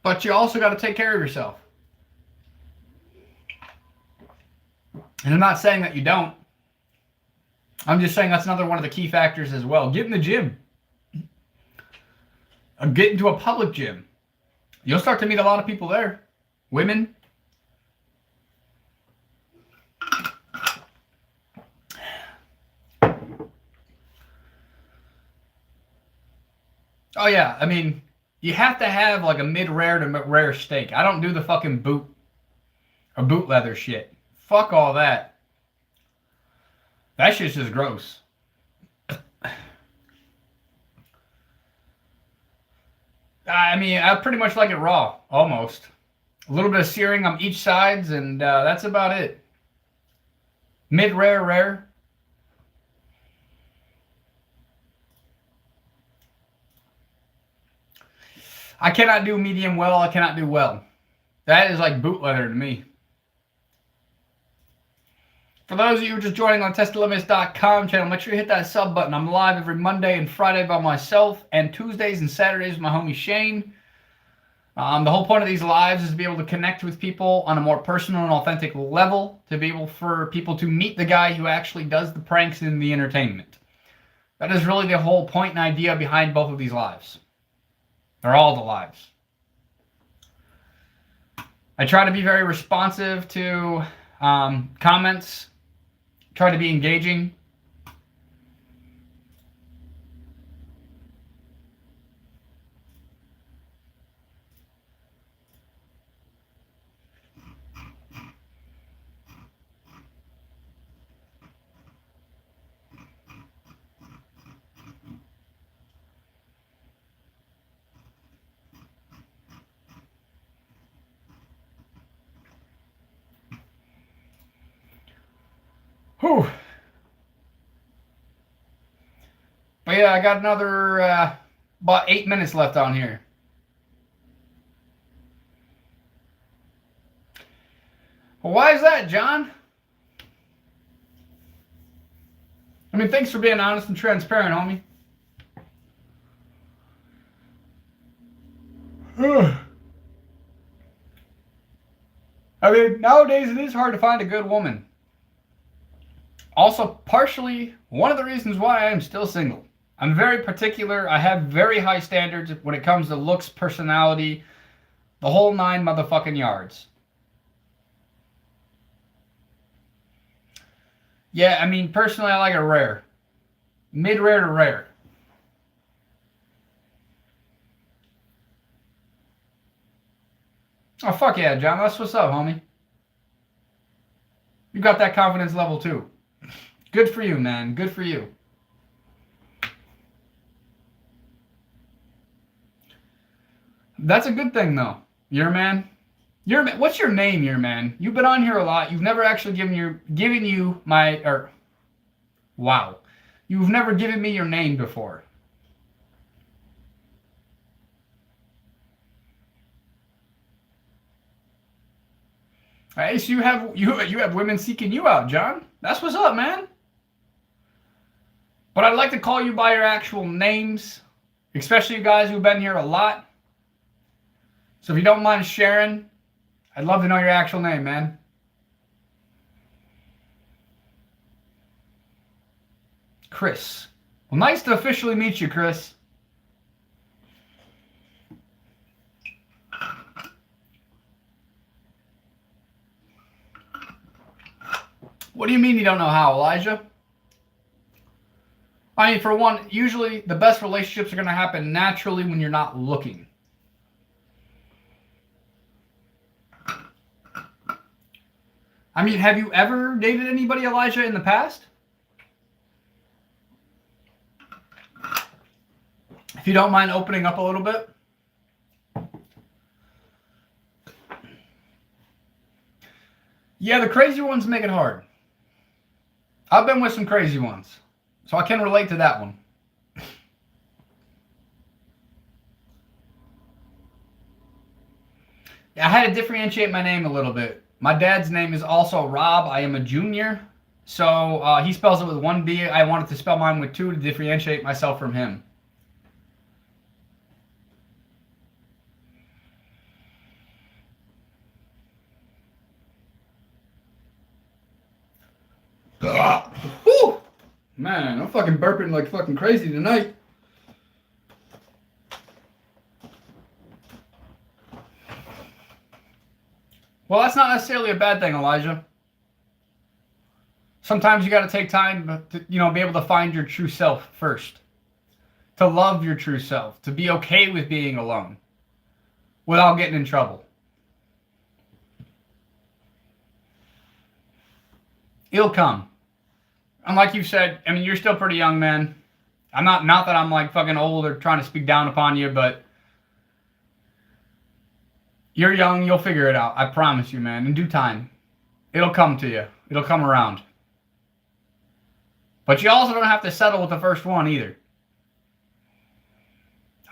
But you also got to take care of yourself. And I'm not saying that you don't. I'm just saying that's another one of the key factors as well. Get in the gym. Get into a public gym. You'll start to meet a lot of people there. Women. Oh yeah, I mean, you have to have like a mid-rare to rare steak. I don't do the fucking boot or boot leather shit. Fuck all that. That shit's just gross. I mean, I pretty much like it raw, almost. A little bit of searing on each sides, and that's about it. Mid-rare, rare. I cannot do medium well. I cannot do well. That is like boot leather to me. For those of you who are just joining on TestedLimits.com channel, make sure you hit that sub button. I'm live every Monday and Friday by myself, and Tuesdays and Saturdays with my homie Shane. The whole point of these lives is to be able to connect with people on a more personal and authentic level, to be able for people to meet the guy who actually does the pranks and the entertainment. That is really the whole point and idea behind both of these lives. Or all the lives. I try to be very responsive to comments. Try to be engaging. Whew. But yeah, I got another about 8 minutes left on here. Well, why is that, John? I mean, thanks for being honest and transparent, homie. I mean, nowadays it is hard to find a good woman. Also, partially, one of the reasons why I am still single. I'm very particular. I have very high standards when it comes to looks, personality, the whole 9 motherfucking yards. Yeah, I mean, personally, I like a rare. Mid-rare to rare. Oh, fuck yeah, John. That's what's up, homie. You got that confidence level, too. Good for you, man. Good for you. That's a good thing, though. You're a man. You're a man. What's your name, you're a man? You've been on here a lot. You've never actually given you my, or, wow. You've never given me your name before. Hey, so you have women seeking you out, John. That's what's up, man. But I'd like to call you by your actual names, especially you guys who've been here a lot. So if you don't mind sharing, I'd love to know your actual name, man. Chris. Well, nice to officially meet you, Chris. What do you mean you don't know how, Elijah? I mean, for one, usually the best relationships are going to happen naturally when you're not looking. I mean, have you ever dated anybody, Elijah, in the past? If you don't mind opening up a little bit. Yeah, the crazy ones make it hard. I've been with some crazy ones, so I can relate to that one. I had to differentiate my name a little bit. My dad's name is also Robb. I am a junior, so he spells it with one B. I wanted to spell mine with two to differentiate myself from him. Whew. Man, I'm fucking burping like fucking crazy tonight. Well, that's not necessarily a bad thing, Elijah. Sometimes you got to take time to, be able to find your true self first. To love your true self. To be okay with being alone. Without getting in trouble. It'll come. And like you said, I mean, you're still pretty young, man. I'm not that I'm like fucking old or trying to speak down upon you, but you're young, you'll figure it out. I promise you, man. In due time. It'll come to you. It'll come around. But you also don't have to settle with the first one either.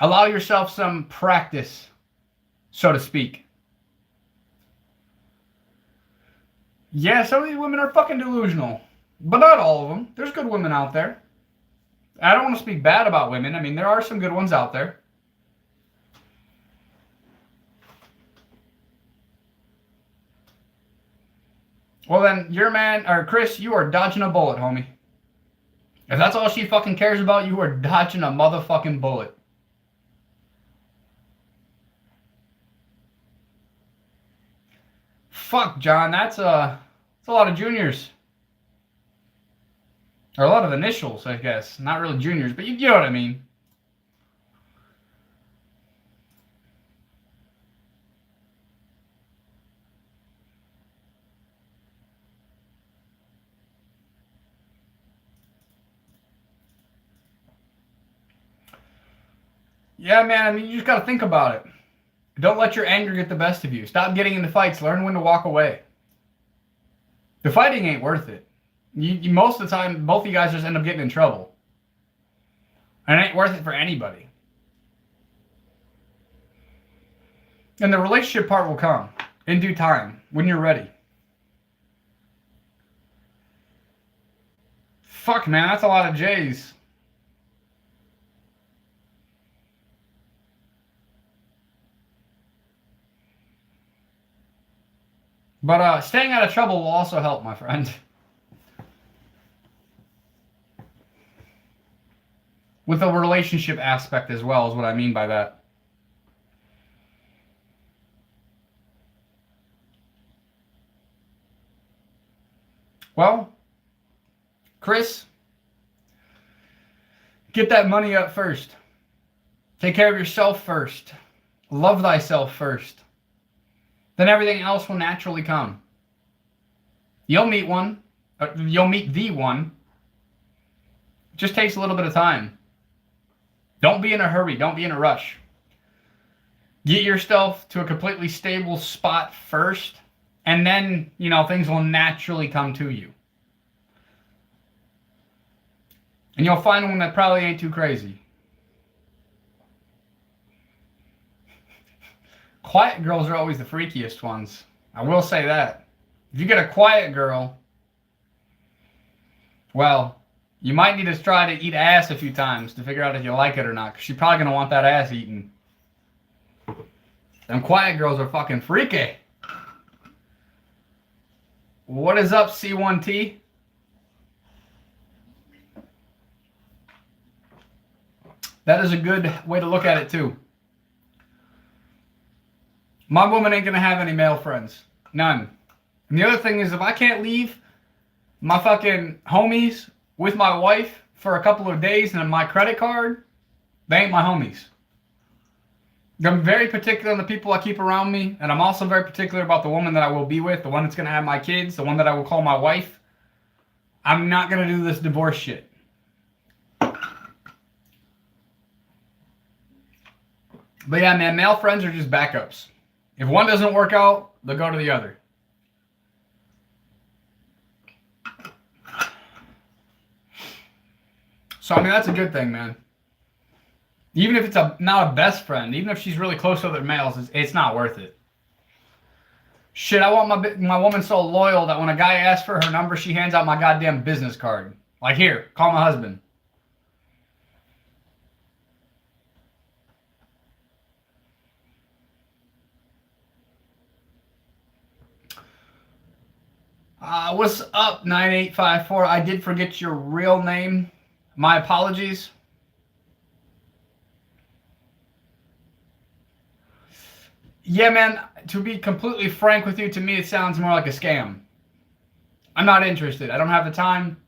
Allow yourself some practice, so to speak. Yeah, some of these women are fucking delusional. But not all of them. There's good women out there. I don't want to speak bad about women. I mean, there are some good ones out there. Well then, your man, or Chris, you are dodging a bullet, homie. If that's all she fucking cares about, you are dodging a motherfucking bullet. Fuck, John, that's a lot of juniors. Or a lot of initials, I guess. Not really juniors, but you know what I mean. Yeah, man, I mean, you just got to think about it. Don't let your anger get the best of you. Stop getting into fights. Learn when to walk away. The fighting ain't worth it. Most of the time, both of you guys just end up getting in trouble. And it ain't worth it for anybody. And the relationship part will come in due time, when you're ready. Fuck, man, that's a lot of J's. But staying out of trouble will also help, my friend. With a relationship aspect as well is what I mean by that. Well, Chris, get that money up first. Take care of yourself first. Love thyself first. Then everything else will naturally come. You'll meet one. You'll meet the one. It just takes a little bit of time. Don't be in a hurry. Don't be in a rush. Get yourself to a completely stable spot first, and then, you know, things will naturally come to you. And you'll find one that probably ain't too crazy. Quiet girls are always the freakiest ones. I will say that. If you get a quiet girl, well, you might need to try to eat ass a few times to figure out if you like it or not, because she's probably going to want that ass eaten. Them quiet girls are fucking freaky. What is up, C1T? That is a good way to look at it, too. My woman ain't going to have any male friends. None. And the other thing is, if I can't leave my fucking homies with my wife for a couple of days and my credit card, they ain't my homies. I'm very particular on the people I keep around me, and I'm also very particular about the woman that I will be with, the one that's going to have my kids, the one that I will call my wife. I'm not going to do this divorce shit. But yeah, man, male friends are just backups. If one doesn't work out, they'll go to the other. So, I mean, that's a good thing, man. Even if it's not a best friend, even if she's really close to other males, it's not worth it. Shit, I want my woman so loyal that when a guy asks for her number, she hands out my goddamn business card. Like, here, call my husband. What's up, 9854? I did forget your real name. My apologies. Yeah, man, to be completely frank with you, to me it sounds more like a scam. I'm not interested. I don't have the time.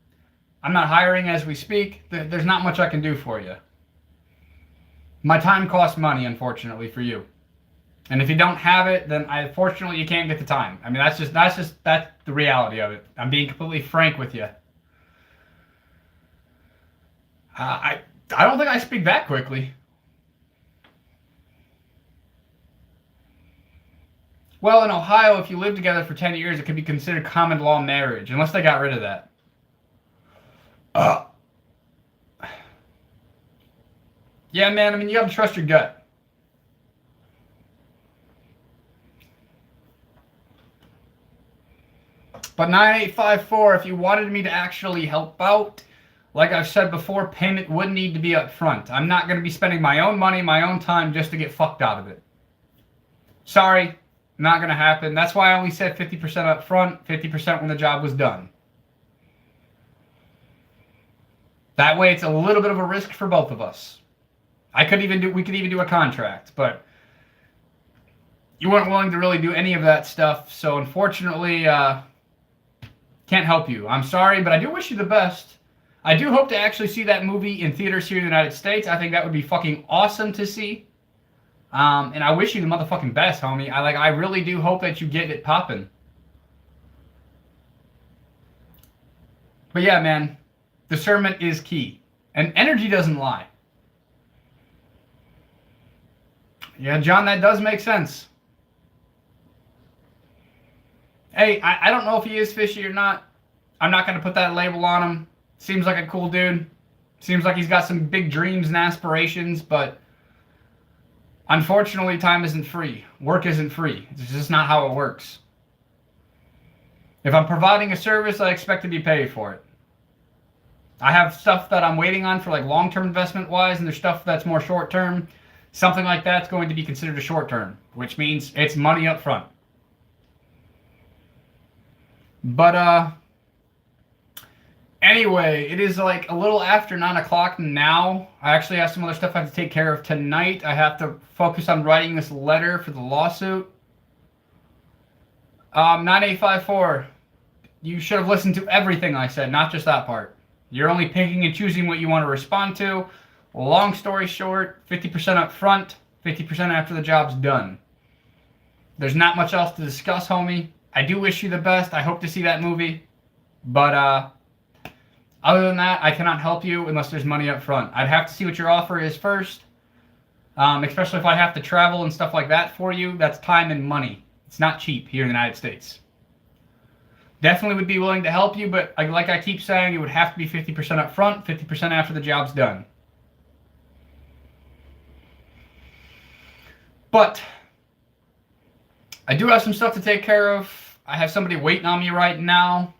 I'm not hiring as we speak. There's not much I can do for you. My time costs money, unfortunately, for you. And if you don't have it, then unfortunately you can't get the time. I mean, that's the reality of it. I'm being completely frank with you. I don't think I speak that quickly. Well, in Ohio, if you live together for 10 years, it could be considered common law marriage, unless they got rid of that. Yeah, man, I mean, you gotta trust your gut. But 9854, if you wanted me to actually help out, like I've said before, payment would need to be up front. I'm not going to be spending my own money, my own time, just to get fucked out of it. Sorry, not going to happen. That's why I only said 50% up front, 50% when the job was done. That way it's a little bit of a risk for both of us. We could even do a contract, but you weren't willing to really do any of that stuff, so unfortunately, can't help you. I'm sorry, but I do wish you the best. I do hope to actually see that movie in theaters here in the United States. I think that would be fucking awesome to see. And I wish you the motherfucking best, homie. I really do hope that you get it popping. But yeah, man, discernment is key. And energy doesn't lie. Yeah, John, that does make sense. Hey, I don't know if he is fishy or not. I'm not going to put that label on him. Seems like a cool dude. Seems like he's got some big dreams and aspirations, but unfortunately, time isn't free. Work isn't free. It's just not how it works. If I'm providing a service, I expect to be paid for it. I have stuff that I'm waiting on for like long-term investment-wise, and there's stuff that's more short-term. Something like that's going to be considered a short-term, which means it's money up front. But, anyway, it is like a little after 9 o'clock now. I actually have some other stuff I have to take care of tonight. I have to focus on writing this letter for the lawsuit. 9854, you should have listened to everything I said, not just that part. You're only picking and choosing what you want to respond to. Long story short, 50% up front, 50% after the job's done. There's not much else to discuss, homie. I do wish you the best. I hope to see that movie. But, other than that, I cannot help you unless there's money up front. I'd have to see what your offer is first. especially if I have to travel and stuff like that for you. That's time and money. It's not cheap here in the United States. Definitely would be willing to help you, but like I keep saying, it would have to be 50% up front, 50% after the job's done. But I do have some stuff to take care of. I have somebody waiting on me right now.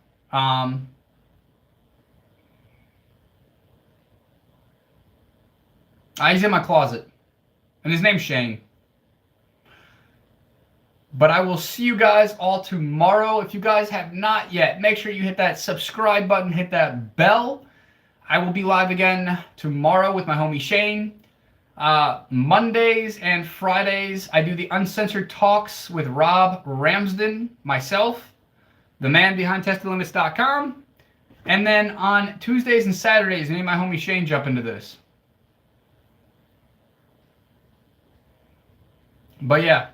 He's in my closet, and his name's Shane. But I will see you guys all tomorrow. If you guys have not yet, make sure you hit that subscribe button, hit that bell. I will be live again tomorrow with my homie Shane. Mondays and Fridays, I do the Uncensored Talks with Robb, Ramsden, myself, the man behind TestingLimits.com. And then on Tuesdays and Saturdays, me and my homie Shane jump into this. But yeah,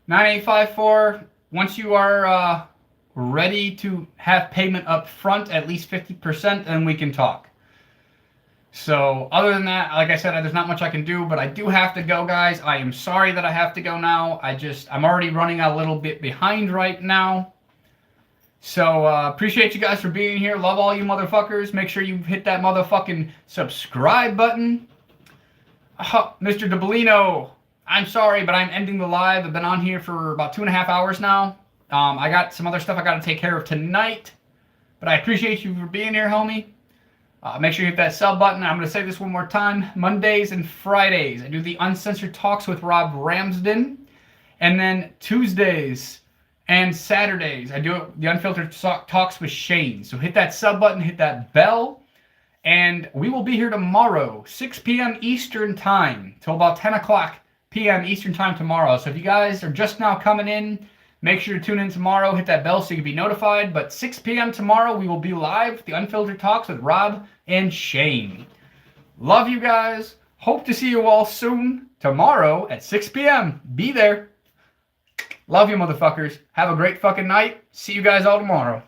9854, once you are ready to have payment up front, at least 50%, then we can talk. So other than that, like I said, there's not much I can do, but I do have to go, guys. I am sorry that I have to go now. I'm already running a little bit behind right now. So appreciate you guys for being here. Love all you motherfuckers. Make sure you hit that motherfucking subscribe button. Mr. DeBellino, I'm sorry, but I'm ending the live. I've been on here for about 2.5 hours now. I got some other stuff I got to take care of tonight. But I appreciate you for being here, homie. Make sure you hit that sub button. I'm going to say this one more time. Mondays and Fridays, I do the Uncensored Talks with Robb Ramsden. And then Tuesdays and Saturdays, I do the Unfiltered Talks with Shane. So hit that sub button, hit that bell. And we will be here tomorrow, 6 p.m. Eastern Time, till about 10 o'clock p.m. Eastern Time tomorrow. So if you guys are just now coming in, make sure to tune in tomorrow, hit that bell so you can be notified. But 6 p.m. tomorrow, we will be live, the Unfiltered Talks with Robb and Shane. Love you guys. Hope to see you all soon. Tomorrow at 6 p.m. Be there. Love you, motherfuckers. Have a great fucking night. See you guys all tomorrow.